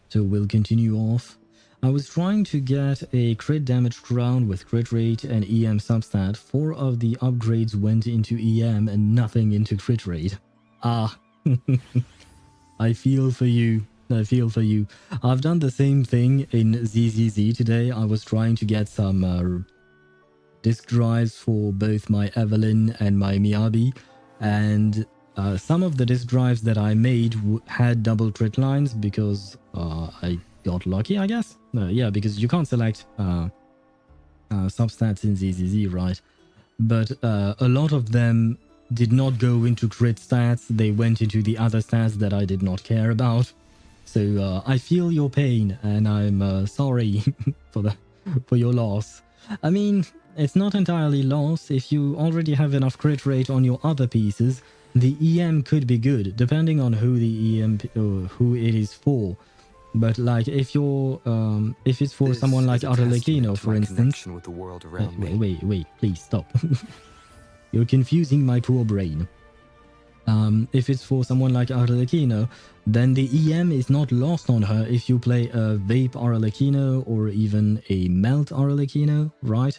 A: So we'll continue off. I was trying to get a crit damage crown with crit rate and EM substat. 4 of the upgrades went into EM and nothing into crit rate. Ah, I feel for you. I feel for you. I've done the same thing in ZZZ today. I was trying to get some disk drives for both my Evelyn and my Miyabi, and some of the disk drives that I made had double crit lines because I got lucky, I guess. Yeah, because you can't select substats in ZZZ, right? But a lot of them did not go into crit stats. They went into the other stats that I did not care about. So I feel your pain, and I'm sorry for your loss. I mean, it's not entirely loss. If you already have enough crit rate on your other pieces, the EM could be good, depending on who the EM or who it is for. But like, if you're if it's for someone like Arlecchino, for instance.
B: With the world around
A: wait, please stop. You're confusing my poor brain. If it's for someone like Arlecchino, then the EM is not lost on her if you play a Vape Arlecchino or even a Melt Arlecchino, right?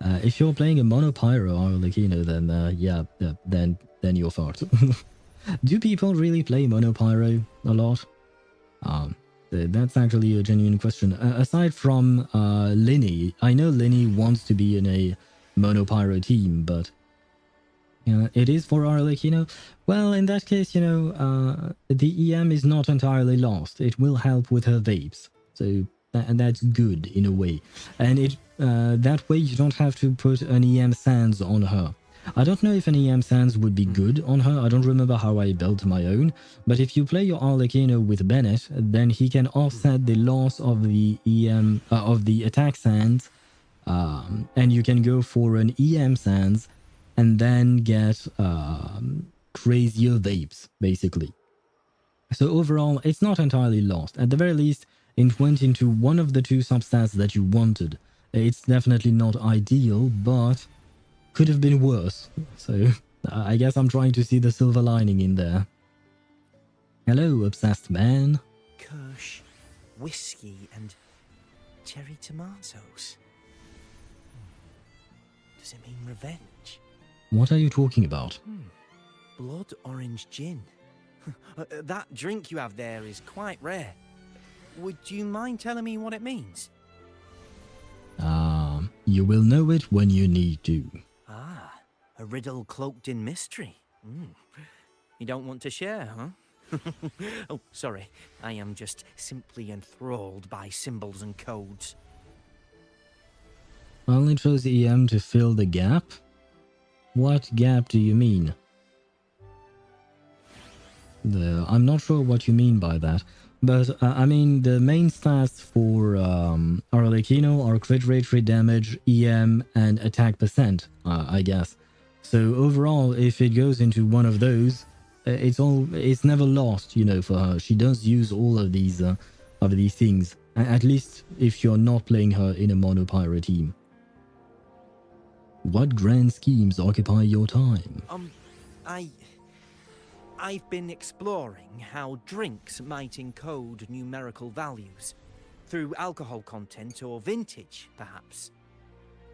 A: If you're playing a Monopyro Arlecchino, then yeah, then you're fucked. Do people really play Monopyro a lot? That's actually a genuine question. Aside from Linny, I know Linny wants to be in a Monopyro team, but it is for Arlecchino. Well, in that case, the EM is not entirely lost. It will help with her vapes, so that's good in a way. And it that way you don't have to put an EM Sans on her. I don't know if an EM Sans would be good on her. I don't remember how I built my own. But if you play your Arlecchino with Bennett, then he can offset the loss of the EM of the attack Sans, and you can go for an EM Sans and then get crazier vapes, basically. So overall, it's not entirely lost. At the very least, it went into one of the 2 substats that you wanted. It's definitely not ideal, but could have been worse. So I guess I'm trying to see the silver lining in there. Hello, obsessed man.
K: Kirsch, whiskey, and cherry tomatoes. Does it mean revenge?
A: What are you talking about?
K: Blood orange gin. That drink you have there is quite rare. Would you mind telling me what it means?
A: You will know it when you need to.
K: Ah, a riddle cloaked in mystery. You don't want to share, huh? Oh, sorry. I am just simply enthralled by symbols and codes.
A: I only chose EM to fill the gap? What gap do you mean? I'm not sure what you mean by that. But, I mean, the main stats for Arlecchino are crit rate, crit damage, EM, and attack percent, I guess. So overall, if it goes into one of those, it's never lost, for her. She does use all of these things, at least if you're not playing her in a Monopyro team. What grand schemes occupy your time?
K: I've been exploring how drinks might encode numerical values through alcohol content or vintage, perhaps.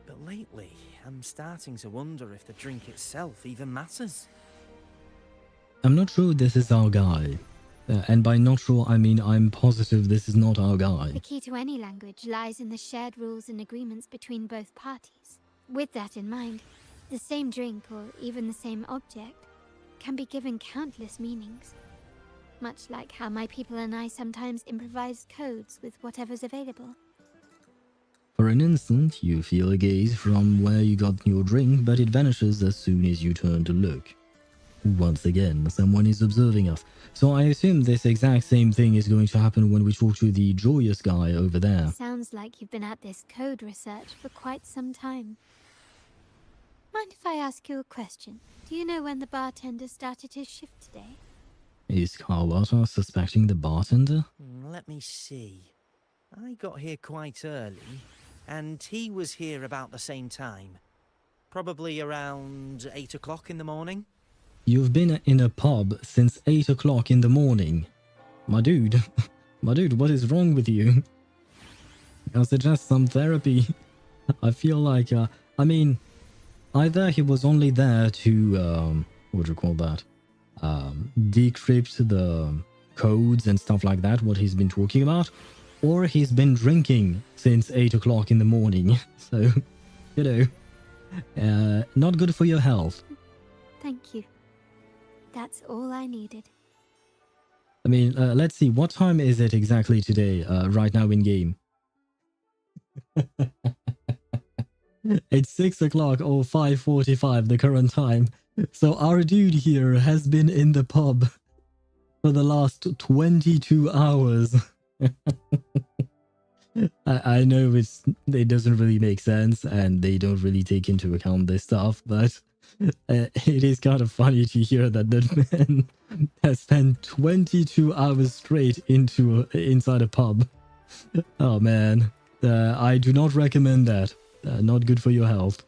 K: But lately, I'm starting to wonder if the drink itself even matters.
A: I'm not sure this is our guy. And by not sure, I mean I'm positive this is not our guy.
E: The key to any language lies in the shared rules and agreements between both parties. With that in mind, the same drink or even the same object can be given countless meanings. Much like how my people and I sometimes improvise codes with whatever's available.
A: For an instant, you feel a gaze from where you got your drink, but it vanishes as soon as you turn to look. Once again, someone is observing us. So I assume this exact same thing is going to happen when we talk to the joyous guy over there.
E: Sounds like you've been at this code research for quite some time. Mind if I ask you a question? Do you know when the bartender started his shift today?
A: Is Carlotta suspecting the bartender?
K: Let me see. I got here quite early, and he was here about the same time. Probably around 8 o'clock in the morning.
A: You've been in a pub since 8 o'clock in the morning. My dude, what is wrong with you? I suggest some therapy. I feel like, I mean, either he was only there to, what do you call that? Decrypt the codes and stuff like that, what he's been talking about, or he's been drinking since 8 o'clock in the morning. So, you know, not good for your health.
E: Thank you. That's all I needed.
A: I mean, let's see, what time is it exactly today, right now in game? It's 6 o'clock or 5:45, the current time. So our dude here has been in the pub for the last 22 hours. I know it doesn't really make sense and they don't really take into account this stuff, but it is kind of funny to hear that the man has spent 22 hours straight inside a pub. Oh man, I do not recommend that. Not good for your health.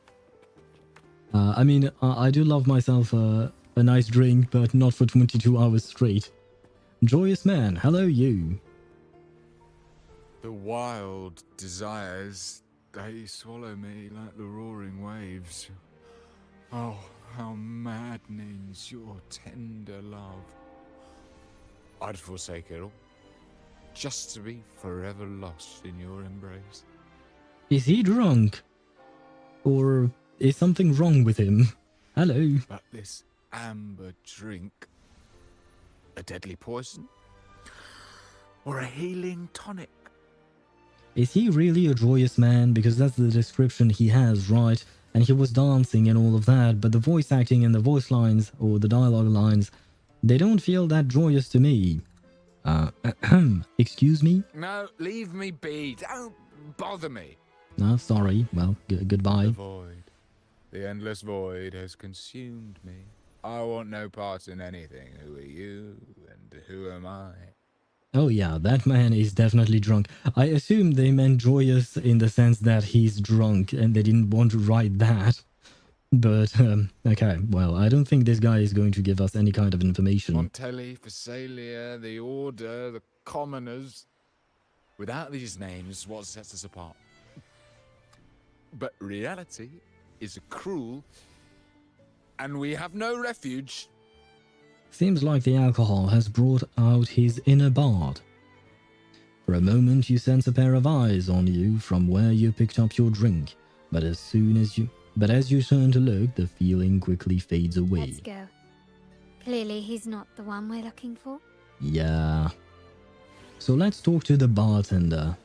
A: I mean, I do love myself a nice drink, but not for 22 hours straight. Joyous man, hello you.
L: The wild desires, they swallow me like the roaring waves. Oh, how maddening's your tender love. I'd forsake it all, just to be forever lost in your embrace.
A: Is he drunk? Or is something wrong with him? Hello.
L: But this amber drink, a deadly poison? Or a healing tonic?
A: Is he really a joyous man? Because that's the description he has, right? And he was dancing and all of that, but the voice acting and the voice lines, or the dialogue lines, they don't feel that joyous to me. Excuse me?
L: No, leave me be. Don't bother me.
A: No, sorry. Well, goodbye.
L: The void. The endless void has consumed me. I want no part in anything. Who are you and who am I?
A: Oh yeah, that man is definitely drunk. I assume they meant joyous in the sense that he's drunk and they didn't want to write that. But, okay, well, I don't think this guy is going to give us any kind of information.
L: Montelli, Phasalia, the Order, the Commoners. Without these names, what sets us apart? But reality is cruel, and we have no refuge.
A: Seems like the alcohol has brought out his inner bard. For a moment you sense a pair of eyes on you from where you picked up your drink, but as you turn to look, the feeling quickly fades away.
E: Let's go. Clearly he's not the one we're looking for.
A: Yeah. So let's talk to the bartender.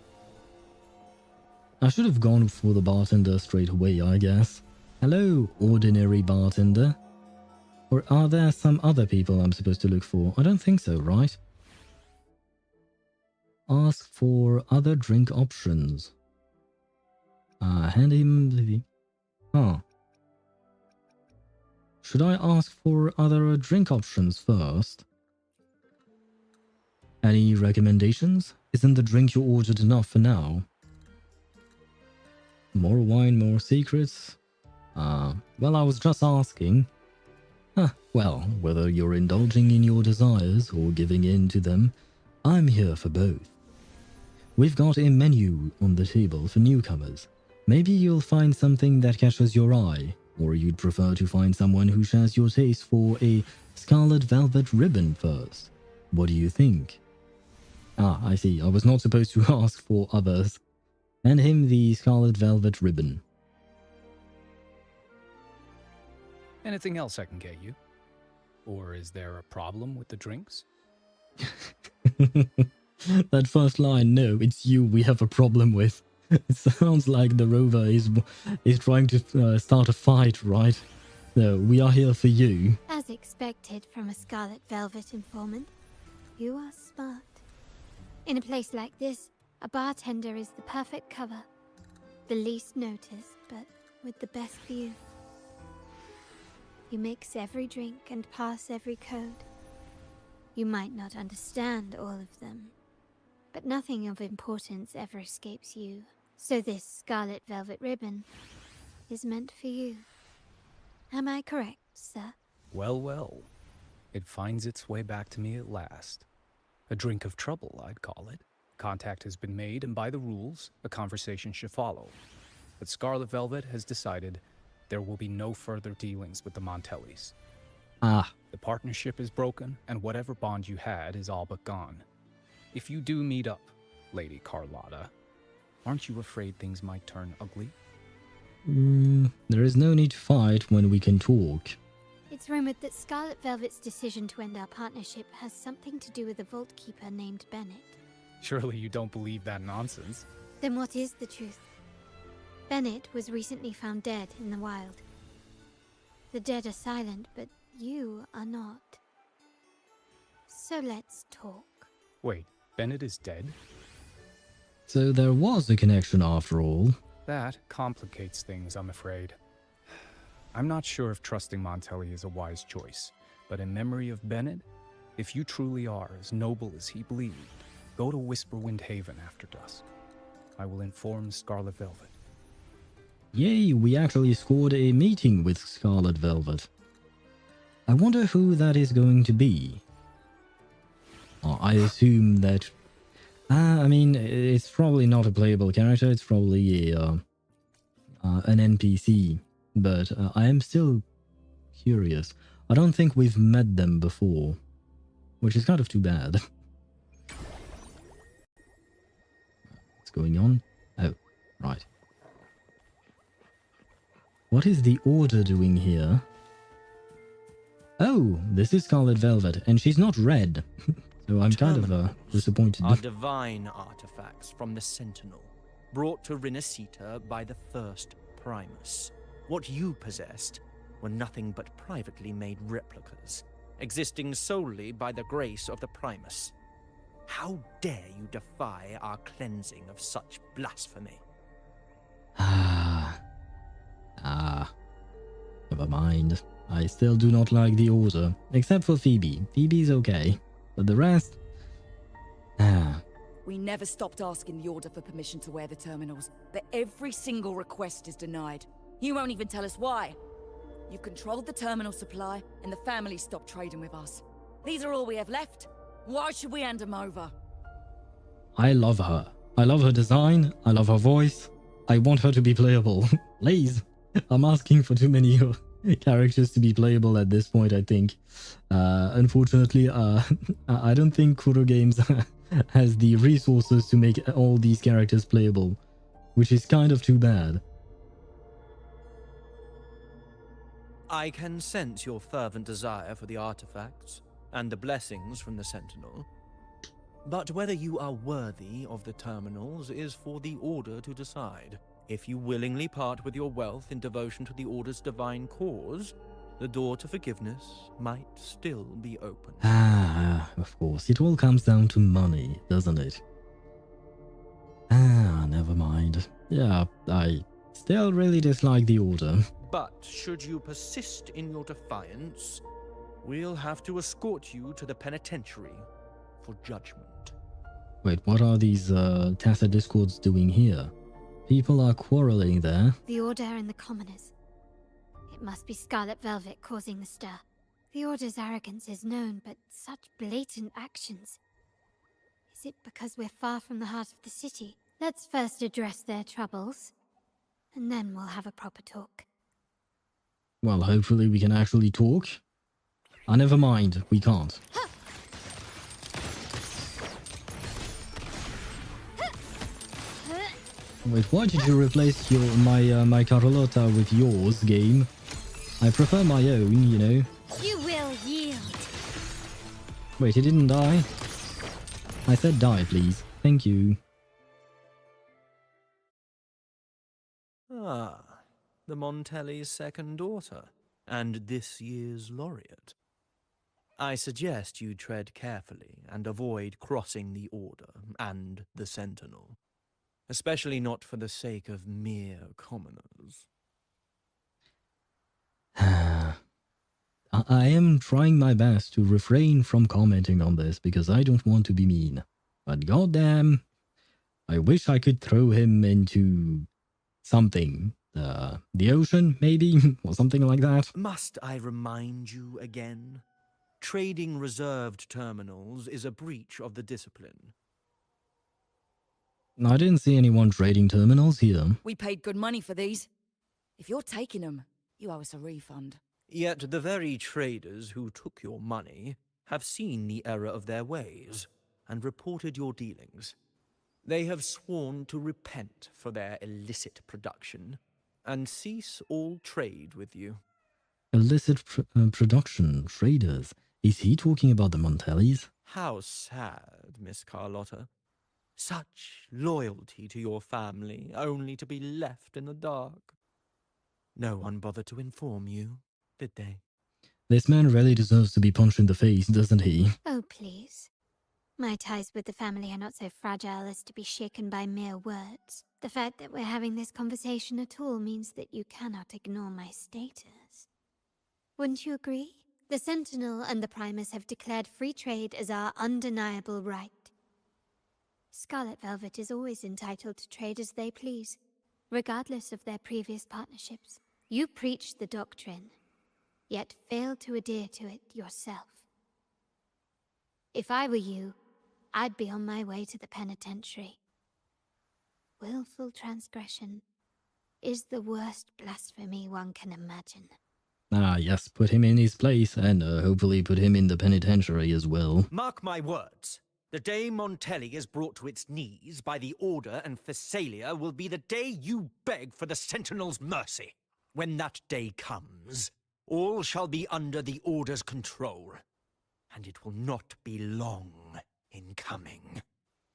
A: I should have gone for the bartender straight away, I guess. Hello, ordinary bartender. Or are there some other people I'm supposed to look for? I don't think so, right? Ask for other drink options. Hand him the... Huh. Should I ask for other drink options first? Any recommendations? Isn't the drink you ordered enough for now? More wine, more secrets? Well, I was just asking. Well, whether you're indulging in your desires or giving in to them, I'm here for both. We've got a menu on the table for newcomers. Maybe you'll find something that catches your eye, or you'd prefer to find someone who shares your taste for a scarlet velvet ribbon first. What do you think? I see. I was not supposed to ask for others. Hand him the scarlet velvet ribbon.
I: Anything else I can get you? Or is there a problem with the drinks?
A: That first line, no, it's you we have a problem with. It sounds like the rover is trying to start a fight, right? No, we are here for you.
E: As expected from a Scarlet Velvet informant, you are smart. In a place like this, a bartender is the perfect cover. The least noticed, but with the best view. You mix every drink and pass every code. You might not understand all of them, but nothing of importance ever escapes you. So this Scarlet Velvet ribbon is meant for you. Am I correct, sir?
I: Well, well. It finds its way back to me at last. A drink of trouble, I'd call it. Contact has been made, and by the rules, a conversation should follow. But Scarlet Velvet has decided there will be no further dealings with the Montellis.
A: Ah.
I: The partnership is broken, and whatever bond you had is all but gone. If you do meet up, Lady Carlotta, aren't you afraid things might turn ugly?
A: There is no need to fight when we can talk.
E: It's rumored that Scarlet Velvet's decision to end our partnership has something to do with a vault keeper named Bennett.
I: Surely you don't believe that nonsense.
E: Then what is the truth? Bennett was recently found dead in the wild. The dead are silent, but you are not. So let's talk.
I: Wait, Bennett is dead?
A: So there was a connection after all.
I: That complicates things, I'm afraid. I'm not sure if trusting Montelli is a wise choice, but in memory of Bennett, if you truly are as noble as he believed, go to Whisperwind Haven after dusk. I will inform Scarlet Velvet.
A: Yay, we actually scored a meeting with Scarlet Velvet. I wonder who that is going to be. I assume that... I mean, it's probably not a playable character, it's probably an NPC. But I am still curious. I don't think we've met them before, which is kind of too bad. What's going on? Oh, right. What is the Order doing here? Oh, this is Scarlet Velvet, and she's not red. So I'm kind of disappointed.
K: Are divine artifacts from the Sentinel, brought to Rinascita by the first Primus. What you possessed were nothing but privately made replicas, existing solely by the grace of the Primus. How dare you defy our cleansing of such blasphemy?
A: Never mind. I still do not like the Order, except for Phoebe. Phoebe's okay, but the rest...
M: We never stopped asking the Order for permission to wear the terminals, but every single request is denied. You won't even tell us why. You've controlled the terminal supply, and the family stopped trading with us. These are all we have left. Why should we hand them over?
A: I love her. I love her design. I love her voice. I want her to be playable. Please. I'm asking for too many characters to be playable at this point, I think. Unfortunately, I don't think Kuro Games has the resources to make all these characters playable, which is kind of too bad.
K: I can sense your fervent desire for the artifacts and the blessings from the Sentinel. But whether you are worthy of the terminals is for the Order to decide. If you willingly part with your wealth in devotion to the Order's divine cause, the door to forgiveness might still be open.
A: Of course. It all comes down to money, doesn't it? Never mind. Yeah, I still really dislike the Order.
K: But should you persist in your defiance, we'll have to escort you to the penitentiary for judgment.
A: Wait, what are these tacit discords doing here? People are quarreling there.
E: The Order and the commoners. It must be Scarlet Velvet causing the stir. The Order's arrogance is known, but such blatant actions. Is it because we're far from the heart of the city? Let's first address their troubles, and then we'll have a proper talk.
A: Well, hopefully we can actually talk. Never mind, we can't. Wait, why did you replace my Carlotta with yours, game? I prefer my own, you know.
D: You will yield.
A: Wait, he didn't die? I said die, please. Thank you.
K: Ah, the Montelli's second daughter, and this year's laureate. I suggest you tread carefully and avoid crossing the Order and the Sentinel, especially not for the sake of mere commoners.
A: I am trying my best to refrain from commenting on this because I don't want to be mean. But goddamn, I wish I could throw him into something. The ocean, maybe? Or something like that.
K: Must I remind you again? Trading reserved terminals is a breach of the discipline.
A: I didn't see anyone trading terminals here.
M: We paid good money for these. If you're taking them, you owe us a refund.
K: Yet the very traders who took your money have seen the error of their ways and reported your dealings. They have sworn to repent for their illicit production and cease all trade with you.
A: Illicit production, traders. Is he talking about the Montellis?
K: How sad, Miss Carlotta. Such loyalty to your family, only to be left in the dark. No one bothered to inform you, did they?
A: This man really deserves to be punched in the face, doesn't he?
E: Oh, please. My ties with the family are not so fragile as to be shaken by mere words. The fact that we're having this conversation at all means that you cannot ignore my status. Wouldn't you agree? The Sentinel and the Primus have declared free trade as our undeniable right. Scarlet Velvet is always entitled to trade as they please, regardless of their previous partnerships. You preach the doctrine, yet fail to adhere to it yourself. If I were you, I'd be on my way to the penitentiary. Willful transgression is the worst blasphemy one can imagine.
A: Ah, yes, put him in his place and hopefully put him in the penitentiary as well.
K: Mark my words. The day Montelli is brought to its knees by the Order and Phasalia will be the day you beg for the Sentinel's mercy. When that day comes, all shall be under the Order's control, and it will not be long in coming.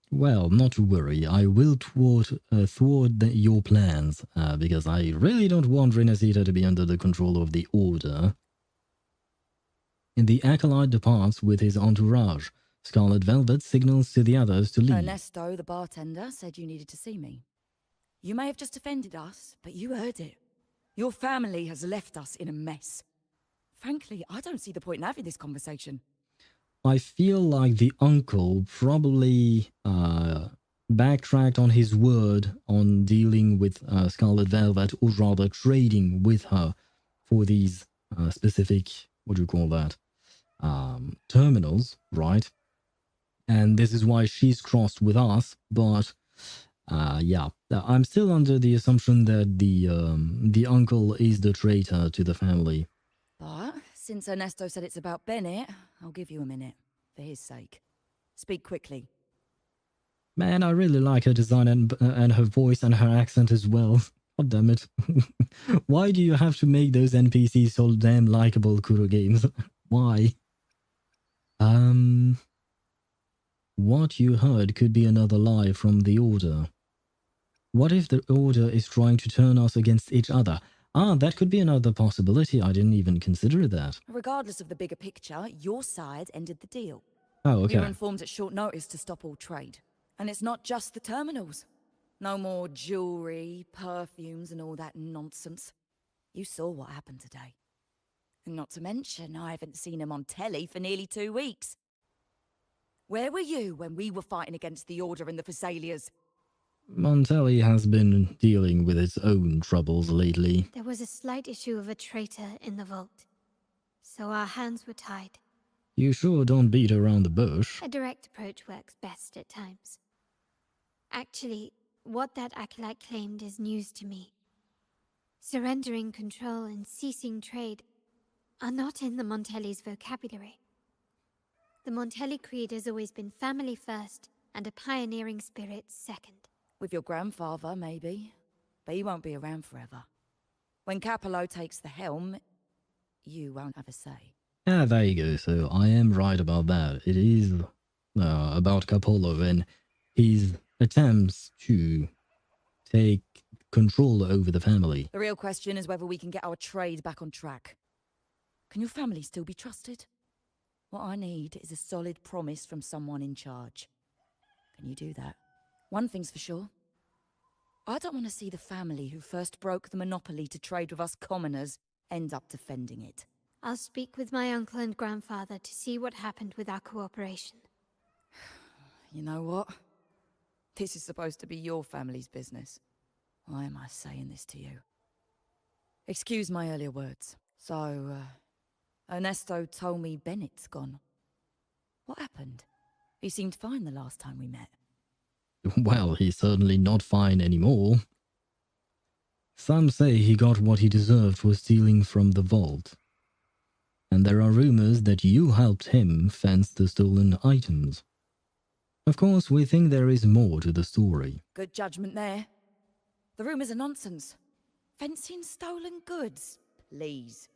A: Well, not to worry, I will thwart your plans, because I really don't want Rinascita to be under the control of the Order. The Acolyte departs with his entourage. Scarlet Velvet signals to the others to leave.
M: Ernesto, the bartender, said you needed to see me. You may have just offended us, but you heard it. Your family has left us in a mess. Frankly, I don't see the point in having this conversation.
A: I feel like the uncle probably backtracked on his word on dealing with Scarlet Velvet, or rather trading with her for these specific, what do you call that, terminals, right? And this is why she's crossed with us, but yeah, I'm still under the assumption that the uncle is the traitor to the family.
M: But since Ernesto said it's about Bennett, I'll give you a minute, for his sake. Speak quickly.
A: Man, I really like her design and her voice and her accent as well. God damn it. Why do you have to make those NPCs so damn likable, Kuro Games? Why? What you heard could be another lie from the Order. What if the Order is trying to turn us against each other? Ah, that could be another possibility. I didn't even consider that.
M: Regardless of the bigger picture, your side ended the deal.
A: Oh, okay.
M: We were informed at short notice to stop all trade. And it's not just the terminals. No more jewelry, perfumes, and all that nonsense. You saw what happened today. And not to mention, I haven't seen a Montelli for nearly 2 weeks. Where were you when we were fighting against the Order and the Phasalias?
A: Montelli has been dealing with its own troubles lately.
E: There was a slight issue of a traitor in the vault, so our hands were tied.
A: You sure don't beat around the bush.
E: A direct approach works best at times. Actually, what that acolyte claimed is news to me. Surrendering control and ceasing trade are not in the Montelli's vocabulary. The Montelli creed has always been family first and a pioneering spirit second.
M: With your grandfather, maybe. But he won't be around forever. When Capello takes the helm, you won't have a say.
A: Ah, there you go. So I am right about that. It is about Capello and his attempts to take control over the family.
M: The real question is whether we can get our trade back on track. Can your family still be trusted? What I need is a solid promise from someone in charge. Can you do that? One thing's for sure. I don't want to see the family who first broke the monopoly to trade with us commoners end up defending it.
E: I'll speak with my uncle and grandfather to see what happened with our cooperation.
M: You know what? This is supposed to be your family's business. Why am I saying this to you? Excuse my earlier words. So, Ernesto told me Bennett's gone. What happened? He seemed fine the last time we met.
A: Well, he's certainly not fine anymore. Some say he got what he deserved for stealing from the vault. And there are rumors that you helped him fence the stolen items. Of course, we think there is more to the story.
M: Good judgment there. The rumors are nonsense. Fencing stolen goods? Please.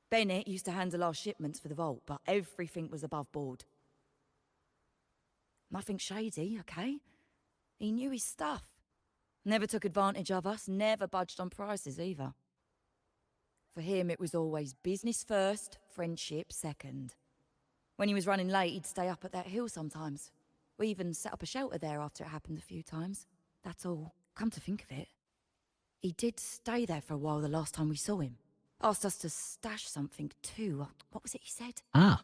M: Bennett used to handle our shipments for the vault, but everything was above board. Nothing shady, okay? He knew his stuff. Never took advantage of us, never budged on prices either. For him, it was always business first, friendship second. When he was running late, he'd stay up at that hill sometimes. We even set up a shelter there after it happened a few times. That's all. Come to think of it, he did stay there for a while the last time we saw him. Asked us to stash something too. What was it he said?
A: Ah.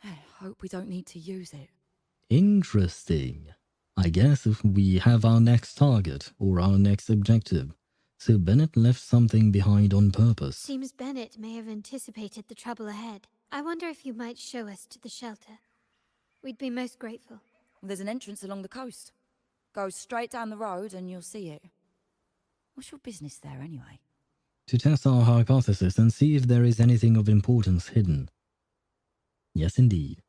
M: I hope we don't need to use it.
A: Interesting. I guess if we have our next target or our next objective. So Bennett left something behind on purpose.
E: Seems Bennett may have anticipated the trouble ahead. I wonder if you might show us to the shelter. We'd be most grateful.
M: There's an entrance along the coast. Go straight down the road and you'll see it. What's your business there anyway?
A: To test our hypothesis and see if there is anything of importance hidden. Yes, indeed.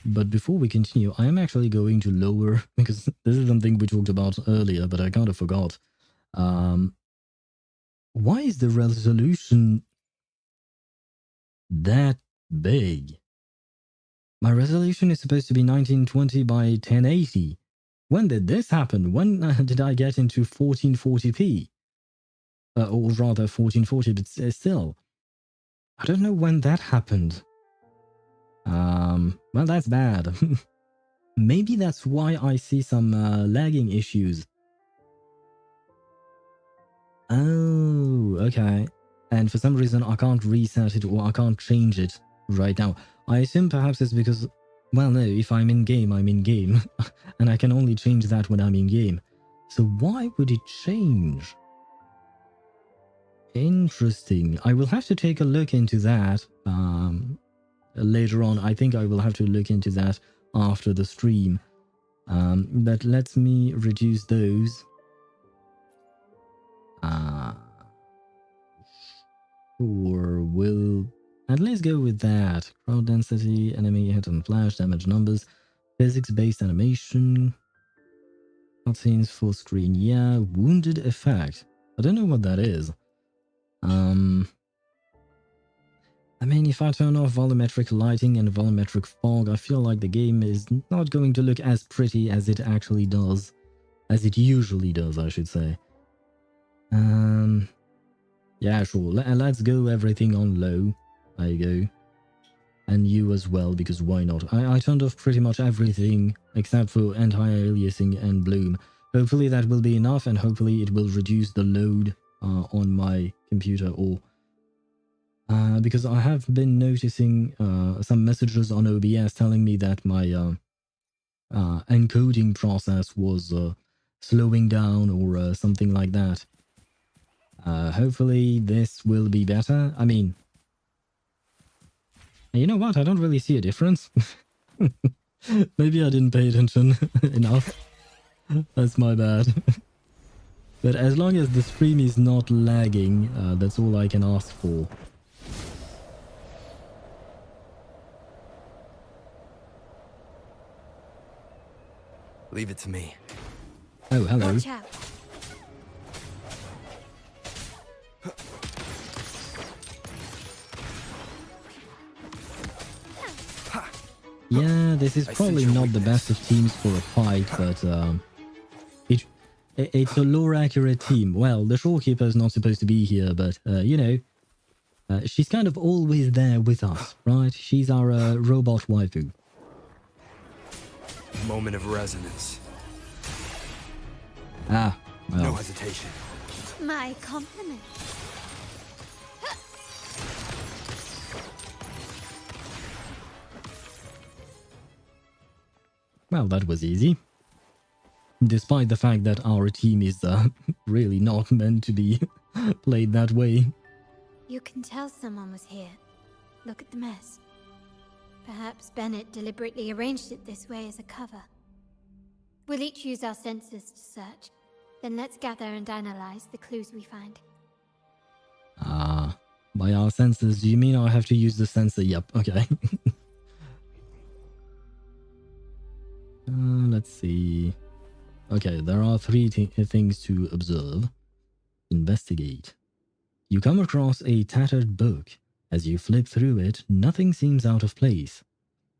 A: But before we continue, I am actually going to lower, because this is something we talked about earlier, but I kind of forgot. Why is the resolution that big? My resolution is supposed to be 1920 by 1080. When did this happen? When did I get into 1440p? Or rather 1440, but still. I don't know when that happened. Well, that's bad. Maybe that's why I see some lagging issues. Oh, okay. And for some reason I can't reset it or I can't change it right now. I assume perhaps it's because, well, no, if I'm in game, I'm in game. And I can only change that when I'm in game. So why would it change? Interesting. I will have to take a look into that. Later on, I think I will have to look into that after the stream. But let me reduce those. Sure, we'll at least go with that. Crowd density, enemy hit and flash, damage numbers, physics-based animation, cutscenes, full screen, yeah, wounded effect. I don't know what that is. I mean, if I turn off volumetric lighting and volumetric fog, I feel like the game is not going to look as pretty as it actually does. As it usually does, I should say. Yeah, sure. Let's go everything on low. There you go. And you as well, because why not? I turned off pretty much everything except for anti-aliasing and bloom. Hopefully that will be enough, and hopefully it will reduce the load on my computer, or because I have been noticing some messages on OBS telling me that my encoding process was slowing down or something like that. Hopefully this will be better. I mean, you know what? I don't really see a difference. Maybe I didn't pay attention enough. That's my bad. But as long as the stream is not lagging, that's all I can ask for.
B: Leave it to me.
A: Oh, hello.
E: Watch out.
A: Yeah, this is probably not the best of teams for a fight, but It's a lore-accurate team. Well, the shorekeeper's not supposed to be here, but, you know, she's kind of always there with us, right? She's our robot waifu.
B: Moment of resonance.
A: Ah, well.
B: No hesitation.
E: My compliment.
A: Well, that was easy. Despite the fact that our team is really not meant to be played that way.
E: You can tell someone was here. Look at the mess. Perhaps Bennett deliberately arranged it this way as a cover. We'll each use our senses to search. Then let's gather and analyze the clues we find.
A: Ah, by our senses, do you mean I have to use the sensor? Yep, okay. Let's see. Okay, there are three things to observe. Investigate. You come across a tattered book. As you flip through it, nothing seems out of place.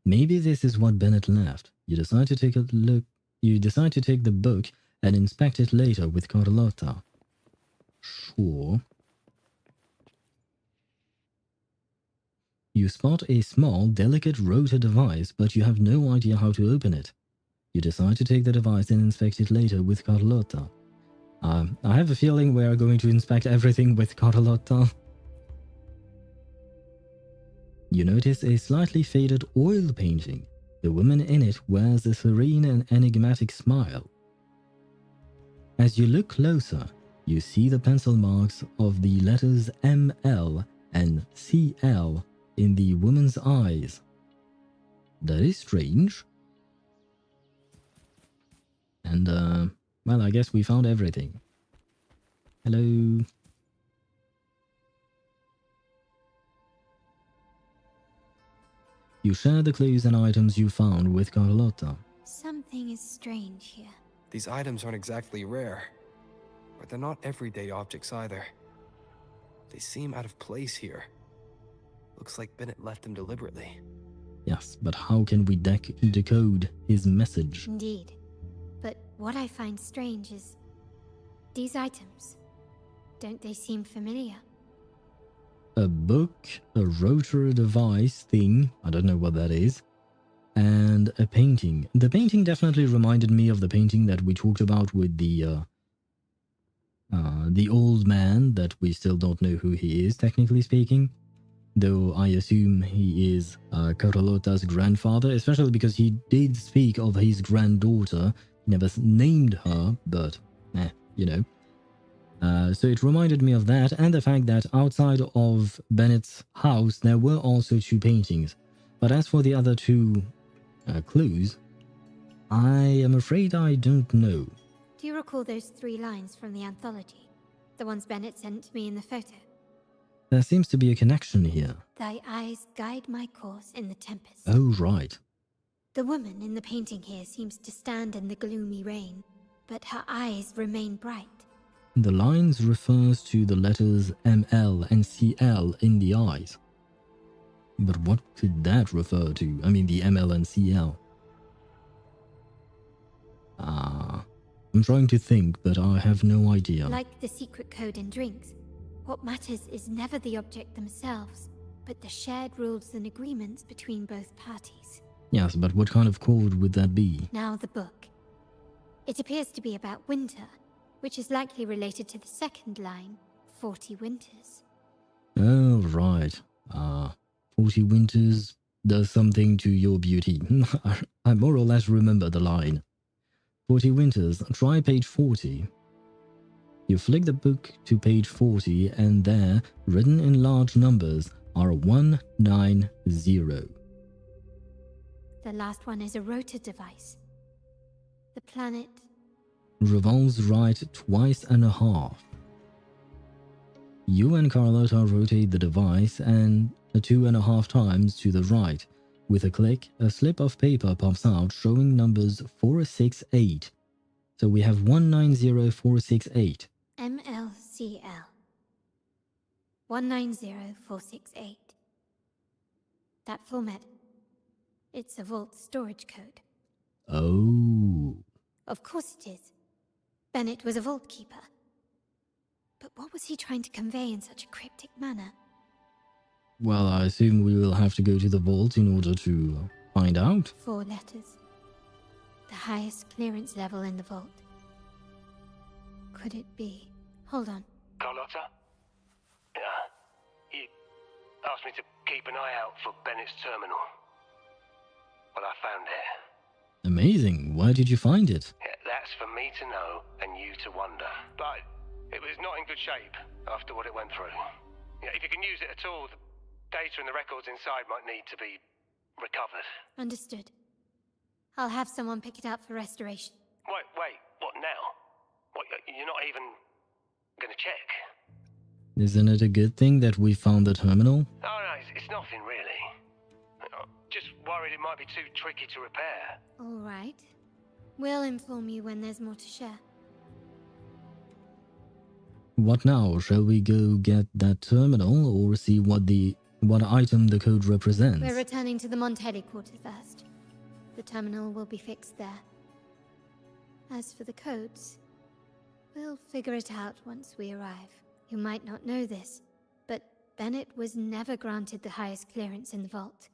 A: Maybe this is what Bennett left. You decide to take a look. You decide to take the book and inspect it later with Carlotta. Sure. You spot a small, delicate rotor device, but you have no idea how to open it. You decide to take the device and inspect it later with Carlotta. I have a feeling we are going to inspect everything with Carlotta. You notice a slightly faded oil painting. The woman in it wears a serene and enigmatic smile. As you look closer, you see the pencil marks of the letters ML and CL in the woman's eyes. That is strange. And, well, I guess we found everything. Hello. You share the clues and items you found with Carlotta.
E: Something is strange here.
B: These items aren't exactly rare, but they're not everyday objects either. They seem out of place here. Looks like Bennett left them deliberately.
A: Yes, but how can we decode his message?
E: Indeed. But what I find strange is these items. Don't they seem familiar?
A: A book, a rotary device thing, I don't know what that is, and a painting. The painting definitely reminded me of the painting that we talked about with the old man that we still don't know who he is, technically speaking. Though I assume he is Carlotta's grandfather, especially because he did speak of his granddaughter. He never named her, but, you know. So it reminded me of that, and the fact that outside of Bennett's house there were also two paintings. But as for the other two clues, I am afraid I don't know.
E: Do you recall those 3 lines from the anthology? The ones Bennett sent to me in the photo?
A: There seems to be a connection here.
E: Thy eyes guide my course in the tempest.
A: Oh, right.
E: The woman in the painting here seems to stand in the gloomy rain, but her eyes remain bright.
A: The lines refers to the letters ML and CL in the eyes. But what could that refer to? I mean, the ML and CL. I'm trying to think, but I have no idea.
E: Like the secret code in drinks, what matters is never the object themselves, but the shared rules and agreements between both parties.
A: Yes, but what kind of code would that be?
E: Now the book. It appears to be about winter, which is likely related to the second line, 40 winters.
A: Oh, right. 40 winters does something to your beauty. I more or less remember the line. 40 winters, try page 40. You flick the book to page 40 and there, written in large numbers, are 190.
E: The last one is a rotor device. The planet
A: revolves right 2.5. You and Carlotta rotate the device and 2.5 times to the right. With a click, a slip of paper pops out showing numbers 468. So we have 190468.
E: MLCL 190468. That format. It's a vault storage code.
A: Oh.
E: Of course it is. Bennett was a vault keeper. But what was he trying to convey in such a cryptic manner?
A: Well, I assume we will have to go to the vault in order to find out.
E: 4 letters. The highest clearance level in the vault. Could it be? Hold on.
H: Carlotta? Yeah. He asked me to keep an eye out for Bennett's terminal. Well, I found it.
A: Amazing. Where did you find it?
H: Yeah, that's for me to know and you to wonder. But it was not in good shape after what it went through. Yeah, if you can use it at all, the data and the records inside might need to be recovered.
E: Understood. I'll have someone pick it up for restoration.
H: Wait, what now? What, you're not even gonna check?
A: Isn't it a good thing that we found the terminal?
H: Oh no, it's nothing really. Just worried it might be too tricky to repair.
E: All right. We'll inform you when there's more to share.
A: What now? Shall we go get that terminal or see what item the code represents?
E: We're returning to the Montelli quarter first. The terminal will be fixed there. As for the codes, we'll figure it out once we arrive. You might not know this, but Bennett was never granted the highest clearance in the vault.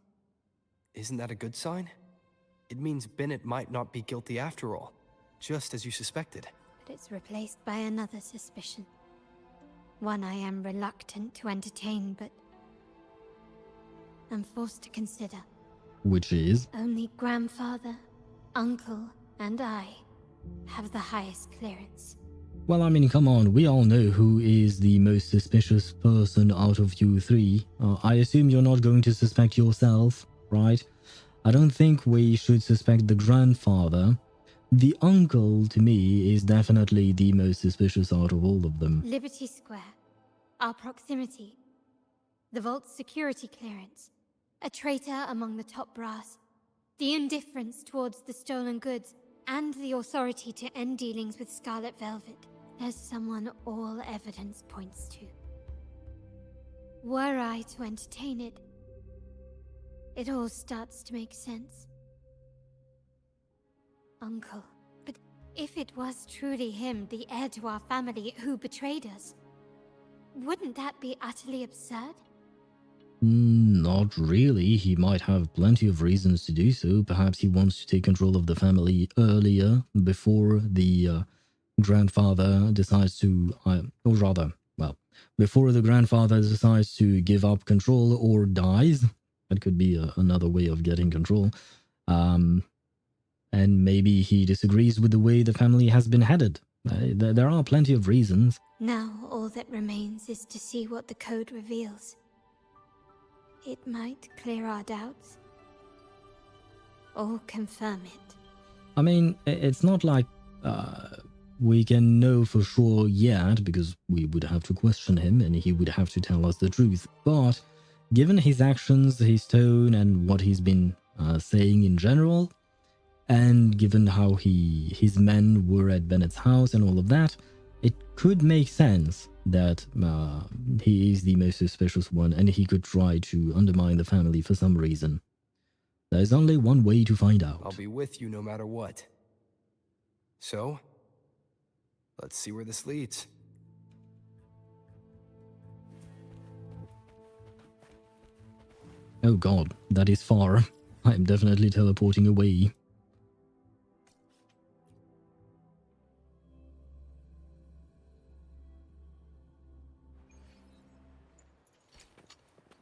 B: Isn't that a good sign? It means Bennett might not be guilty after all, just as you suspected.
E: But it's replaced by another suspicion. One I am reluctant to entertain, but I'm forced to consider.
A: Which is?
E: Only grandfather, uncle, and I have the highest clearance.
A: Well, I mean, come on, we all know who is the most suspicious person out of you 3. I assume you're not going to suspect yourself, right? I don't think we should suspect the grandfather. The uncle, to me, is definitely the most suspicious out of all of them.
E: Liberty Square, our proximity, the vault's security clearance, a traitor among the top brass, the indifference towards the stolen goods, and the authority to end dealings with Scarlet Velvet. There's someone all evidence points to. Were I to entertain it, it all starts to make sense. Uncle, but if it was truly him, the heir to our family, who betrayed us, wouldn't that be utterly absurd?
A: Not really. He might have plenty of reasons to do so. Perhaps he wants to take control of the family earlier, before the grandfather decides to, or rather, well, before the grandfather decides to give up control or dies. That could be another way of getting control. And maybe he disagrees with the way the family has been headed. There are plenty of reasons.
E: Now all that remains is to see what the code reveals. It might clear our doubts, or confirm it.
A: I mean, it's not like we can know for sure yet, because we would have to question him and he would have to tell us the truth. But given his actions, his tone, and what he's been saying in general, and given how his men were at Bennett's house and all of that, it could make sense that he is the most suspicious one and he could try to undermine the family for some reason. There's only one way to find out.
B: I'll be with you no matter what. So, let's see where this leads.
A: Oh god, that is far. I'm definitely teleporting away.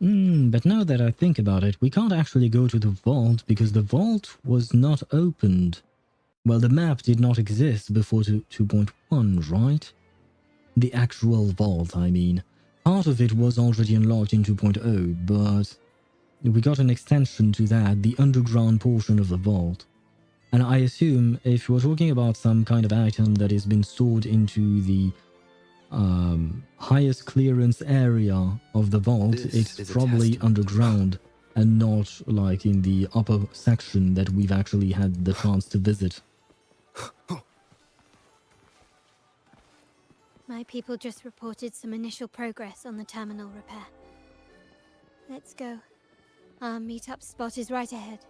A: But now that I think about it, we can't actually go to the vault because the vault was not opened. Well, the map did not exist before 2.1, right? The actual vault, I mean. Part of it was already unlocked in 2.0, but we got an extension to that, the underground portion of the vault. And I assume if you're talking about some kind of item that has been stored into the highest clearance area of the vault, it's probably underground and not like in the upper section that we've actually had the chance to visit.
E: My people just reported some initial progress on the terminal repair. Let's go. Our meetup spot is right ahead.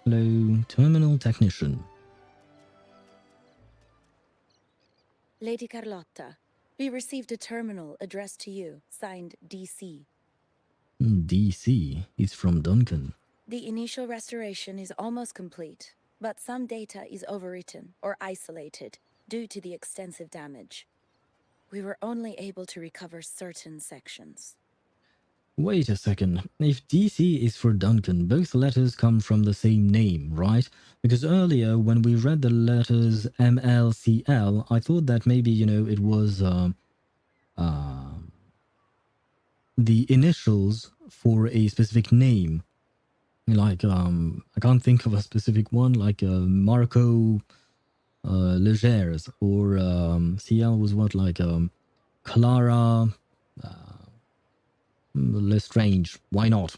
A: Hello, terminal technician.
N: Lady Carlotta, we received a terminal addressed to you, signed DC.
A: DC is from Duncan.
N: The initial restoration is almost complete, but some data is overwritten or isolated due to the extensive damage. We were only able to recover certain sections.
A: Wait a second. If DC is for Duncan, both letters come from the same name, right? Because earlier, when we read the letters MLCL, I thought that maybe, you know, it was the initials for a specific name. Like, I can't think of a specific one, like Marco Legers, or CL was what, like Clara Lestrange. Why not?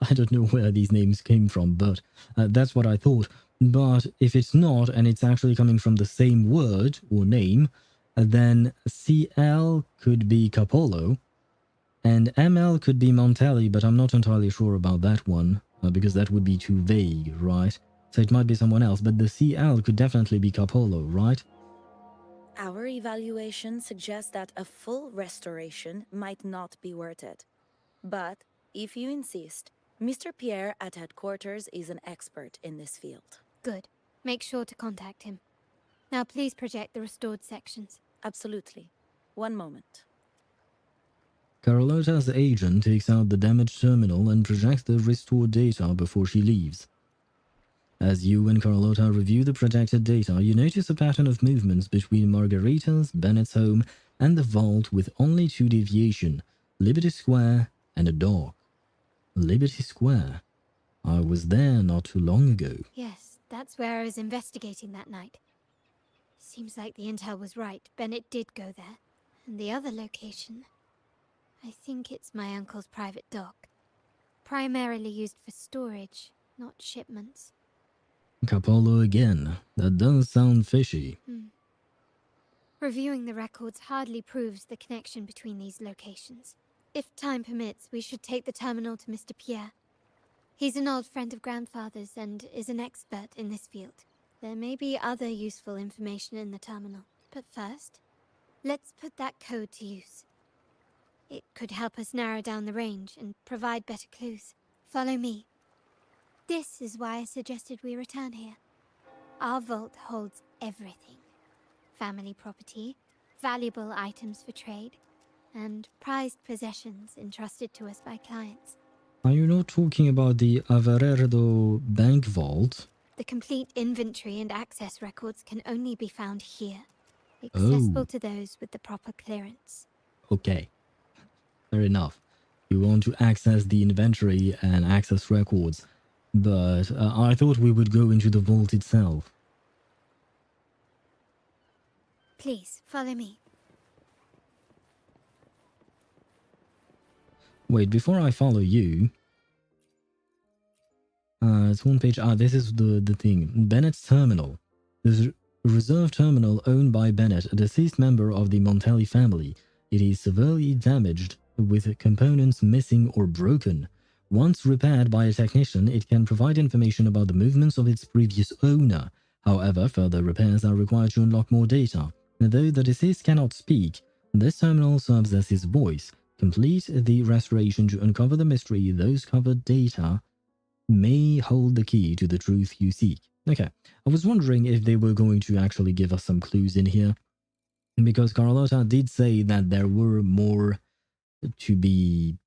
A: I don't know where these names came from, but that's what I thought. But if it's not, and it's actually coming from the same word or name, then CL could be Capolo, and ML could be Montelli, but I'm not entirely sure about that one, because that would be too vague, right? So it might be someone else, but the CL could definitely be Capolo, right?
N: Our evaluation suggests that a full restoration might not be worth it. But, if you insist, Mr. Pierre at headquarters is an expert in this field.
E: Good. Make sure to contact him. Now please project the restored sections.
N: Absolutely. One moment.
A: Carlotta's agent takes out the damaged terminal and projects the restored data before she leaves. As you and Carlotta review the projected data, you notice a pattern of movements between Margarita's, Bennett's home, and the vault with only 2 deviations, Liberty Square and a dock. Liberty Square? I was there not too long ago.
E: Yes, that's where I was investigating that night. Seems like the intel was right. Bennett did go there. And the other location... I think it's my uncle's private dock. Primarily used for storage, not shipments.
A: Capolo again. That does sound fishy.
E: Reviewing the records hardly proves the connection between these locations. If time permits, we should take the terminal to Mr. Pierre. He's an old friend of Grandfather's and is an expert in this field. There may be other useful information in the terminal. But first, let's put that code to use. It could help us narrow down the range and provide better clues. Follow me. This is why I suggested we return here. Our vault holds everything. Family property, valuable items for trade, and prized possessions entrusted to us by clients.
A: Are you not talking about the Averedo bank vault?
E: The complete inventory and access records can only be found here. Accessible to those with the proper clearance.
A: Okay. Fair enough. You want to access the inventory and access records, but I thought we would go into the vault itself.
E: Please, follow me.
A: Wait, before I follow you... it's one page... this is the thing. Bennett's terminal. This reserve terminal owned by Bennett, a deceased member of the Montelli family. It is severely damaged, with components missing or broken. Once repaired by a technician, it can provide information about the movements of its previous owner. However, further repairs are required to unlock more data. Though the deceased cannot speak, this terminal serves as his voice. Complete the restoration to uncover the mystery. Those covered data may hold the key to the truth you seek. Okay, I was wondering if they were going to actually give us some clues in here, because Carlotta did say that there were more to be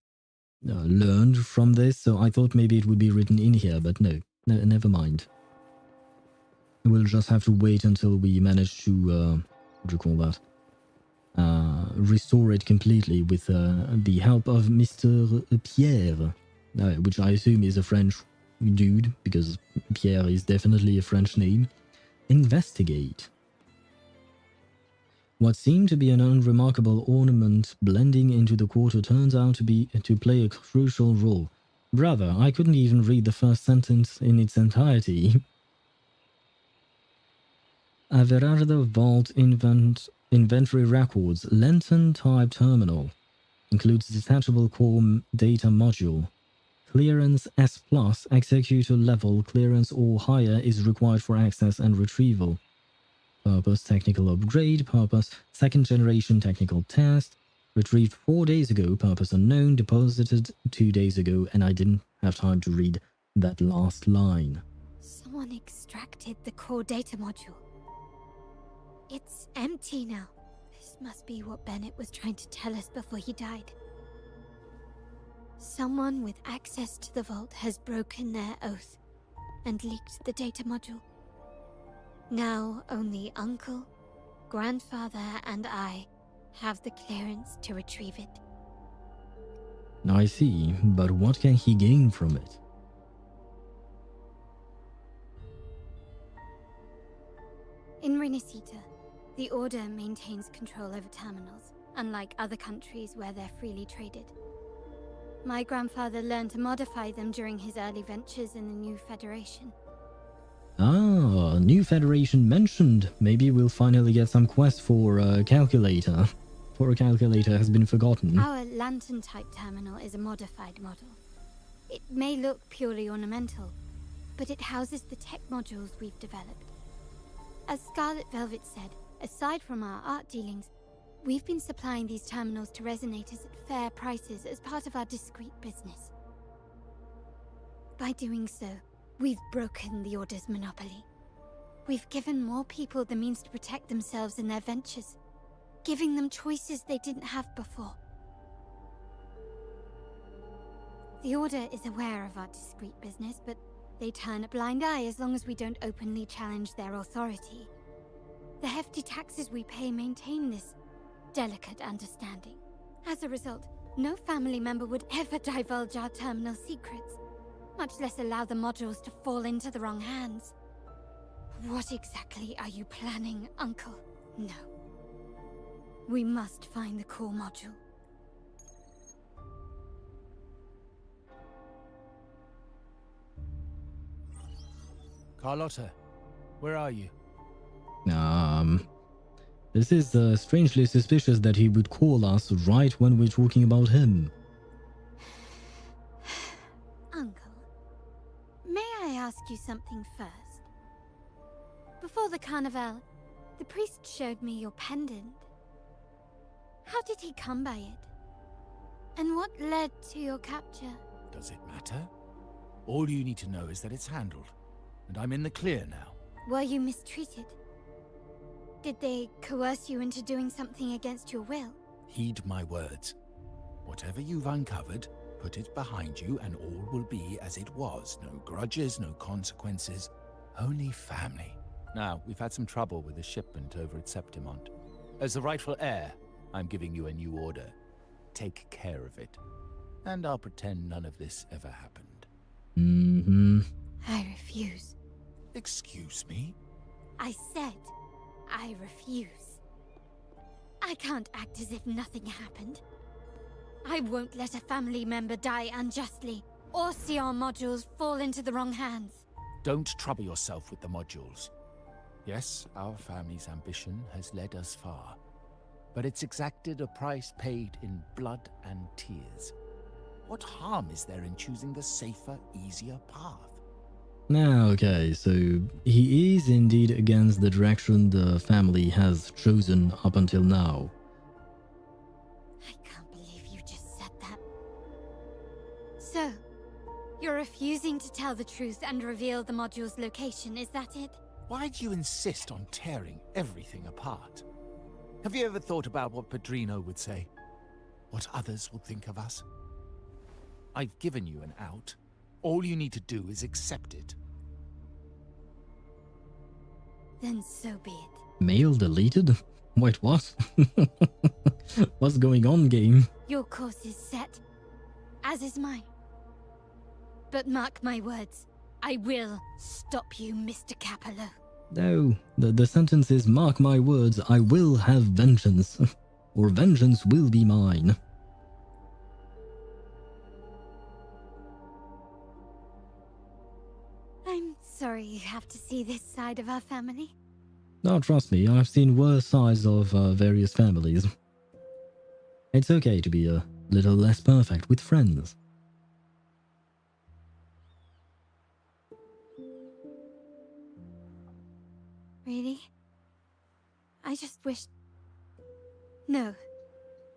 A: learned from this, so I thought maybe it would be written in here, but no, never mind. We'll just have to wait until we manage to, what do you call that? Restore it completely with the help of Mr. Pierre, which I assume is a French dude, because Pierre is definitely a French name. Investigate. What seemed to be an unremarkable ornament blending into the quarter turns out to play a crucial role. Brother, I couldn't even read the first sentence in its entirety. Averardo Vault Inventory Records Lantern Type Terminal. Includes detachable core data module. clearance S+, executor level clearance or higher is required for access and retrieval. Purpose technical upgrade, purpose second generation technical test, retrieved 4 days ago, purpose unknown, deposited 2 days ago, and I didn't have time to read that last line.
E: Someone extracted the core data module. It's empty now. This must be what Bennett was trying to tell us before he died. Someone with access to the vault has broken their oath and leaked the data module. Now only Uncle, Grandfather, and I have the clearance to retrieve it.
A: I see, but what can he gain from it?
E: In Rinascita, the Order maintains control over terminals, unlike other countries where they're freely traded. My grandfather learned to modify them during his early ventures in the new Federation.
A: Ah, new Federation mentioned. Maybe we'll finally get some quest for a calculator. For a calculator has been forgotten.
E: Our lantern-type terminal is a modified model. It may look purely ornamental, but it houses the tech modules we've developed. As Scarlet Velvet said, aside from our art dealings, we've been supplying these terminals to resonators at fair prices as part of our discreet business. By doing so, we've broken the Order's monopoly. We've given more people the means to protect themselves in their ventures, giving them choices they didn't have before. The Order is aware of our discreet business, but they turn a blind eye as long as we don't openly challenge their authority. The hefty taxes we pay maintain this delicate understanding. As a result, no family member would ever divulge our terminal secrets, much less allow the modules to fall into the wrong hands. What exactly are you planning, Uncle? No. We must find the core module.
C: Carlotta, where are you?
A: This is strangely suspicious that he would call us right when we're talking about him.
E: Uncle, may I ask you something first? Before the carnival, the priest showed me your pendant. How did he come by it? And what led to your capture?
C: Does it matter? All you need to know is that it's handled, and I'm in the clear now.
E: Were you mistreated? Did they coerce you into doing something against your will?
C: Heed my words. Whatever you've uncovered, put it behind you and all will be as it was. No grudges, no consequences, only family. Now, we've had some trouble with a shipment over at Septimont. As the rightful heir, I'm giving you a new order. Take care of it. And I'll pretend none of this ever happened.
E: I refuse.
C: Excuse me?
E: I said I refuse. I can't act as if nothing happened. I won't let a family member die unjustly, or see our modules fall into the wrong hands.
C: Don't trouble yourself with the modules. Yes, our family's ambition has led us far, but it's exacted a price paid in blood and tears. What harm is there in choosing the safer, easier path?
A: Now, okay, so he is indeed against the direction the family has chosen up until now.
E: I can't believe you just said that. So, you're refusing to tell the truth and reveal the module's location, is that it?
C: Why do you insist on tearing everything apart? Have you ever thought about what Padrino would say? What others will think of us? I've given you an out. All you need to do is accept it.
E: Then so be it.
A: Mail deleted? Wait, what? What's going on, game?
E: Your course is set, as is mine. But mark my words, I will stop you, Mr. Capello.
A: No, the sentence is, mark my words, I will have vengeance. Or vengeance will be mine.
E: I'm sorry you have to see this side of our family.
A: No, trust me, I've seen worse sides of various families. It's okay to be a little less perfect with friends.
E: really. I just wish... No.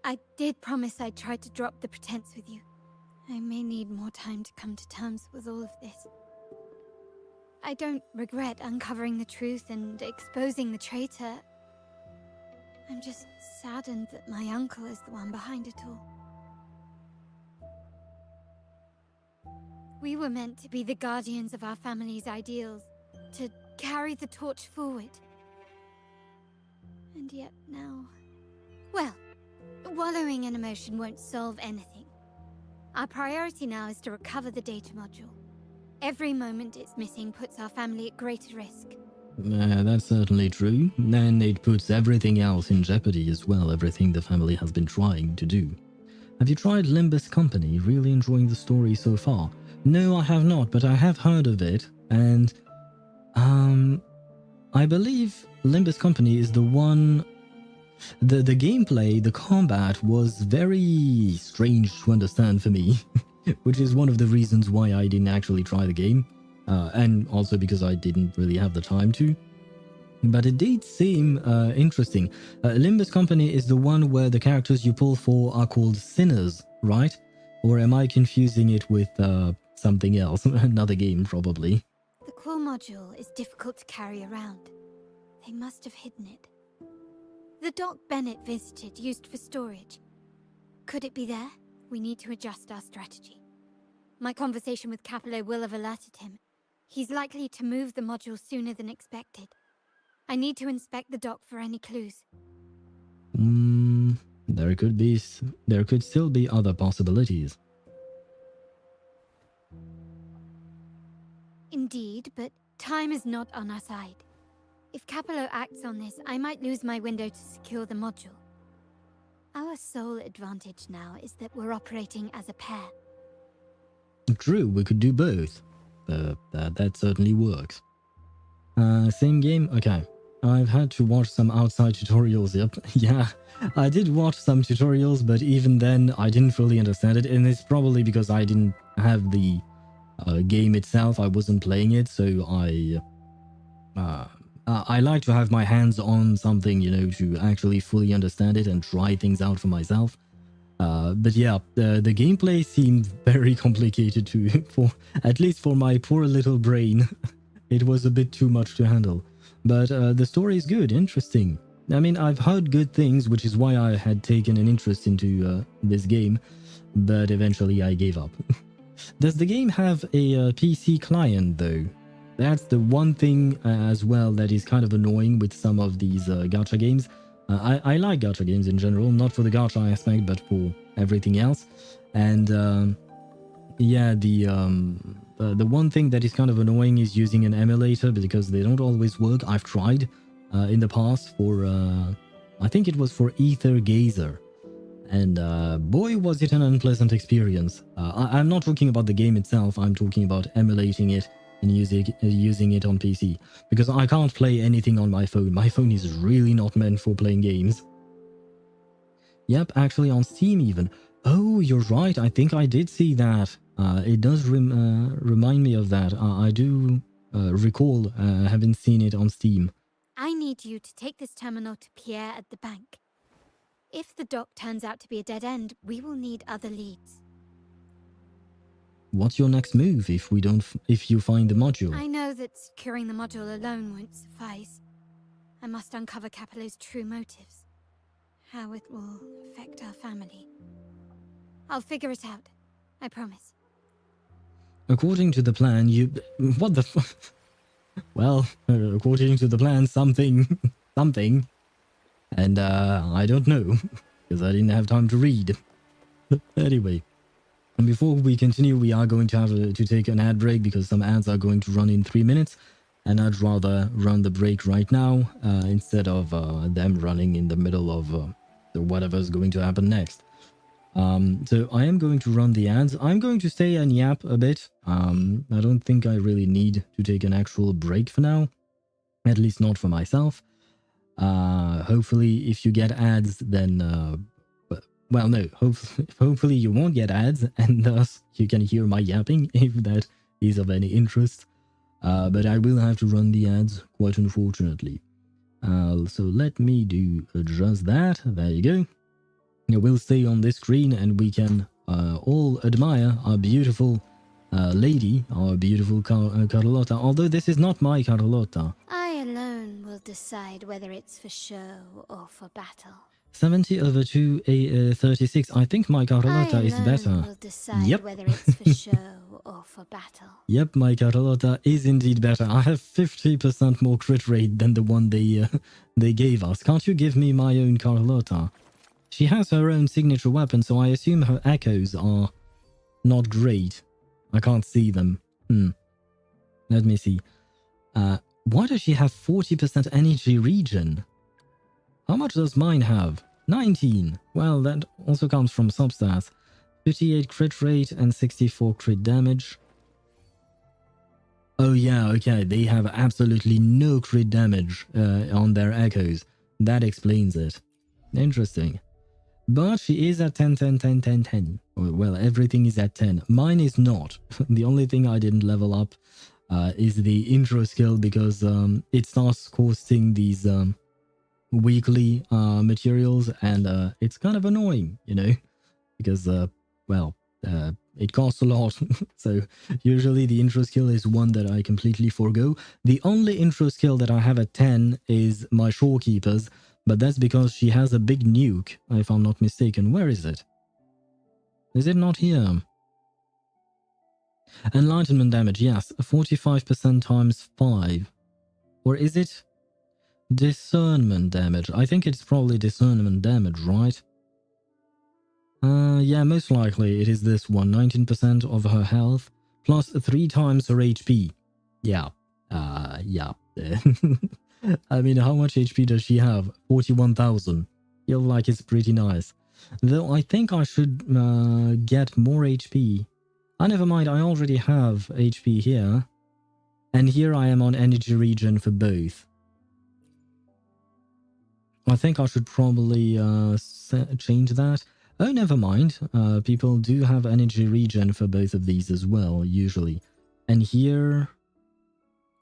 E: I did promise I'd try to drop the pretense with you. I may need more time to come to terms with all of this. I don't regret uncovering the truth and exposing the traitor. I'm just saddened that my uncle is the one behind it all. We were meant to be the guardians of our family's ideals, to carry the torch forward. And yet now... Well, wallowing in emotion won't solve anything. Our priority now is to recover the data module. Every moment it's missing puts our family at greater risk.
A: That's certainly true. And it puts everything else in jeopardy as well, everything the family has been trying to do. Have you tried Limbus Company? Really enjoying the story so far? No, I have not, but I have heard of it, and I believe Limbus Company is the one... The gameplay, the combat was very strange to understand for me, which is one of the reasons why I didn't actually try the game, and also because I didn't really have the time to. But it did seem interesting. Limbus Company is the one where the characters you pull for are called sinners, right? Or am I confusing it with something else? Another game, probably.
E: The core module is difficult to carry around. They must have hidden it. The dock Bennett visited used for storage. Could it be there? We need to adjust our strategy. My conversation with Capello will have alerted him. He's likely to move the module sooner than expected. I need to inspect the dock for any clues.
A: There could still be other possibilities.
E: Indeed, but time is not on our side. If Capello acts on this, I might lose my window to secure the module. Our sole advantage now is that we're operating as a pair.
A: True, we could do both. That certainly works. Same game? Okay. I've had to watch some outside tutorials, yep. Yeah, I did watch some tutorials, but even then I didn't fully understand it, and it's probably because I didn't have the game itself, I wasn't playing it, so I like to have my hands on something, you know, to actually fully understand it and try things out for myself. But yeah, the gameplay seemed very complicated too, at least for my poor little brain. It was a bit too much to handle. But the story is good, interesting. I mean, I've heard good things, which is why I had taken an interest into this game, but eventually I gave up. Does the game have a PC client, though? That's the one thing as well that is kind of annoying with some of these gacha games. I like gacha games in general, not for the gacha aspect, but for everything else. And yeah, the one thing that is kind of annoying is using an emulator because they don't always work. I've tried in the past for, I think it was for Ether Gazer. And boy, was it an unpleasant experience. I'm not talking about the game itself, I'm talking about emulating it and using it on PC. Because I can't play anything on my phone. My phone is really not meant for playing games. Yep, actually on Steam even. Oh, you're right, I think I did see that. It does remind me of that. I do recall having seen it on Steam.
E: I need you to take this terminal to Pierre at the bank. If the dock turns out to be a dead end, we will need other leads.
A: What's your next move if you find the module?
E: I know that securing the module alone won't suffice. I must uncover Capello's true motives. How it will affect our family. I'll figure it out. I promise.
A: According to the plan, what the fuck? Well, according to the plan, something. And I don't know, because I didn't have time to read. Anyway, and before we continue, we are going to have to take an ad break because some ads are going to run in 3 minutes, and I'd rather run the break right now instead of them running in the middle of whatever's going to happen next. So I am going to run the ads. I'm going to stay and yap a bit. I don't think I really need to take an actual break for now, at least not for myself. Hopefully if you get ads, then well, no, hopefully you won't get ads, and thus you can hear my yapping if that is of any interest. But I will have to run the ads, quite unfortunately. So let me do just that. There you go. It will stay on this screen and we can all admire our beautiful lady, our beautiful Carlotta. Although this is not my Carlotta.
E: I alone will decide whether it's for show or for battle.
A: 70/2 36. I think my Carlotta is better.
E: Will decide whether it's for show or for battle.
A: Yep, my Carlotta is indeed better. I have 50% more crit rate than the one they gave us. Can't you give me my own Carlotta? She has her own signature weapon, so I assume her echoes are not great. I can't see them. Let me see. Why does she have 40% energy regen? How much does mine have? 19. Well, that also comes from substats. 58 crit rate and 64 crit damage. Oh yeah, okay, they have absolutely no crit damage on their echoes. That explains it. Interesting. But she is at 10, 10, 10, 10, 10. Well, everything is at 10. Mine is not. The only thing I didn't level up is the intro skill because it starts costing these weekly materials and it's kind of annoying, you know, because, it costs a lot. So usually the intro skill is one that I completely forgo. The only intro skill that I have at 10 is my Shorekeepers, but that's because she has a big nuke, if I'm not mistaken. Where is it? Is it not here? Enlightenment damage, yes. 45% times 5. Or is it discernment damage? I think it's probably discernment damage, right? Yeah, most likely it is this one. 19% of her health, plus 3 times her HP. Yeah. Yeah. I mean, how much HP does she have? 41,000. Feel like it's pretty nice. Though I think I should get more HP. Never mind, I already have HP here. And here I am on energy regen for both. I think I should probably change that. Oh, never mind. People do have energy regen for both of these as well, usually. And here...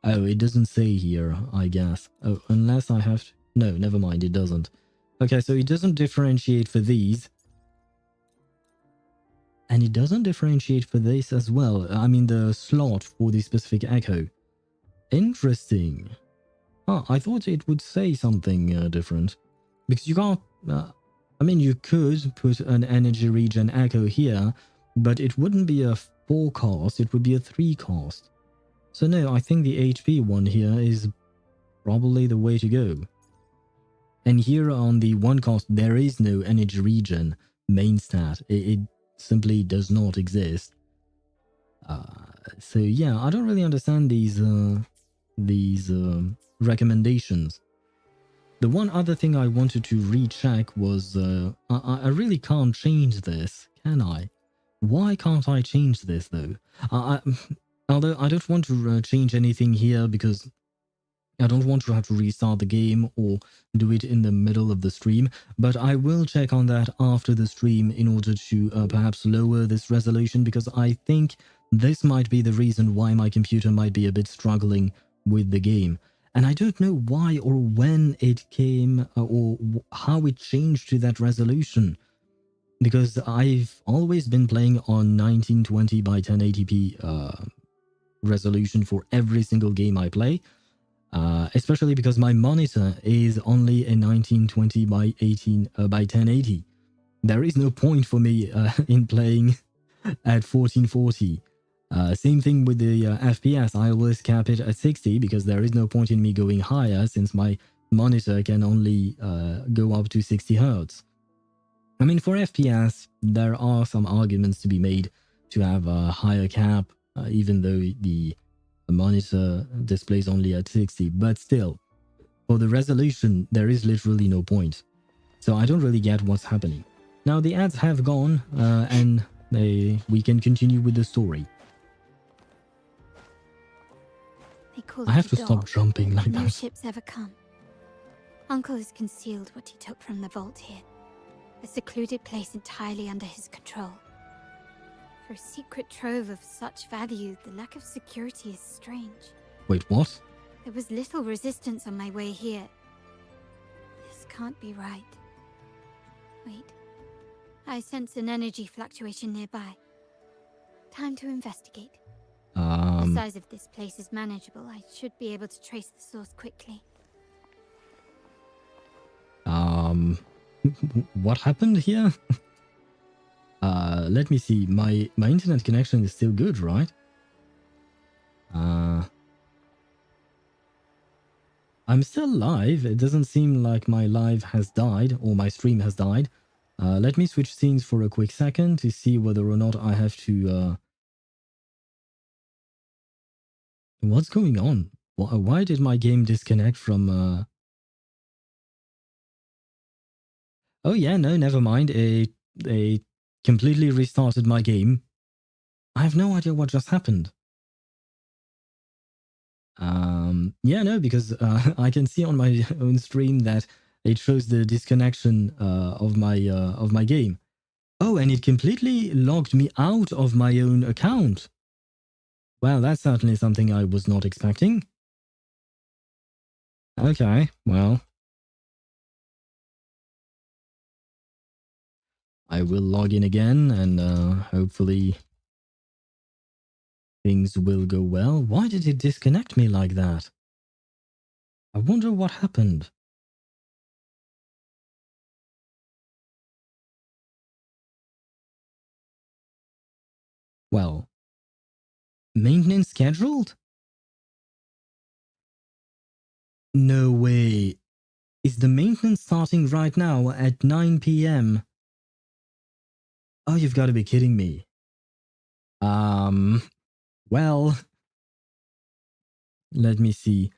A: Oh, it doesn't say here, I guess. Oh, unless I have... No, never mind, it doesn't. Okay, so it doesn't differentiate for these. And it doesn't differentiate for this as well. I mean, the slot for the specific echo. Interesting. I thought it would say something different. Because you can't... I mean, you could put an energy regen echo here, but it wouldn't be a 4 cost, it would be a 3 cost. So no, I think the HP one here is probably the way to go. And here on the 1 cost, there is no energy regen main stat. It simply does not exist. So yeah, I don't really understand these recommendations. The one other thing I wanted to recheck was I really can't change this, can I? Why can't I change this though? Although I don't want to change anything here because I don't want to have to restart the game or do it in the middle of the stream, but I will check on that after the stream in order to perhaps lower this resolution, because I think this might be the reason why my computer might be a bit struggling with the game. And I don't know why or when it came or how it changed to that resolution, because I've always been playing on 1920 by 1080p resolution for every single game I play. Especially because my monitor is only a 1920 by 1080. There is no point for me in playing at 1440. Same thing with the FPS. I always cap it at 60 because there is no point in me going higher since my monitor can only go up to 60 Hz. I mean, for FPS, there are some arguments to be made to have a higher cap, even though the monitor displays only at 60, but still, for the resolution, there is literally no point. So I don't really get what's happening. Now the ads have gone, and we can continue with the story. I have to stop jumping like that.
E: No ships ever come. Uncle has concealed what he took from the vault here. A secluded place entirely under his control. For a secret trove of such value, the lack of security is strange.
A: Wait, what?
E: There was little resistance on my way here, can't be right. Wait. I sense an energy fluctuation nearby. Time to investigate. The size of this place is manageable. I should be able to trace the source quickly.
A: What happened here? Let me see. My internet connection is still good, right? I'm still live. It doesn't seem like my live has died or my stream has died. Let me switch scenes for a quick second to see whether or not I have to... What's going on? Why did my game disconnect from... Oh yeah, no, never mind. They completely restarted my game. I have no idea what just happened. Yeah, no, because I can see on my own stream that it shows the disconnection of my game. Oh, and it completely logged me out of my own account. Well, that's certainly something I was not expecting. Okay, well. I will log in again and hopefully things will go well. Why did it disconnect me like that? I wonder what happened. Well, maintenance scheduled? No way. Is the maintenance starting right now at 9 p.m.? Oh, you've got to be kidding me. Well, let me see.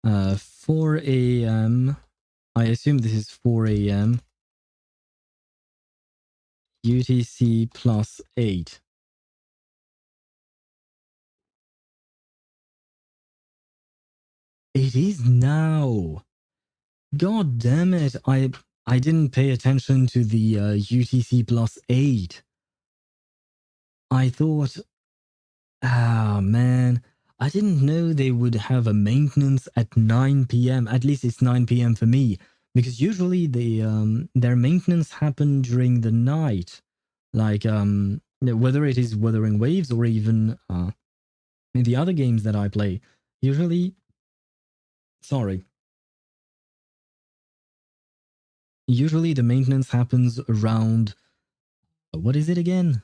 A: 4 a.m. I assume this is 4 a.m. UTC plus 8. It is now. God damn it. I didn't pay attention to the UTC plus 8. I thought, man, I didn't know they would have a maintenance at 9 p.m. At least it's 9 p.m. for me, because usually their maintenance happen during the night. Like, whether it is Wuthering Waves or even in the other games that I play, usually the maintenance happens around, what is it again?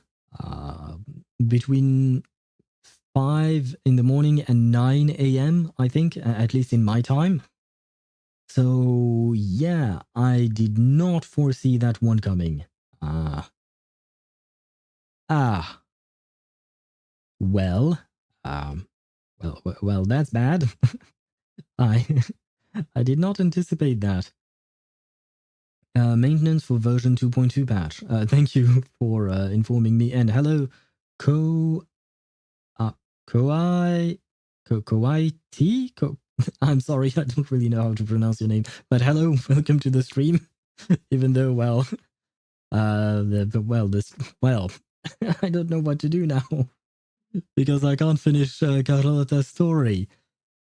A: Between 5 in the morning and 9 a.m., I think, at least in my time. So, yeah, I did not foresee that one coming. Well, well, that's bad. I did not anticipate that. Maintenance for version 2.2 patch. Thank you for informing me. And hello, I'm sorry, I don't really know how to pronounce your name. But hello, welcome to the stream. Even though, well, I don't know what to do now. Because I can't finish Carlotta's story.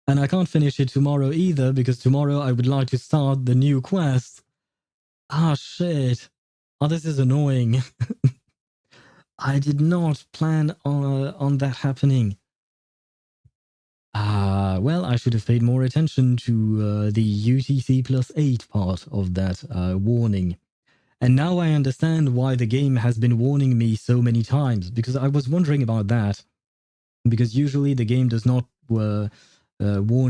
A: And I can't finish it tomorrow either, because tomorrow I would like to start the new quest. Ah, shit. Oh, this is annoying. I did not plan on that happening. Well, I should have paid more attention to the UTC plus 8 part of that warning. And now I understand why the game has been warning me so many times, because I was wondering about that. Because usually the game does not warn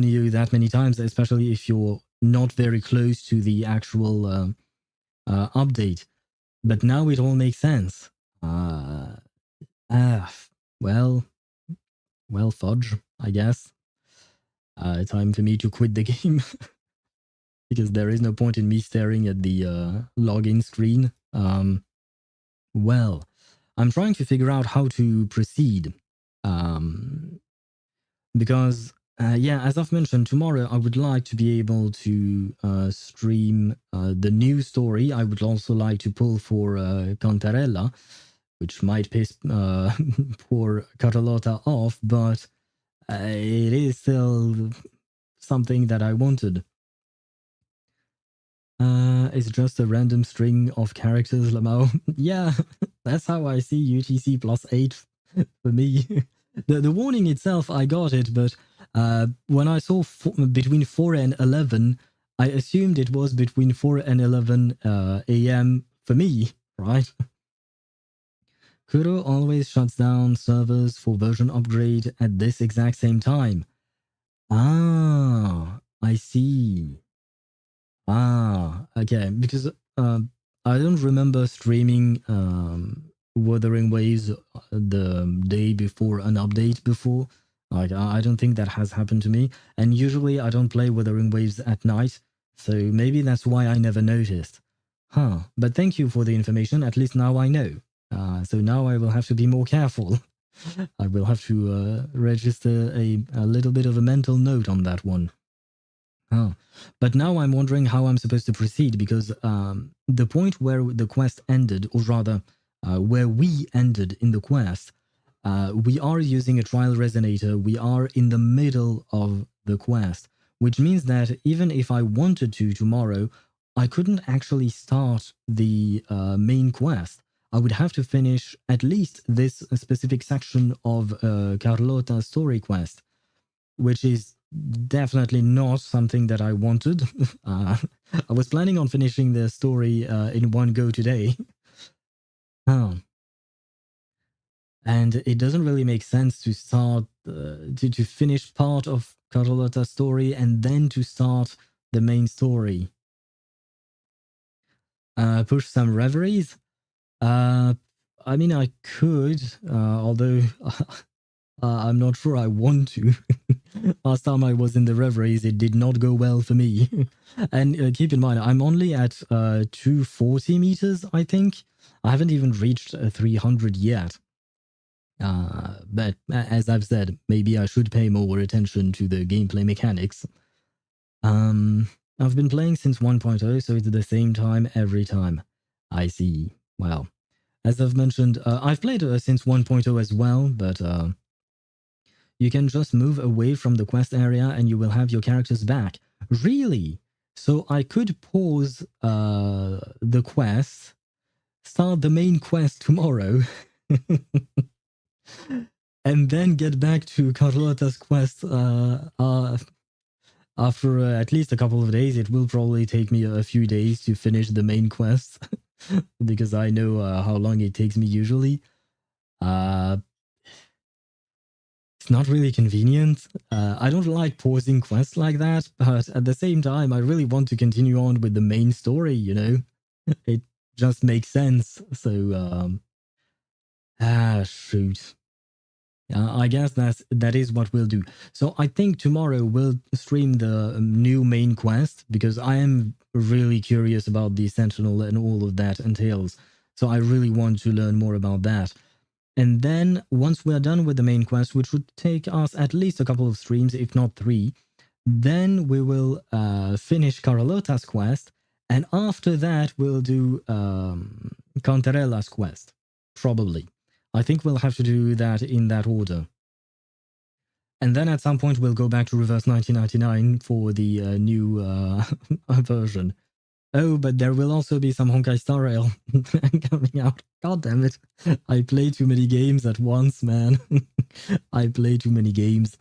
A: you that many times, especially if you're not very close to the actual update. But now it all makes sense. Well, fudge, I guess. Time for me to quit the game. Because there is no point in me staring at the login screen. Well, I'm trying to figure out how to proceed. Because, yeah, as I've mentioned, tomorrow I would like to be able to stream the new story. I would also like to pull for Cantarella, which might piss poor Carlotta off, but it is still something that I wanted. is just a random string of characters, Lamau. Yeah, that's how I see UTC +8 for me. The warning itself, I got it, but when I saw between 4 and 11, I assumed it was between 4 and 11 a.m. for me, right? Kuro always shuts down servers for version upgrade at this exact same time. Ah, I see. Ah, okay. Because I don't remember streaming Wuthering Waves the day before an update before. Like, I don't think that has happened to me. And usually I don't play Wuthering Waves at night. So maybe that's why I never noticed. Huh. But thank you for the information. At least now I know. So now I will have to be more careful. I will have to register a little bit of a mental note on that one. Oh. But now I'm wondering how I'm supposed to proceed, because the point where the quest ended, or rather, where we ended in the quest, we are using a trial resonator. We are in the middle of the quest, which means that even if I wanted to tomorrow, I couldn't actually start the main quest. I would have to finish at least this specific section of Carlotta's story quest, which is definitely not something that I wanted. I was planning on finishing the story in one go today. Oh. And it doesn't really make sense to start to finish part of Carlotta's story and then to start the main story. Push some reveries. I mean, I could, although I'm not sure I want to. Last time I was in the reveries, it did not go well for me. And keep in mind, I'm only at 240 meters, I think. I haven't even reached 300 yet. But as I've said, maybe I should pay more attention to the gameplay mechanics. I've been playing since 1.0, so it's the same time every time. I see. Well, as I've mentioned, I've played since 1.0 as well, but you can just move away from the quest area and you will have your characters back. Really? So I could pause the quest, start the main quest tomorrow, and then get back to Carlotta's quest after at least a couple of days. It will probably take me a few days to finish the main quest because I know how long it takes me usually. It's not really convenient. I don't like pausing quests like that, but at the same time, I really want to continue on with the main story, you know? It just makes sense. So, shoot. I guess that is what we'll do. So I think tomorrow we'll stream the new main quest, because I am really curious about the Sentinel and all of that entails. So I really want to learn more about that. And then once we're done with the main quest, which would take us at least a couple of streams, if not 3, then we will finish Carlotta's quest. And after that, we'll do Cantarella's quest, probably. I think we'll have to do that in that order. And then at some point, we'll go back to Reverse 1999 for the new version. Oh, but there will also be some Honkai Star Rail coming out. God damn it. I play too many games at once, man. I play too many games.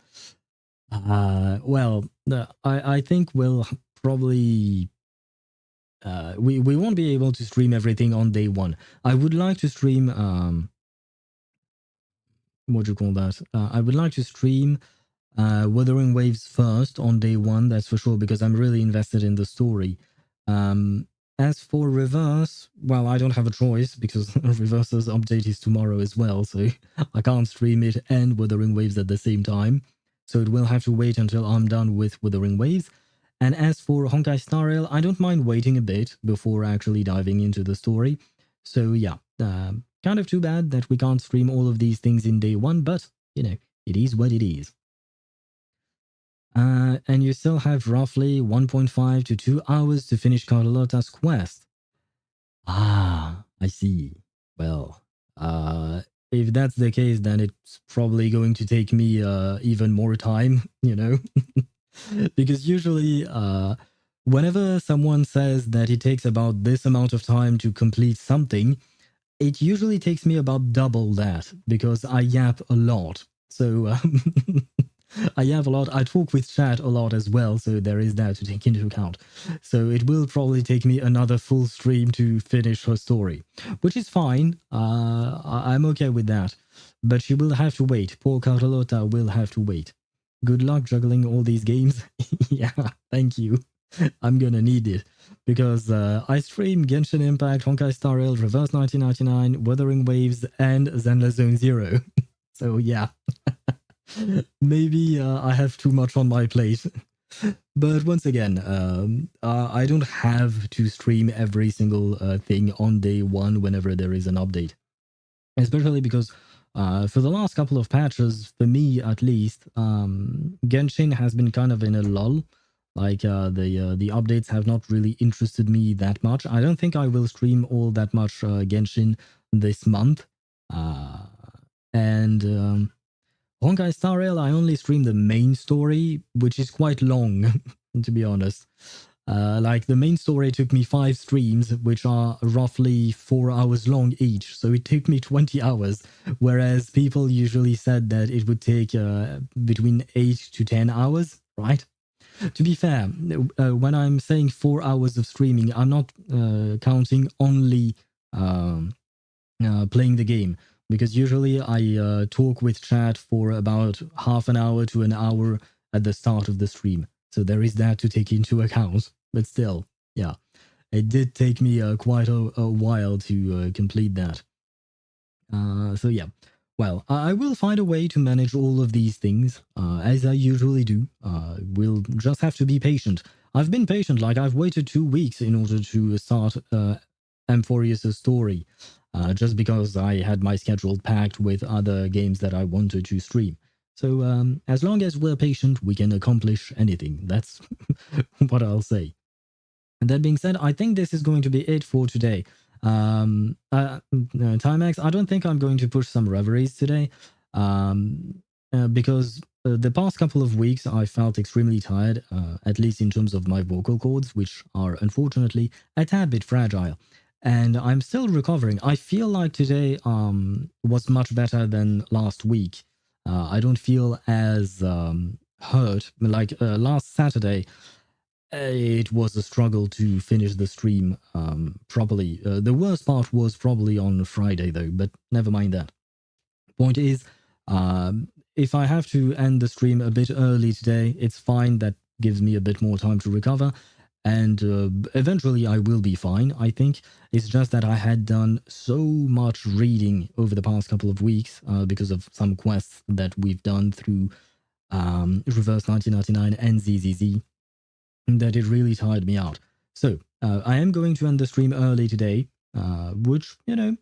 A: Well, I think we'll probably... we won't be able to stream everything on day one. I would like to stream... what do you call that? I would like to stream Wuthering Waves first on day one, that's for sure, because I'm really invested in the story. As for Reverse, well, I don't have a choice because Reverse's update is tomorrow as well, so I can't stream it and Wuthering Waves at the same time. So it will have to wait until I'm done with Wuthering Waves. And as for Honkai Star Rail, I don't mind waiting a bit before actually diving into the story. So yeah, kind of too bad that we can't stream all of these things in day one, but, you know, it is what it is. And you still have roughly 1.5 to 2 hours to finish Carlotta's quest. Ah, I see. Well, if that's the case, then it's probably going to take me even more time, you know? Because usually whenever someone says that it takes about this amount of time to complete something, it usually takes me about double that because I yap a lot. So I yap a lot. I talk with chat a lot as well, so there is that to take into account. So it will probably take me another full stream to finish her story, which is fine. I'm okay with that. But she will have to wait. Poor Carlotta will have to wait. Good luck juggling all these games. Yeah, thank you. I'm gonna need it because I stream Genshin Impact, Honkai Star Rail, Reverse 1999, Wuthering Waves, and Zenless Zone Zero. So yeah, maybe I have too much on my plate. But once again, I don't have to stream every single thing on day one whenever there is an update. Especially because for the last couple of patches, for me at least, Genshin has been kind of in a lull. Like the updates have not really interested me that much. I don't think I will stream all that much Genshin this month. And Honkai Star Rail, I only stream the main story, which is quite long, to be honest. Like the main story took me 5 streams, which are roughly 4 hours long each. So it took me 20 hours, whereas people usually said that it would take between 8 to 10 hours, right? To be fair, when I'm saying 4 hours of streaming, I'm not counting only playing the game. Because usually I talk with chat for about half an hour to an hour at the start of the stream. So there is that to take into account. But still, yeah, it did take me quite a while to complete that. So yeah, well, I will find a way to manage all of these things, as I usually do. We'll just have to be patient. I've been patient, like I've waited 2 weeks in order to start Amphorius' story. Just because I had my schedule packed with other games that I wanted to stream. So as long as we're patient, we can accomplish anything. That's what I'll say. And that being said, I think this is going to be it for today. Timex, I don't think I'm going to push some reveries today because the past couple of weeks I felt extremely tired, at least in terms of my vocal cords, which are unfortunately a tad bit fragile. And I'm still recovering. I feel like today was much better than last week. I don't feel as hurt. Like last Saturday, it was a struggle to finish the stream properly. The worst part was probably on Friday, though, but never mind that. Point is, if I have to end the stream a bit early today, it's fine. That gives me a bit more time to recover. And eventually I will be fine, I think. It's just that I had done so much reading over the past couple of weeks because of some quests that we've done through Reverse 1999 and ZZZ that it really tired me out. So I am going to end the stream early today, which, you know,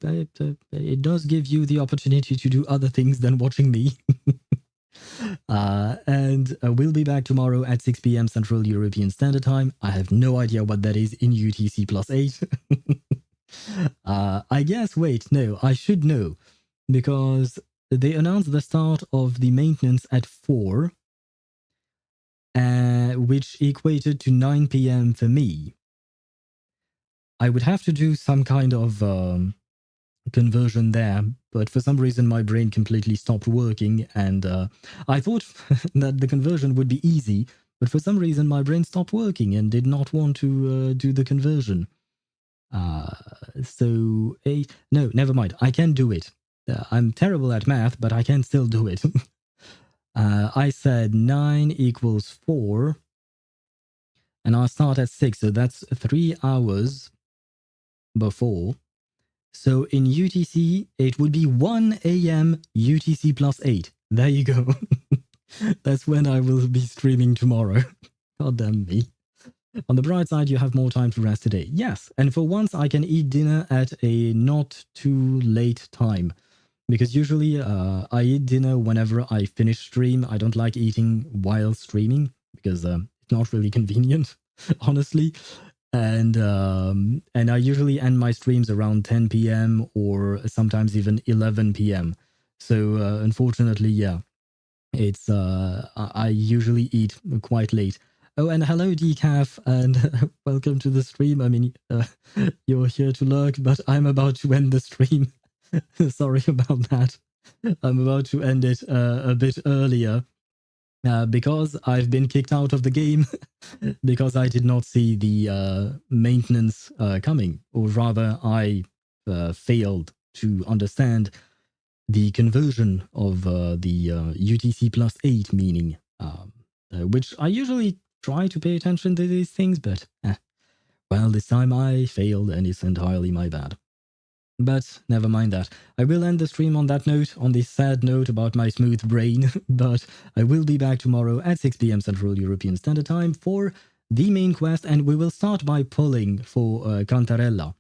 A: it does give you the opportunity to do other things than watching me. And we'll be back tomorrow at 6 p.m. Central European Standard Time. I have no idea what that is in UTC +8. I guess, wait, no, I should know. Because they announced the start of the maintenance at 4, which equated to 9 p.m. for me. I would have to do some kind of conversion there, but for some reason my brain completely stopped working, and I thought that the conversion would be easy, but for some reason my brain stopped working and did not want to do the conversion. No, never mind. I can do it. I'm terrible at math, but I can still do it. I said 9 equals 4, and I'll start at 6, so that's 3 hours before. So in UTC, it would be 1 a.m. UTC +8. There you go. That's when I will be streaming tomorrow. God damn me. On the bright side, you have more time to rest today. Yes, and for once I can eat dinner at a not too late time. Because usually I eat dinner whenever I finish stream. I don't like eating while streaming because it's not really convenient, honestly. And I usually end my streams around 10 p.m. or sometimes even 11 p.m. So unfortunately, yeah, it's I usually eat quite late. Oh, and hello, Decaf, and welcome to the stream. I mean, you're here to lurk, but I'm about to end the stream. Sorry about that. I'm about to end it a bit earlier because I've been kicked out of the game because I did not see the maintenance coming, or rather, I failed to understand the conversion of the UTC plus 8 meaning, which I usually try to pay attention to these things, but well, this time I failed and it's entirely my bad. But never mind that. I will end the stream on that note, on this sad note about my smooth brain, but I will be back tomorrow at 6 p.m. Central European Standard Time for the main quest, and we will start by pulling for Cantarella.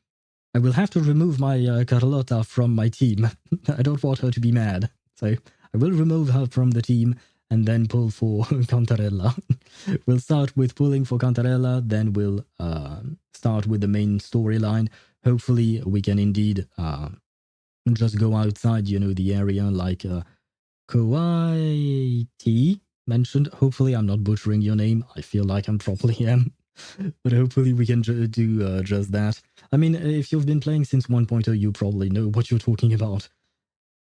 A: I will have to remove my Carlotta from my team. I don't want her to be mad, so I will remove her from the team and then pull for Cantarella. We'll start with pulling for Cantarella, then we'll start with the main storyline. Hopefully we can indeed just go outside, you know, the area like Kawaii mentioned. Hopefully I'm not butchering your name. I feel like I'm probably am. But hopefully we can do just that. I mean, if you've been playing since 1.0, you probably know what you're talking about.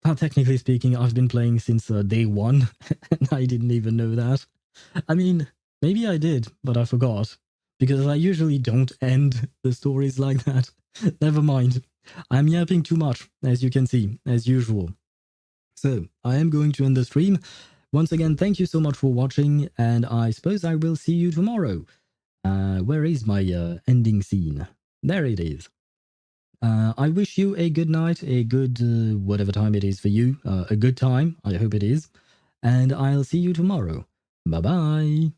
A: But technically speaking, I've been playing since day 1, and I didn't even know that. I mean, maybe I did, but I forgot. Because I usually don't end the stories like that. Never mind. I'm yapping too much, as you can see, as usual. So, I am going to end the stream. Once again, thank you so much for watching, and I suppose I will see you tomorrow. Where is my ending scene? There it is. I wish you a good night, a good whatever time it is for you, a good time, I hope it is, and I'll see you tomorrow. Bye-bye.